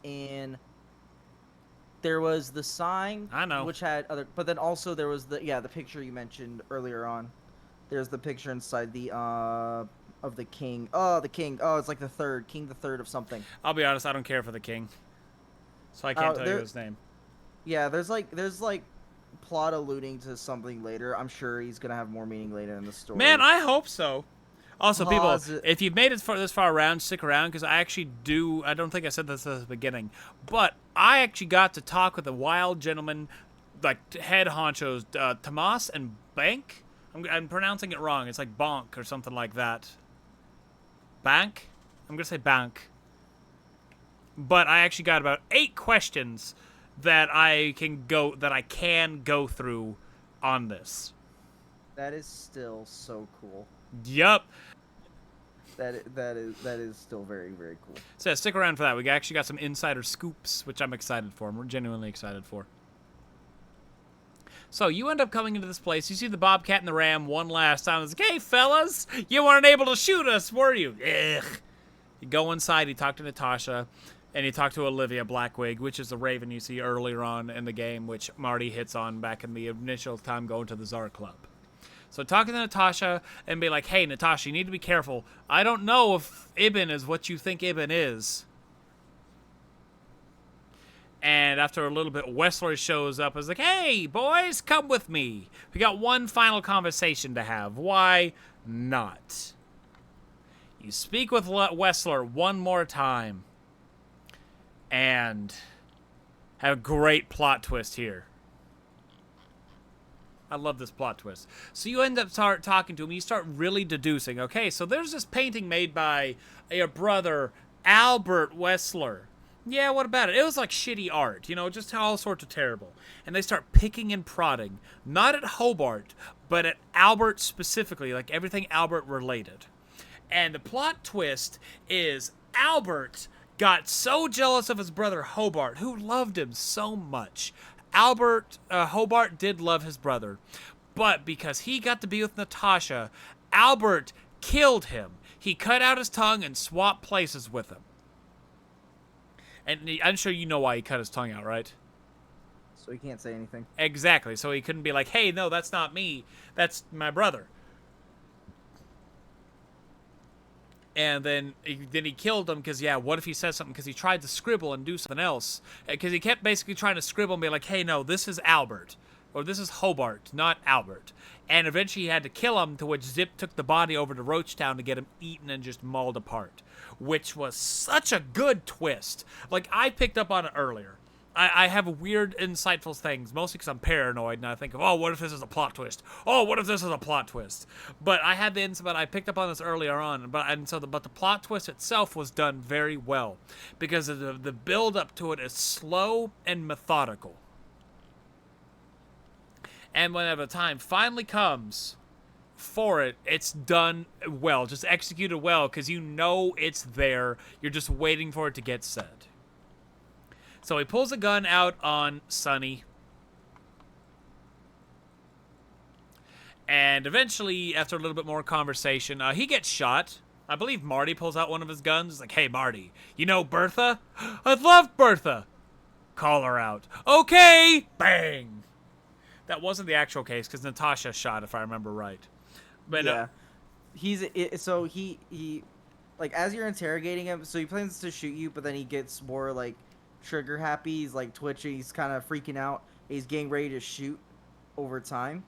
there was the sign. I know. Which had other, but then also there was the picture you mentioned earlier on. There's the picture inside the of the king. Oh, the king. Oh, it's like the king the third of something. I'll be honest, I don't care for the king, so I can't tell you his name. Yeah, there's like plot alluding to something later. I'm sure he's gonna have more meaning later in the story. Man, I hope so. Also, people, if you've made it this far around, stick around, because I actually do, I don't think I said this at the beginning, but I actually got to talk with a wild gentleman, like head honchos, Tomas and Bank? I'm pronouncing it wrong. It's like Bonk or something like that. Bank? I'm going to say Bank. but I actually got about 8 questions that I can go through on this. That is still so cool. Yup. That is still very, very cool. So stick around for that. We actually got some insider scoops, which I'm excited for. We're genuinely excited for. So you end up coming into this place. You see the Bobcat and the Ram one last time. It's like, hey, fellas, you weren't able to shoot us, were you? Ugh. You go inside. You talk to Natasha, and you talk to Olivia Blackwig, which is the Raven you see earlier on in the game, which Marty hits on back in the initial time going to the Czar Club. So talking to Natasha and be like, hey, Natasha, you need to be careful. I don't know if Ibn is what you think Ibn is. And after a little bit, Wessler shows up and is like, hey, boys, come with me. We got one final conversation to have. Why not? You speak with Wessler one more time. And have a great plot twist here. I love this plot twist. So you end up talking to him. You start really deducing. Okay, so there's this painting made by your brother, Albert Wessler. Yeah, what about it? It was like shitty art, you know, just all sorts of terrible. And they start picking and prodding, not at Hobart, but at Albert specifically, like everything Albert related. And the plot twist is Albert got so jealous of his brother Hobart, who loved him so much. Hobart did love his brother, but because he got to be with Natasha, Albert killed him. He cut out his tongue and swapped places with him. And I'm sure you know why he cut his tongue out, right? So he can't say anything. Exactly. So he couldn't be like, hey, no, that's not me. That's my brother. And then he killed him because, yeah, what if he says something? Because he tried to scribble and do something else. Because he kept basically trying to scribble and be like, hey, no, this is Albert. Or this is Hobart, not Albert. And eventually he had to kill him, to which Zip took the body over to Roachtown to get him eaten and just mauled apart. Which was such a good twist. Like, I picked up on it earlier. I have weird, insightful things, mostly because I'm paranoid, and I think of, oh, what if this is a plot twist? Oh, what if this is a plot twist? But I had the insight, but I picked up on this earlier on, but the plot twist itself was done very well, because the build up to it is slow and methodical. And whenever the time finally comes for it, it's done well, just executed well, because you know it's there. You're just waiting for it to get said. So he pulls a gun out on Sonny. And eventually, after a little bit more conversation, he gets shot. I believe Marty pulls out one of his guns. He's like, hey, Marty, you know Bertha? I love Bertha. Call her out. Okay. Bang. That wasn't the actual case, because Natasha shot, if I remember right. But yeah. He like, as you're interrogating him, so he plans to shoot you, but then he gets more, like, trigger happy. He's like twitching, he's kind of freaking out, he's getting ready to shoot over time,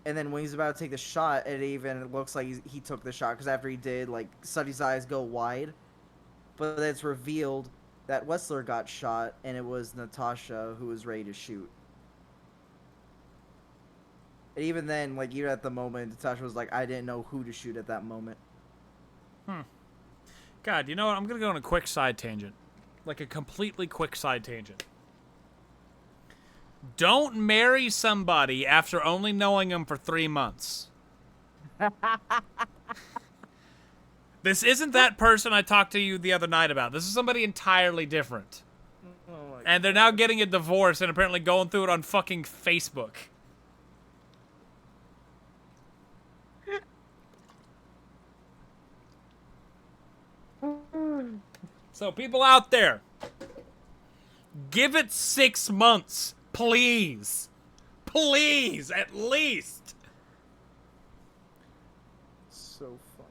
and then when he's about to take the shot, it looks like he took the shot, because after he did, like, Sonny's eyes go wide, but then it's revealed that Wessler got shot, and it was Natasha who was ready to shoot. And even then, like, even at the moment, Natasha was like, I didn't know who to shoot at that moment. God, you know what, I'm gonna go on a quick side tangent. Like a completely quick side tangent. Don't marry somebody after only knowing them for 3 months. This isn't that person I talked to you the other night about. This is somebody entirely different. Oh, and they're now getting a divorce and apparently going through it on fucking Facebook. So people out there, give it 6 months, please. Please, at least. So funny.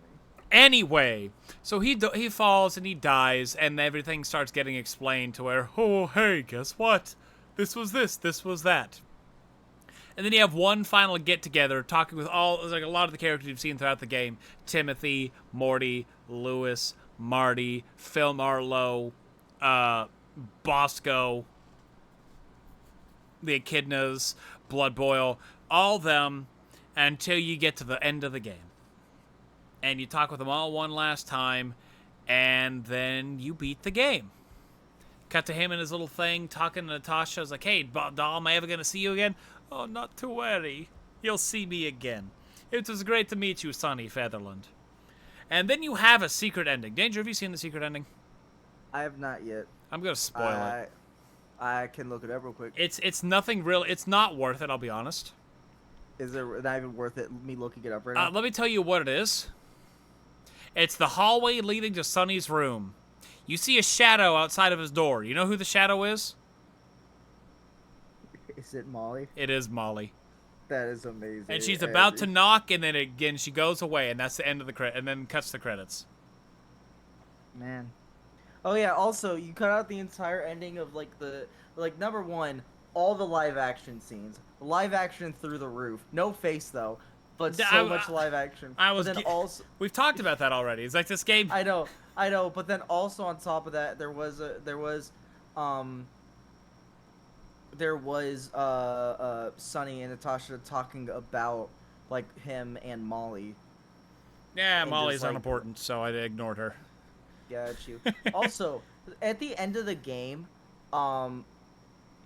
Anyway, so he falls and he dies, and everything starts getting explained to where, oh, hey, guess what? This was this was that. And then you have one final get-together talking with a lot of the characters you've seen throughout the game. Timothy, Morty, Lewis, Marty, Phil Marlowe, Bosco, the Echidnas, Blood Boil, all them, until you get to the end of the game. And you talk with them all one last time, and then you beat the game. Cut to him in his little thing, talking to Natasha. I was like, hey, doll, am I ever going to see you again? Oh, not to worry. You'll see me again. It was great to meet you, Sonny Featherland. And then you have a secret ending. Danger, have you seen the secret ending? I have not yet. I'm going to spoil it. I can look it up real quick. It's nothing real. It's not worth it, I'll be honest. Is it not even worth it, me looking it up right now? Let me tell you what it is. It's the hallway leading to Sonny's room. You see a shadow outside of his door. You know who the shadow is? Is it Molly? It is Molly. That is amazing. And she's about to knock, and then again she goes away, and that's the end of the credit, and then cuts the credits. Man. Oh yeah, also, you cut out the entire ending of, like, number one, all the live action scenes. Live action through the roof. No face, though, but so much live action. We've talked about that already. It's like this game... I know, but then also on top of that, there was Sonny and Natasha talking about, like, him and Molly. Yeah, and Molly's just, like, unimportant, so I ignored her. Got you. Also, at the end of the game,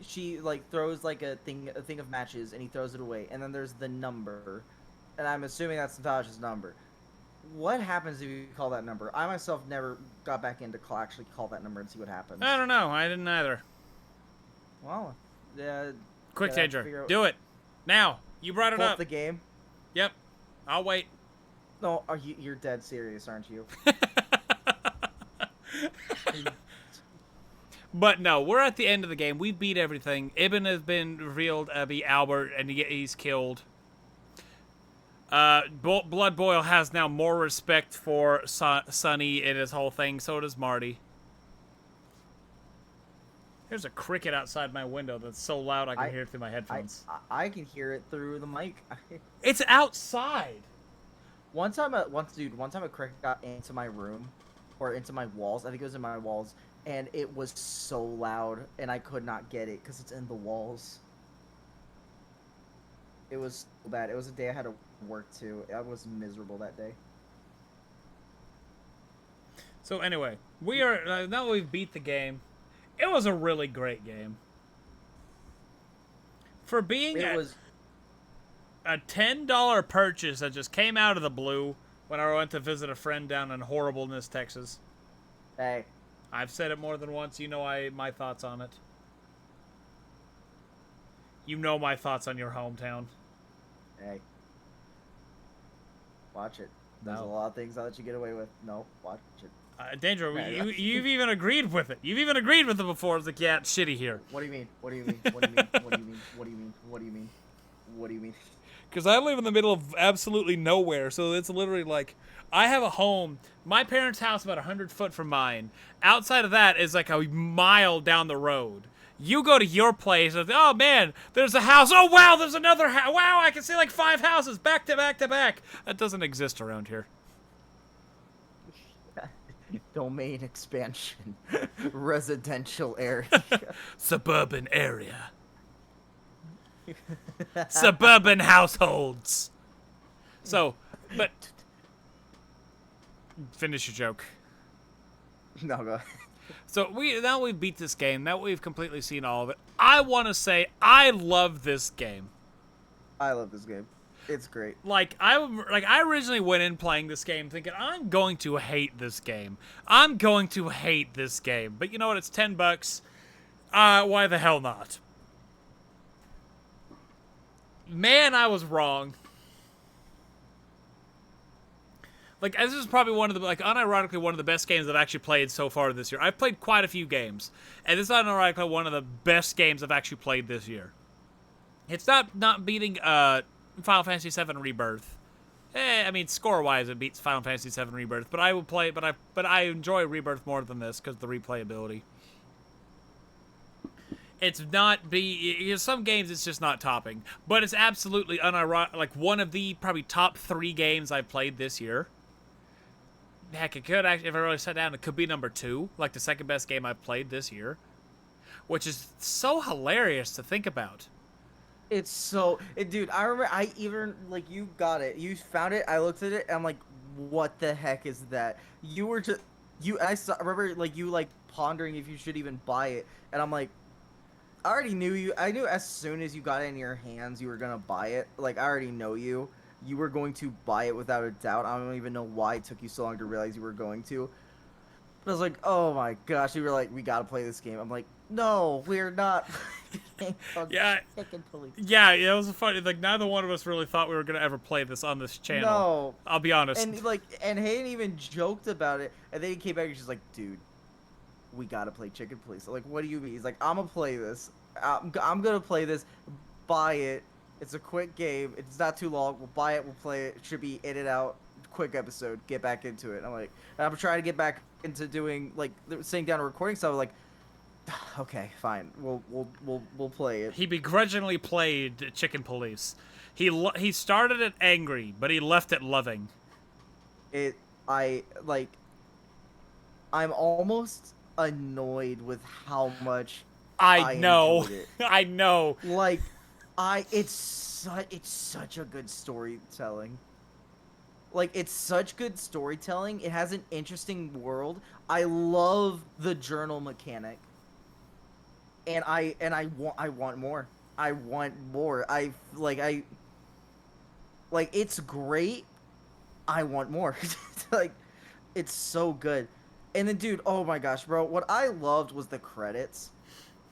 she like throws like a thing of matches, and he throws it away, and then there's the number, and I'm assuming that's Natasha's number. What happens if you call that number? I myself never got back into actually call that number and see what happens. I don't know. I didn't either. Well, quick, Danger, do it now. You brought it pull up. The game. Yep. I'll wait. No, you're dead serious, aren't you? But no, we're at the end of the game. We beat everything. Ibn has been revealed to be Albert, and he's killed. Blood Boil has now more respect for Sonny and his whole thing. So does Marty. There's a cricket outside my window that's so loud I can hear it through my headphones. I can hear it through the mic. It's outside. One time a cricket got into my room, or into my walls. I think it was in my walls, and it was so loud, and I could not get it because it's in the walls. It was so bad. It was a day I had to work too. I was miserable that day. So anyway, we are now that we've beat the game. It was a really great game. For being a $10 purchase that just came out of the blue when I went to visit a friend down in Horribleness, Texas. Hey. I've said it more than once. You know my thoughts on it. You know my thoughts on your hometown. Hey. Watch it. There's a lot of things I'll let you get away with. No, watch it. Danger, you've even agreed with it. You've even agreed with it before. It's like, yeah, it's shitty here. What do you mean? What do you mean? What do you mean? What do you mean? What do you mean? What do you mean? What do you mean? Because I live in the middle of absolutely nowhere, so it's literally like, I have a home. My parents' house about 100 foot from mine. Outside of that is like a mile down the road. You go to your place, and, oh man, there's a house. Oh wow, there's another house. Wow, I can see like 5 houses back to back to back. That doesn't exist around here. Domain expansion. Residential area. Suburban area. Suburban households. So, but finish your joke. No, go ahead. So now we've beat this game. Now we've completely seen all of it. I want to say I love this game. I love this game. It's great. I originally went in playing this game thinking I'm going to hate this game. I'm going to hate this game. But you know what? It's $10. Why the hell not? Man, I was wrong. Like, this is probably one of the, like, unironically one of the best games I've actually played so far this year. I've played quite a few games, and this is unironically one of the best games I've actually played this year. It's not beating Final Fantasy VII Rebirth. I mean, score-wise, it beats Final Fantasy VII Rebirth, but I will play, but I enjoy Rebirth more than this because of the replayability. It's not some games it's just not topping, but it's absolutely unironic, like one of the probably top 3 games I've played this year. Heck, it could actually, if I really sat down, it could be number 2, like the second best game I've played this year, which is so hilarious to think about. It's so, dude. I remember I even like you got it, you found it. I looked at it, and I'm like, what the heck is that? You were just. I remember like you like pondering if you should even buy it, and I'm like, I already knew you. I knew as soon as you got it in your hands, you were gonna buy it. Like, I already know you. You were going to buy it without a doubt. I don't even know why it took you so long to realize you were going to. But I was like, oh my gosh. You were like, we gotta play this game. I'm like, no, we're not. Yeah. Chicken police. Yeah, it was funny. Like, neither one of us really thought we were gonna ever play this on this channel. No. I'll be honest. And Hayden even joked about it, and then he came back and she's like, dude, we gotta play Chicken Police. I'm like, what do you mean? He's like, I'm gonna play this. I'm gonna play this. Buy it. It's a quick game. It's not too long. We'll buy it. We'll play it. It should be in and out. Quick episode. Get back into it. I'm like, and I'm trying to get back into doing like sitting down and recording stuff. Like, okay, fine. We'll play it. He begrudgingly played Chicken Police. He started it angry, but he left it loving. I'm almost annoyed with how much I know. enjoyed it. I know. Like, it's such a good storytelling. Like, it's such good storytelling. It has an interesting world. I love the journal mechanic. And I want more. I want more. It's great. I want more. Like, it's so good. And then, dude, oh my gosh, bro, what I loved was the credits.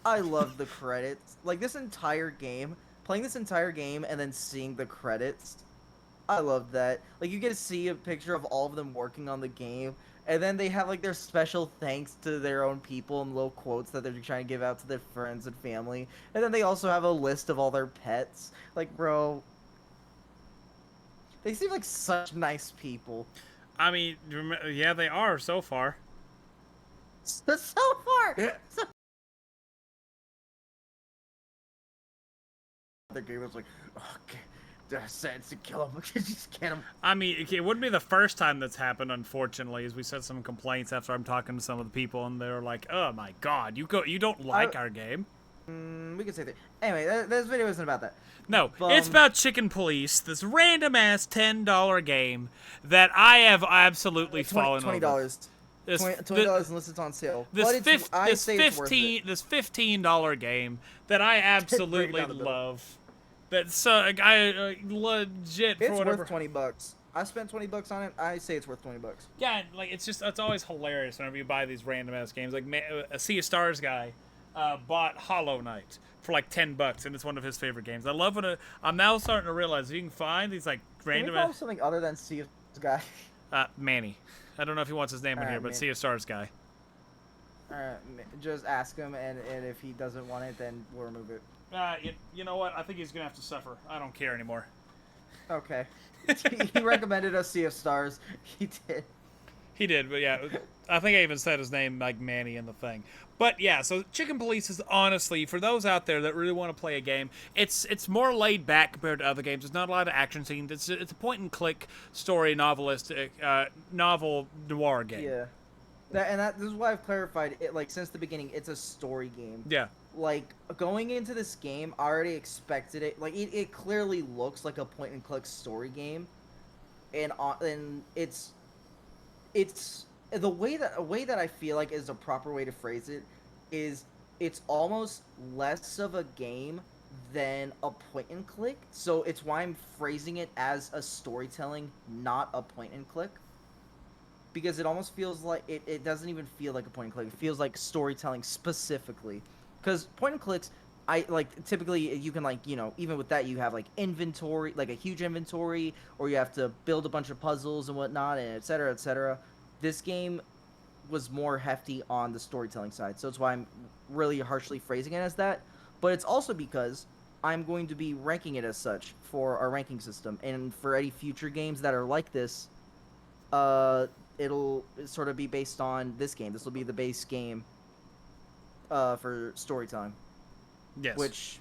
I loved the credits. Like, this entire game, playing this entire game and then seeing the credits, I loved that. Like, you get to see a picture of all of them working on the game, and then they have, like, their special thanks to their own people and little quotes that they're trying to give out to their friends and family. And then they also have a list of all their pets. Like, bro, they seem like such nice people. I mean, yeah, they are so far. So far! The game was like, okay, they're sentenced to kill him. Just get him. I mean, it wouldn't be the first time that's happened, unfortunately, as we said some complaints after I'm talking to some of the people, and they were like, oh my god, you don't like our game? We can say that. Anyway, this video isn't about that. No, it's about Chicken Police, this random-ass $10 game that I have absolutely fallen over. $20. $20 unless it's on sale. This it's worth it. This $15 game that I absolutely love. That's I legit for it's whatever. worth $20. I spent $20 on it. I say it's worth $20. Yeah, like it's always hilarious whenever you buy these random ass games. Like a Sea of Stars guy bought Hollow Knight for like $10, and it's one of his favorite games. I love when I'm now starting to realize if you can find these like random. Can we call him something other than Sea of Guy? Manny. I don't know if he wants his name in here, but Sea of Stars guy. Just ask him, and if he doesn't want it, then we'll remove it. You know what? I think he's gonna have to suffer. I don't care anymore. Okay. He recommended us Sea of Stars. He did. He did, but yeah, I think I even said his name like Manny in the thing. But yeah, so Chicken Police is honestly, for those out there that really want to play a game, it's more laid back compared to other games. There's not a lot of action scenes. It's a point and click story novelistic novel noir game. Yeah. This is why I've clarified it. Like, since the beginning, it's a story game. Yeah. Like, going into this game, I already expected it. Like, it clearly looks like a point and click story game, and it's the way that I feel like is a proper way to phrase it is it's almost less of a game than a point and click. So it's why I'm phrasing it as a storytelling, not a point and click. Because it almost feels like it doesn't even feel like a point and click. It feels like storytelling specifically. Because point and clicks, typically you can even with that you have like inventory, like a huge inventory, or you have to build a bunch of puzzles and whatnot, and et cetera, et cetera. This game was more hefty on the storytelling side, so that's why I'm really harshly phrasing it as that. But it's also because I'm going to be ranking it as such for our ranking system, and for any future games that are like this, it'll sort of be based on this game. This will be the base game for storytelling. Yes. Which,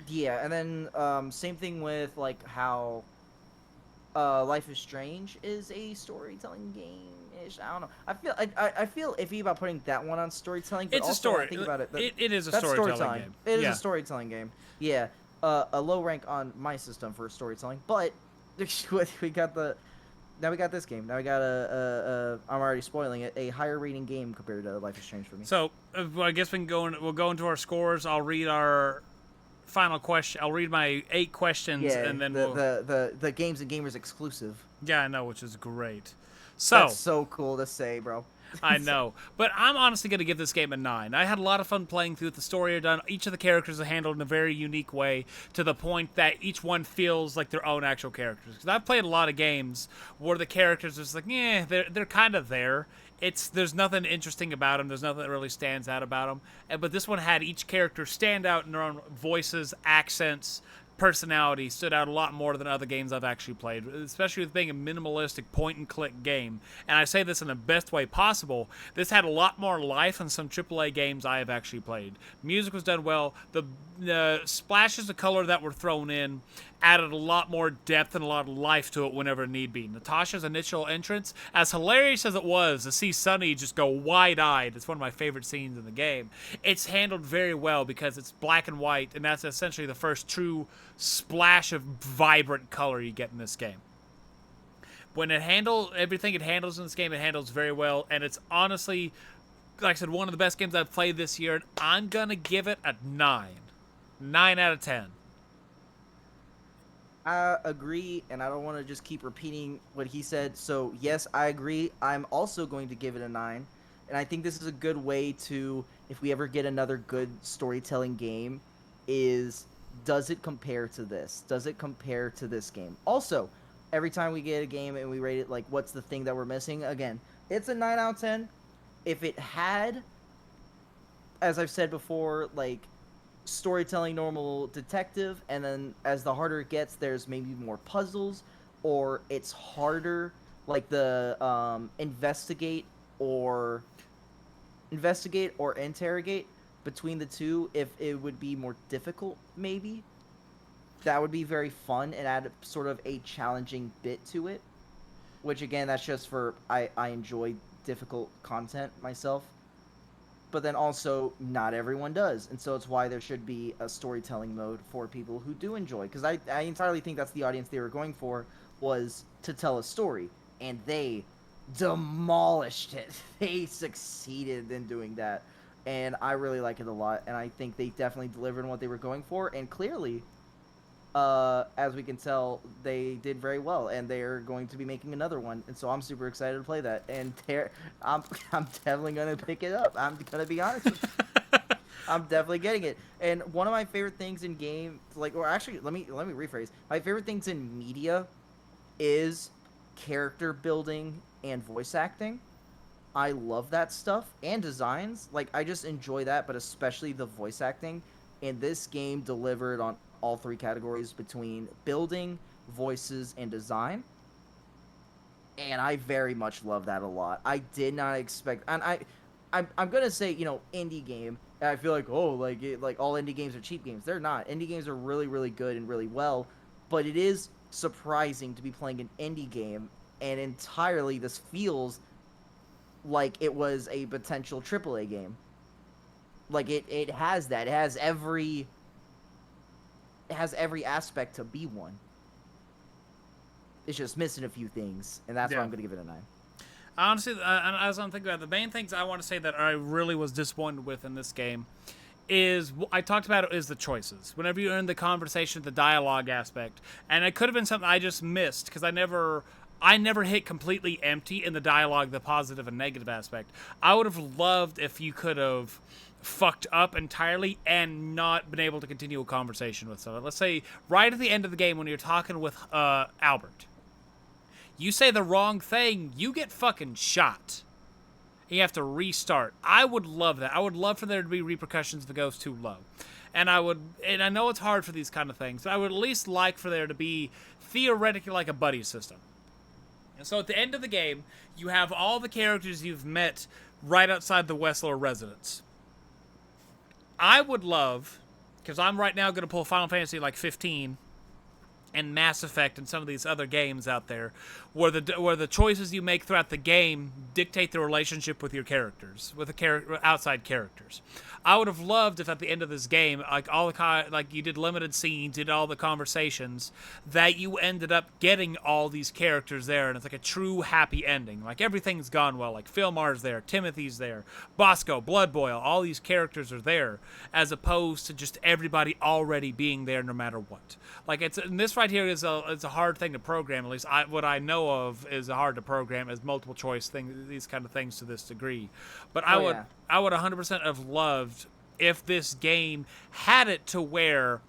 yeah, and then same thing with like how Life is Strange is a storytelling game-ish. I don't know. I feel iffy about putting that one on storytelling. But It's also, a story. I think about it. It is a storytelling game. It is a storytelling game. Yeah. A low rank on my system for storytelling, but we got the this game. Now we got I'm already spoiling it. A higher rating game compared to Life is Strange for me. So I guess we'll go into our scores. I'll read our final question. I'll read my 8 questions, Yeah, and then the Games and Gamers exclusive. Yeah, I know, which is great. So That's so cool to say, bro. I know, but I'm honestly going to give this game a 9. I had a lot of fun playing through it. The story are done. Each of the characters are handled in a very unique way, to the point that each one feels like their own actual characters. Because I've played a lot of games where the characters are just like, they're kind of there. There's nothing interesting about them. There's nothing that really stands out about them. But this one had each character stand out in their own voices, accents, personality, stood out a lot more than other games I've actually played, especially with being a minimalistic point-and-click game. And I say this in the best way possible. This had a lot more life than some AAA games I have actually played. Music was done well. The splashes of color that were thrown in added a lot more depth and a lot of life to it whenever need be. Natasha's initial entrance, as hilarious as it was to see Sunny just go wide-eyed, it's one of my favorite scenes in the game. It's handled very well because it's black and white, and that's essentially the first true splash of vibrant color you get in this game. When everything it handles in this game, it handles very well, and it's honestly, like I said, one of the best games I've played this year, and I'm gonna give it a 9. 9 out of 10. I agree, and I don't want to just keep repeating what he said. So, yes, I agree. I'm also going to give it a 9. And I think this is a good way to, if we ever get another good storytelling game, does it compare to this? Does it compare to this game? Also, every time we get a game and we rate it, like, what's the thing that we're missing? Again, it's a 9 out of 10. If it had, as I've said before, like, storytelling, normal detective, and then as the harder it gets, there's maybe more puzzles, or it's harder, like the investigate or interrogate between the two. If it would be more difficult, maybe that would be very fun and add sort of a challenging bit to it, which again, that's just for I enjoy difficult content myself. But then also, not everyone does. And so it's why there should be a storytelling mode for people who do enjoy. Because I entirely think that's the audience they were going for, was to tell a story. And they demolished it. They succeeded in doing that. And I really like it a lot. And I think they definitely delivered on what they were going for. And clearly, as we can tell, they did very well, and they're going to be making another one, and so I'm super excited to play that. And I'm definitely gonna pick it up. I'm gonna be honest with you. I'm definitely getting it. And one of my favorite things in game, or actually, let me rephrase. My favorite things in media is character building and voice acting. I love that stuff, and designs. Like, I just enjoy that, but especially the voice acting. And this game delivered on all 3 categories between building, voices, and design. And I very much love that a lot. I did not expect, and I'm gonna say, indie game. And I feel like, like all indie games are cheap games. They're not. Indie games are really, really good and really well. But it is surprising to be playing an indie game, and entirely this feels like it was a potential AAA game. Like it has that. It has every aspect to be one. It's just missing a few things, and that's why I'm going to give it a 9. Honestly, as I'm thinking about it, the main things I want to say that I really was disappointed with in this game is, I talked about it, is the choices. Whenever you're in the conversation, the dialogue aspect, and it could have been something I just missed because I never hit completely empty in the dialogue, the positive and negative aspect. I would have loved if you could have fucked up entirely and not been able to continue a conversation with someone. Let's say right at the end of the game when you're talking with Albert, you say the wrong thing, you get fucking shot. You have to restart. I would love that. I would love for there to be repercussions if it goes too low. And I know it's hard for these kind of things, but I would at least like for there to be theoretically like a buddy system. And so at the end of the game, you have all the characters you've met right outside the Wessler residence. I would love, because I'm right now going to pull Final Fantasy like 15, and Mass Effect and some of these other games out there, where the choices you make throughout the game dictate the relationship with your characters, with the outside characters. I would have loved if at the end of this game, like you did limited scenes, did all the conversations, that you ended up getting all these characters there, and it's like a true happy ending. Like everything's gone well. Like Philmar's there, Timothy's there, Bosco, Blood Boil, all these characters are there, as opposed to just everybody already being there no matter what. Like and this right here is a hard thing to program. At least what I know of is hard to program as multiple choice things, these kind of things to this degree. But I would 100% have loved if this game had it to where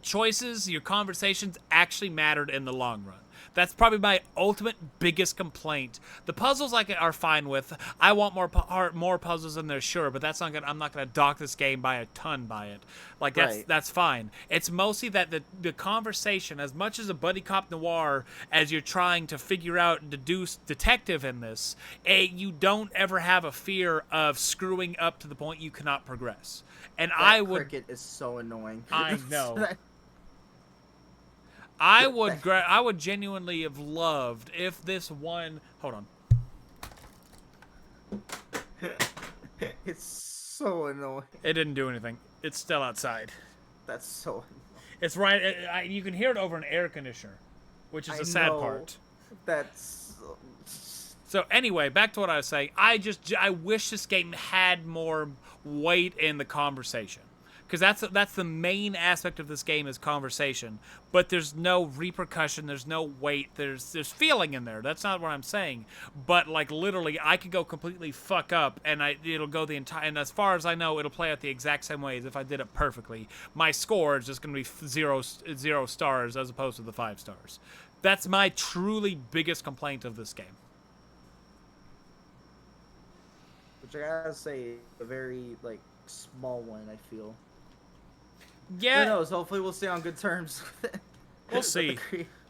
choices, your conversations actually mattered in the long run. That's probably my ultimate biggest complaint. The puzzles are fine with. I want more puzzles in there, sure, but I'm not gonna dock this game by a ton by it. Like that's fine. It's mostly that the conversation, as much as a buddy cop noir as you're trying to figure out and deduce detective in this, you don't ever have a fear of screwing up to the point you cannot progress. And cricket is so annoying. I know. I would genuinely have loved if this one. Hold on. It's so annoying. It didn't do anything. It's still outside. That's so annoying. It's right. You can hear it over an air conditioner, which is the sad part. That's. So anyway, back to what I was saying. I wish this game had more weight in the conversation. Because that's the main aspect of this game is conversation, but there's no repercussion, there's no weight, there's feeling in there. That's not what I'm saying. But like literally, I could go completely fuck up, and it'll go the entire. And as far as I know, it'll play out the exact same way as if I did it perfectly. My score is just going to be zero stars as opposed to the 5 stars. That's my truly biggest complaint of this game. Which I gotta say, a very small one. I feel. Yeah. Who knows? Hopefully, we'll stay on good terms. We'll see.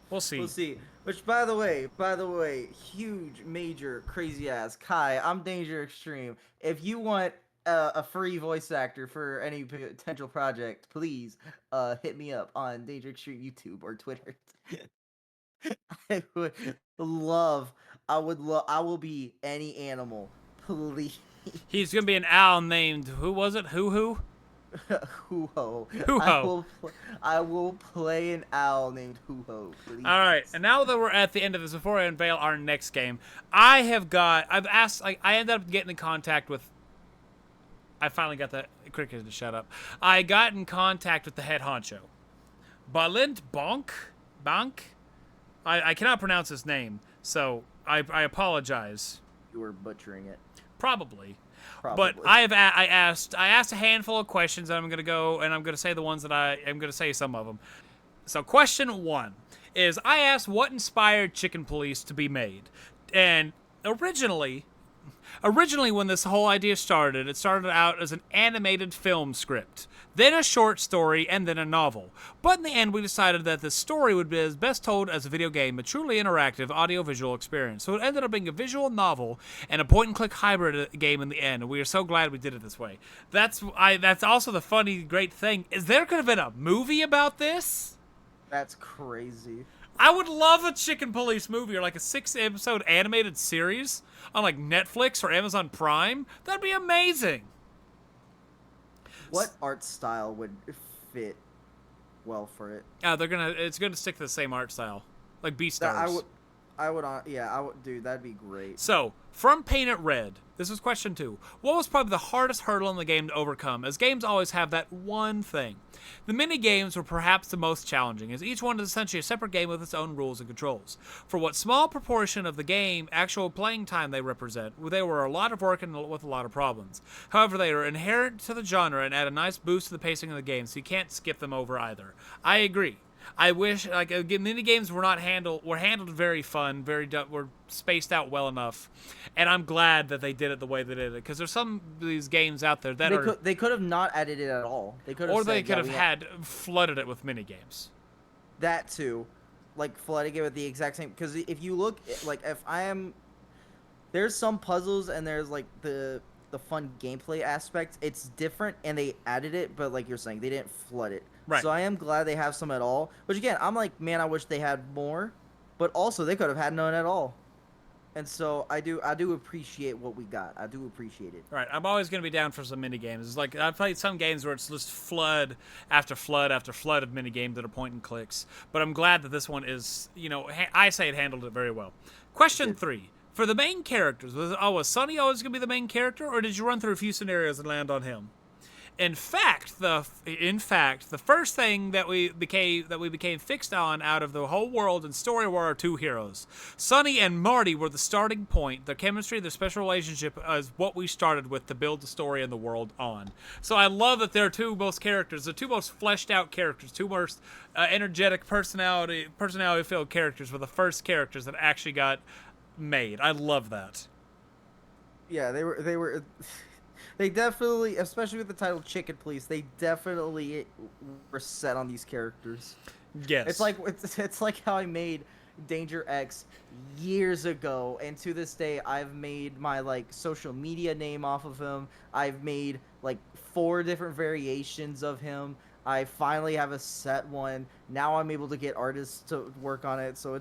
We'll see. We'll see. Which, by the way, huge, major, crazy ass Kai. I'm Danger Extreme. If you want a free voice actor for any potential project, please hit me up on Danger Extreme YouTube or Twitter. I will be any animal, please. He's gonna be an owl named who was it? Who? Hoo-ho. I will play an owl named Hoo-ho, please. All right, and now that we're at the end of this, before I unveil our next game, I ended up getting in contact with. I finally got the cricket to shut up. I got in contact with the head honcho, Balint Bonk. I cannot pronounce his name, so I apologize. You were butchering it. Probably. Probably. But I asked a handful of questions, and I'm gonna say the ones that I'm gonna say some of them. So question 1 is I asked what inspired Chicken Police to be made, and originally when this whole idea started, it started out as an animated film script, then a short story, and then a novel. But in the end, we decided that the story would be best told as a video game, a truly interactive audio-visual experience. So it ended up being a visual novel and a point-and-click hybrid game in the end, and we are so glad we did it this way. That's also the funny, great thing, is there could have been a movie about this? That's crazy. I would love a Chicken Police movie, or like a 6-episode animated series on like Netflix or Amazon Prime. That'd be amazing. What art style would fit well for it? It's gonna stick to the same art style, like Beastars. Dude, that'd be great. So, from Paint It Red, this was question 2. What was probably the hardest hurdle in the game to overcome, as games always have that one thing? The mini-games were perhaps the most challenging, as each one is essentially a separate game with its own rules and controls. For what small proportion of the game actual playing time they represent, they were a lot of work and with a lot of problems. However, they are inherent to the genre and add a nice boost to the pacing of the game, so you can't skip them over either. I agree. I wish mini games were handled very fun, were spaced out well enough, and I'm glad that they did it the way they did it, because there's some of these games out there that they could have not added it at all. They could have flooded it with mini games. That too, like flooding it with the exact same. Because if you look, there's some puzzles and there's like the fun gameplay aspect. It's different, and they added it, but like you're saying, they didn't flood it. Right. So I am glad they have some at all. Which again, I'm like, man, I wish they had more, but also they could have had none at all. And so I do appreciate what we got. I do appreciate it. Right, I'm always going to be down for some mini games. It's like I've played some games where it's just flood after flood after flood of mini games that are point and clicks. But I'm glad that this one is, I say it handled it very well. Question 3: for the main characters, was Sonny always going to be the main character, or did you run through a few scenarios and land on him? In fact, the first thing that we became fixed on out of the whole world and story were our two heroes. Sonny and Marty were the starting point. Their chemistry, their special relationship is what we started with to build the story and the world on. So I love that they're two most fleshed out characters, two most energetic personality filled characters were the first characters that actually got made. I love that. Yeah, they were. They definitely, especially with the title Chicken Police, they definitely were set on these characters. Yes. It's like how I made Danger X years ago, and to this day I've made my like social media name off of him. I've made like 4 different variations of him. I finally have a set one. Now I'm able to get artists to work on it. So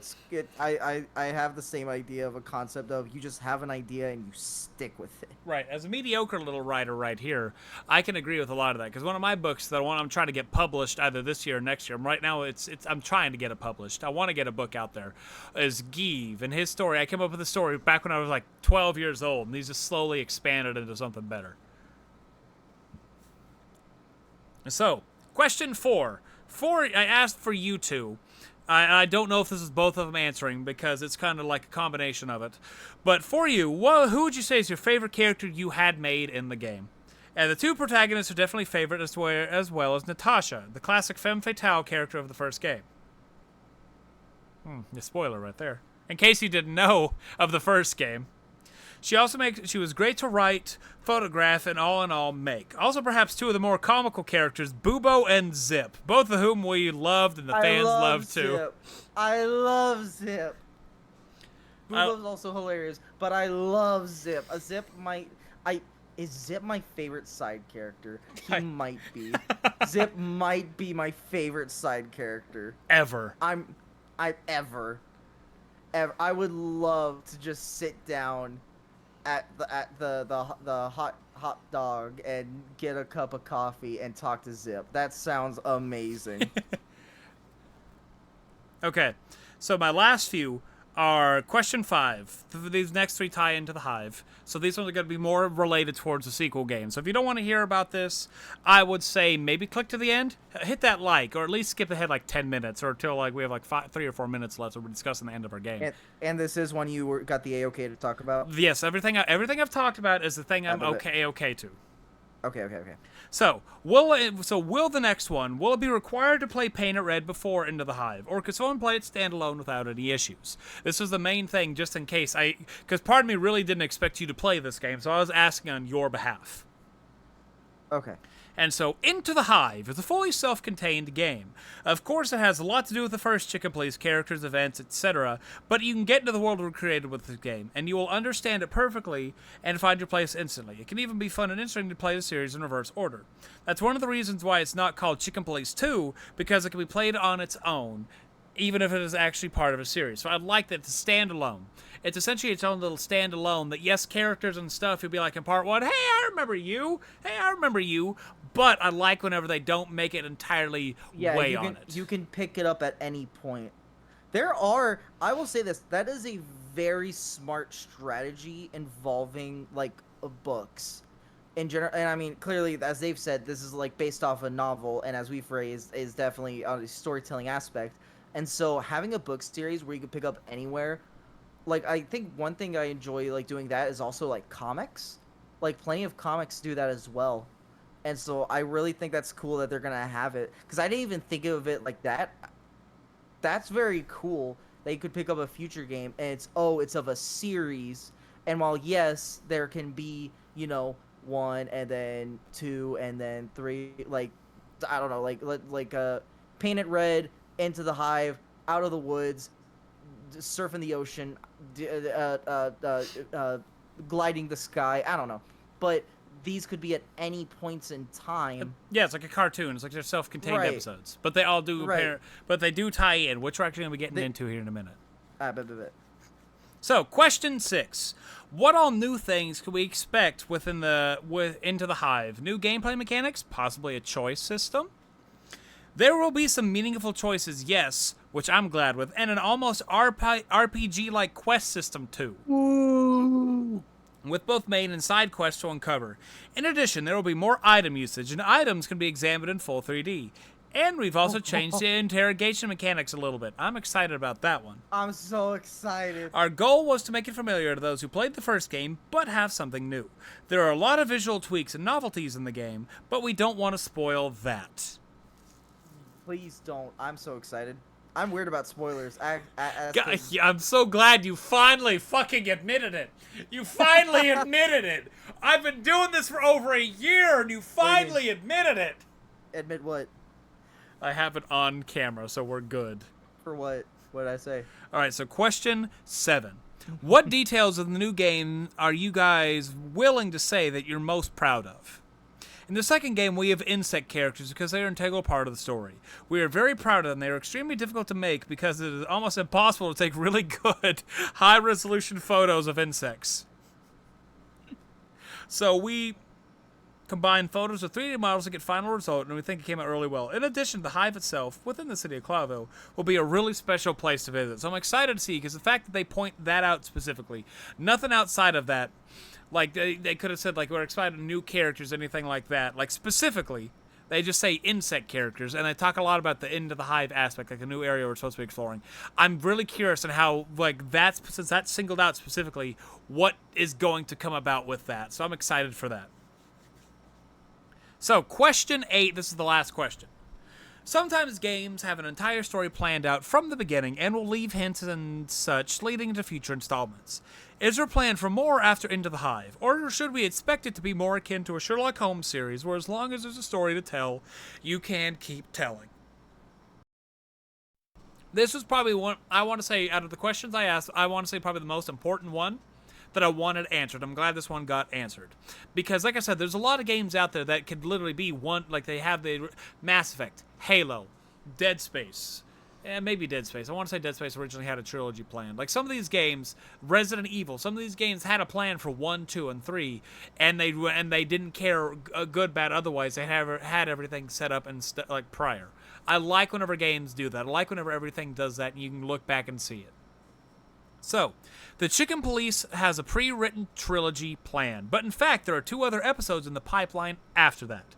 I have the same idea of a concept of you just have an idea and you stick with it. Right. As a mediocre little writer right here, I can agree with a lot of that. Because one of my books that I'm trying to get published either this year or next year. Right now, I'm trying to get it published. I want to get a book out there. Is Give and his story. I came up with a story back when I was like 12 years old, and he's just slowly expanded into something better. So, question 4. I asked for you two. I don't know if this is both of them answering because it's kind of like a combination of it. But for you, who would you say is your favorite character you had made in the game? And the 2 protagonists are definitely favorite as well as Natasha, the classic femme fatale character of the first game. A spoiler right there. In case you didn't know of the first game. She was great to write, photograph, and all in all make. Also perhaps 2 of the more comical characters, Bubo and Zip, both of whom we loved and the fans loved too. Zip. I love Zip. Bubo's also hilarious, but I love Zip. Is Zip my favorite side character? He might be. Zip might be my favorite side character. Ever. Ever. I would love to just sit down at the hot dog and get a cup of coffee and talk to Zip. That sounds amazing. Okay, so my last few are question 5. These next 3 tie into the Hive. So these ones are going to be more related towards the sequel game. So if you don't want to hear about this, I would say maybe click to the end, hit that like, or at least skip ahead like 10 minutes or until like we have like 3 or 4 minutes left, so we're discussing the end of our game. And this is one you got the A-OK to talk about? Yes, everything I've talked about is the thing I'm okay to. Okay. So, will the next one, will it be required to play Paint It Red before Into the Hive? Or could someone play it standalone without any issues? This was the main thing, just in case. Because part of me really didn't expect you to play this game, so I was asking on your behalf. Okay. And so, Into the Hive is a fully self-contained game. Of course, it has a lot to do with the first Chicken Police characters, events, etc., but you can get into the world we created with this game, and you will understand it perfectly and find your place instantly. It can even be fun and interesting to play the series in reverse order. That's one of the reasons why it's not called Chicken Police 2, because it can be played on its own, even if it is actually part of a series. So I'd like that it's standalone. It's essentially its own little standalone that, yes, characters and stuff, you'll be like in part 1, hey, I remember you. But I like whenever they don't make it entirely weigh on it. You can pick it up at any point. I will say this, that is a very smart strategy involving, like, books. In general, and I mean, clearly, as they've said, this is, like, based off a novel, and as we phrased, is definitely a storytelling aspect. And so having a book series where you can pick up anywhere, like, I think one thing I enjoy, like, doing that is also, like, comics. Like, plenty of comics do that as well. And so I really think that's cool that they're going to have it. Because I didn't even think of it like that. That's very cool. They could pick up a future game, and it's of a series. And while, yes, there can be, 1, and then 2, and then 3, like, I don't know, like Paint It Red, Into the Hive, Out of the Woods, Surfing the Ocean, gliding the sky, I don't know. But these could be at any points in time. Yeah, it's like a cartoon. It's like they're self-contained Right. episodes, but they all do Right. but they do tie in, which we're actually gonna be getting into here in a minute. So, question 6. What all new things could we expect into the Hive? New gameplay mechanics? Possibly a choice system? There will be some meaningful choices, yes, which I'm glad with, and an almost RPG-like quest system, too. Ooh. With both main and side quests to uncover. In addition, there will be more item usage, and items can be examined in full 3D. And we've also changed the interrogation mechanics a little bit. I'm excited about that one. I'm so excited. Our goal was to make it familiar to those who played the first game, but have something new. There are a lot of visual tweaks and novelties in the game, but we don't want to spoil that. Please don't. I'm so excited. I'm weird about spoilers. I'm so glad you finally fucking admitted it. You finally admitted it. I've been doing this for over a year, and you finally admitted it. Admit what? I have it on camera, so we're good. For what? What did I say? All right, so question 7. What details of the new game are you guys willing to say that you're most proud of? In the second game, we have insect characters because they are an integral part of the story. We are very proud of them. They are extremely difficult to make because it is almost impossible to take really good, high-resolution photos of insects. So we combine photos of 3D models to get final result, and we think it came out really well. In addition, the Hive itself, within the city of Clawville, will be a really special place to visit. So I'm excited to see, because the fact that they point that out specifically, nothing outside of that, like they could have said, like, we're excited new characters, anything like that. Like, specifically, they just say insect characters, and they talk a lot about the end of the Hive aspect, like a new area we're supposed to be exploring. I'm really curious on how, like, since that's singled out specifically, what is going to come about with that. So I'm excited for that. So, question 8, this is the last question. Sometimes games have an entire story planned out from the beginning and will leave hints and such leading into future installments. Is there a plan for more after Into the Hive, or should we expect it to be more akin to a Sherlock Holmes series where as long as there's a story to tell, you can keep telling? This was probably one, I want to say, out of the questions I asked, I want to say probably the most important one that I wanted answered. I'm glad this one got answered. Because, like I said, there's a lot of games out there that could literally be one, like they have the Mass Effect, Halo, Dead Space, maybe Dead Space. I want to say Dead Space originally had a trilogy planned. Like some of these games, Resident Evil, some of these games had a plan for 1, 2, and 3, and they didn't care good, bad, otherwise. They had everything set up and like prior. I like whenever games do that. I like whenever everything does that, and you can look back and see it. So, the Chicken Police has a pre-written trilogy plan, but in fact, there are 2 other episodes in the pipeline after that.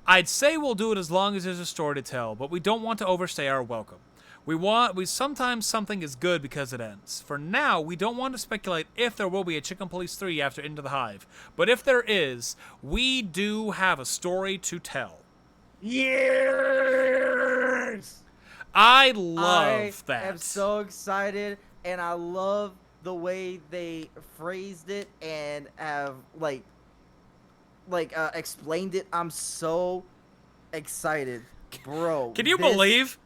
I'd say we'll do it as long as there's a story to tell, but we don't want to overstay our welcome. Sometimes something is good because it ends. For now, we don't want to speculate if there will be a Chicken Police 3 after Into the Hive, but if there is, we do have a story to tell. Yes! I love that. I am so excited. And I love the way they phrased it and have explained it. I'm so excited, bro. Can you believe?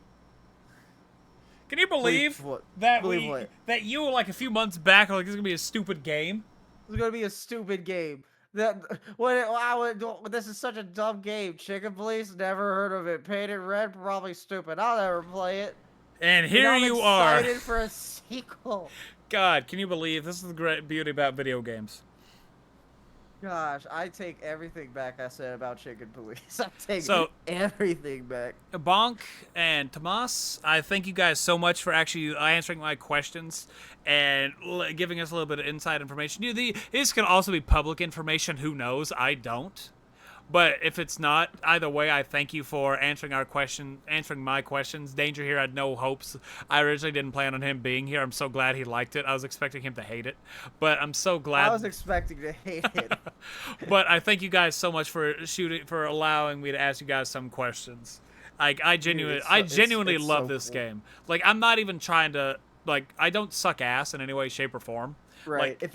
Can you believe what? that What? that you like a few months back were like, this is gonna be a stupid game? It's gonna be a stupid game. This is such a dumb game. Chicken Police, never heard of it. Painted Red, probably stupid. I'll never play it. And here you are. I'm excited for a sequel. God, can you believe this is the great beauty about video games? Gosh, I take everything back I said about Chicken Police. I take everything back. Bonk and Tomas, I thank you guys so much for actually answering my questions and giving us a little bit of inside information. This can also be public information. Who knows? I don't. But if it's not, either way, I thank you for answering my questions. Danger here had no hopes. I originally didn't plan on him being here. I'm so glad he liked it. I was expecting him to hate it, but I'm so glad. I was expecting to hate it. But I thank you guys so much for allowing me to ask you guys some questions. Like I genuinely love this game. Like I'm not even trying to I don't suck ass in any way, shape, or form. Right. Like, if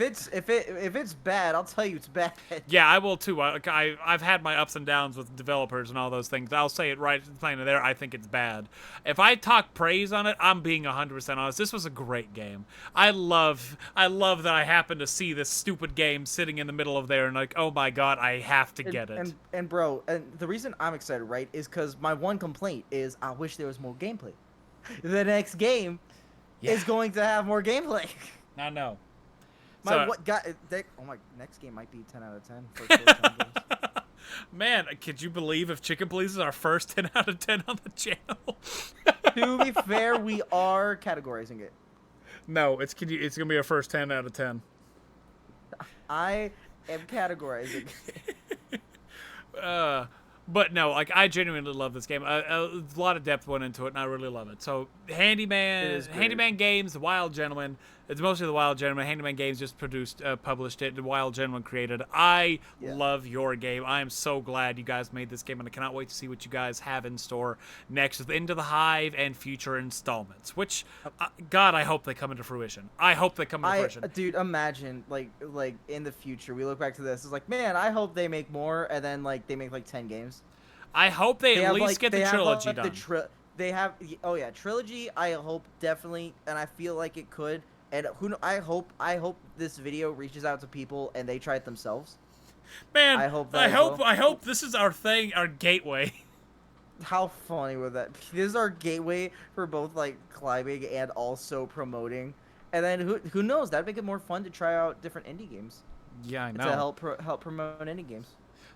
it's bad, I'll tell you it's bad. yeah, I will too. I've had my ups and downs with developers and all those things. I'll say it right plain there. I think it's bad. If I talk praise on it, I'm being 100% honest. This was a great game. I love that I happened to see this stupid game sitting in the middle of there and like, oh my god, I have to get it. And bro, and the reason I'm excited, right, is because my one complaint is I wish there was more gameplay. The next game is going to have more gameplay. I know. My next game might be 10 out of 10 for first-time games. Man, could you believe if Chicken Please is our first 10 out of 10 on the channel? To be fair, we are categorizing it. No, it's gonna be our first 10 out of 10. I am categorizing it. But no, like, I genuinely love this game. A lot of depth went into it, and I really love it. So, Handyman Games, The Wild Gentleman. It's mostly The Wild Gentleman. Handyman Games just published it. The Wild Gentleman created. I love your game. I am so glad you guys made this game, and I cannot wait to see what you guys have in store next with Into the Hive and future installments. Which, God, I hope they come into fruition. I hope they come into fruition. Dude, imagine, like in the future, we look back to this. It's like, man, I hope they make more, and then, like, they make, like, 10 games. I hope they at least get the trilogy done. Trilogy. I hope definitely, and I feel like it could. And I hope this video reaches out to people and they try it themselves. Man, I hope this is our thing, our gateway. How funny would that be? This is our gateway for both, like, climbing and also promoting. And then who knows? That'd make it more fun to try out different indie games. Yeah, I know. To help promote indie games.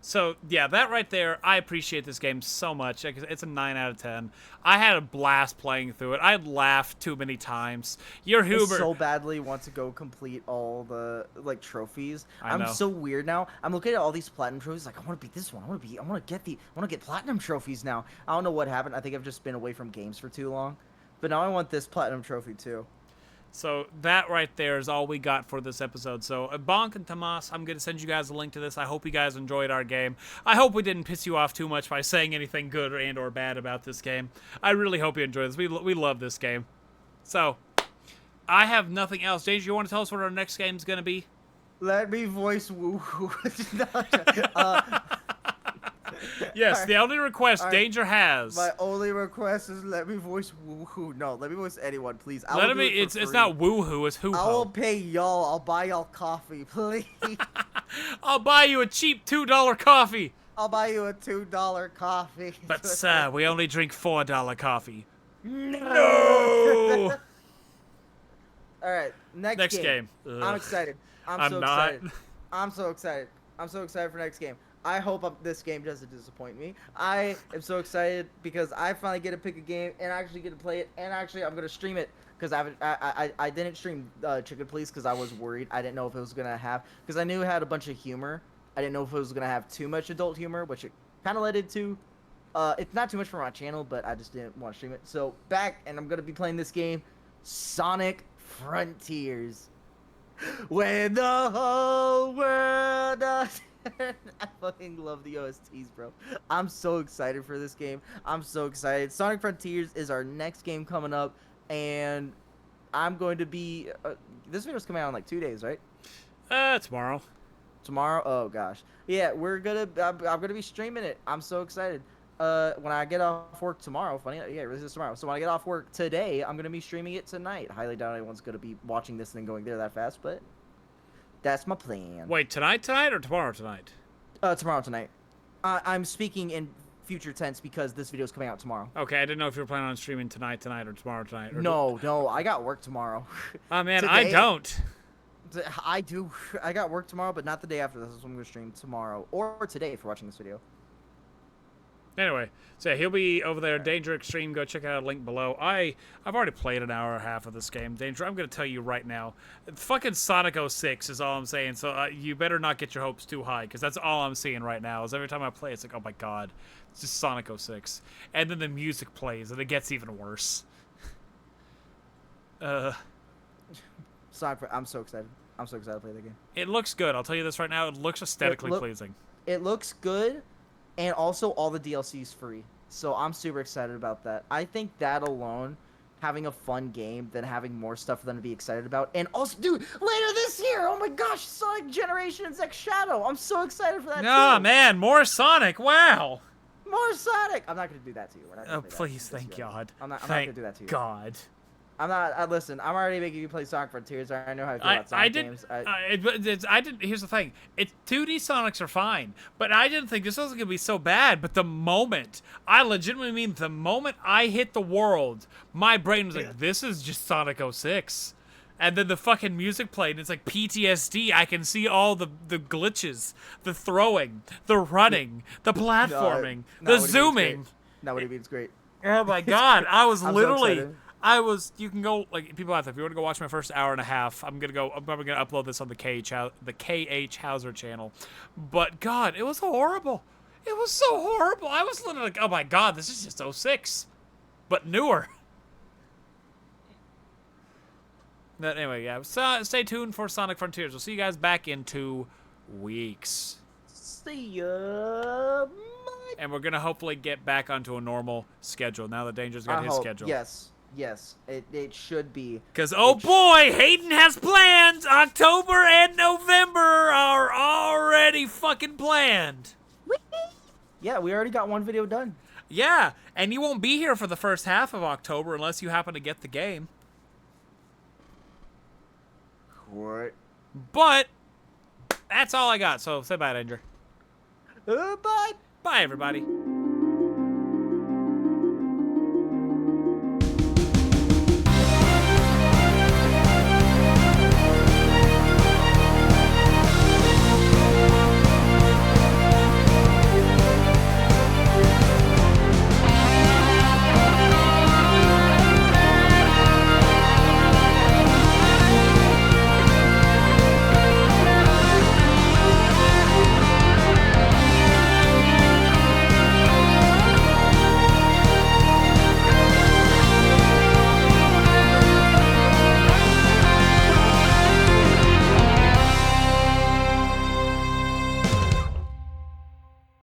So, yeah, that right there, I appreciate this game so much. It's a 9 out of 10. I had a blast playing through it. I laughed too many times. I so badly want to go complete all the, like, trophies. I know. I'm so weird now. I'm looking at all these platinum trophies. Like, I want to beat this one. I want to get platinum trophies now. I don't know what happened. I think I've just been away from games for too long. But now I want this platinum trophy too. So that right there is all we got for this episode. So Bonk and Tomas, I'm going to send you guys a link to this. I hope you guys enjoyed our game. I hope we didn't piss you off too much by saying anything good and or bad about this game. I really hope you enjoyed this. We love this game. So I have nothing else. James, you want to tell us what our next game is going to be? Let me voice woo-hoo. Yes, the only request Danger has. My only request is let me voice woohoo. No, let me voice anyone, please. It's not woohoo, it's hoo-ho. I will pay y'all. I'll buy y'all coffee, please. I'll buy you a cheap $2 coffee. I'll buy you a $2 coffee. But sir, we only drink $4 coffee. No. All right, next game. I'm excited. I'm so excited. I'm so excited. I'm so excited for next game. I hope this game doesn't disappoint me. I am so excited because I finally get to pick a game and actually get to play it, and actually I'm gonna stream it because I didn't stream Chicken Please because I was worried. I didn't know if it was gonna have, because I knew it had a bunch of humor. I didn't know if it was gonna have too much adult humor, which it kind of led it to. It's not too much for my channel, but I just didn't want to stream it. So back, and I'm gonna be playing this game, Sonic Frontiers. When the whole world. I fucking love the OSTs, bro. I'm so excited for this game. I'm so excited. Sonic Frontiers is our next game coming up, and I'm going to be... this video's coming out in like 2 days, right? Tomorrow. Tomorrow? Oh, gosh. Yeah, I'm gonna be streaming it. I'm so excited. When I get off work tomorrow, this is tomorrow. So when I get off work today, I'm gonna be streaming it tonight. Highly doubt anyone's gonna be watching this and then going there that fast, but... that's my plan. Wait, tonight or tomorrow tonight? Tomorrow tonight. I'm speaking in future tense because this video is coming out tomorrow. Okay, I didn't know if you were planning on streaming tonight or tomorrow tonight. Or no, I got work tomorrow. Oh, man, today, I don't. I do. I got work tomorrow, but not the day after this. So I'm going to stream tomorrow or today if you're watching this video. Anyway, so yeah, he'll be over there. Danger Extreme. Go check out a link below. I've already played an hour and a half of this game. Danger, I'm going to tell you right now. Fucking Sonic 06 is all I'm saying. So you better not get your hopes too high, because that's all I'm seeing right now. Is every time I play, it's like, oh my god, it's just Sonic 06. And then the music plays, and it gets even worse. Sonic, I'm so excited. I'm so excited to play the game. It looks good. I'll tell you this right now. It looks aesthetically pleasing. It looks good. And also, all the DLC is free. So I'm super excited about that. I think that alone having a fun game than having more stuff for them to be excited about. And also, dude, later this year, oh my gosh, Sonic Generations X Shadow. I'm so excited for that Oh, too. man, more Sonic. Wow. More Sonic. I'm not gonna do that to you. We're not gonna Oh, play that please, just thank yet. God. I'm not Thank gonna do that to you. God. I'm not. Listen, I'm already making you play Sonic Frontiers. I know how I feel about Sonic games. I didn't. Here's the thing. 2D Sonics are fine, but I didn't think this was gonna be so bad. But the moment I legitimately mean the moment I hit the world, my brain was like, "This is just Sonic 06." And then the fucking music played, and it's like PTSD. I can see all the glitches, the throwing, the running, the platforming, the zooming. No, what he means great. Oh my God! I was I'm so literally. excited. You can go, like, people out there, if you want to go watch my first hour and a half, I'm probably going to upload this on the KH Hauser channel. But, God, it was horrible. It was so horrible. I was literally like, oh my God, this is just 06. But newer. But anyway, yeah, so stay tuned for Sonic Frontiers. We'll see you guys back in 2 weeks. See ya. And we're going to hopefully get back onto a normal schedule now that Danger's got his schedule. Yes, it should be. Because, oh boy, Hayden has plans! October and November are already fucking planned. Yeah, we already got one video done. Yeah, and you won't be here for the first half of October unless you happen to get the game. What? But, that's all I got, so say bye, Danger. Bye. Bye, everybody.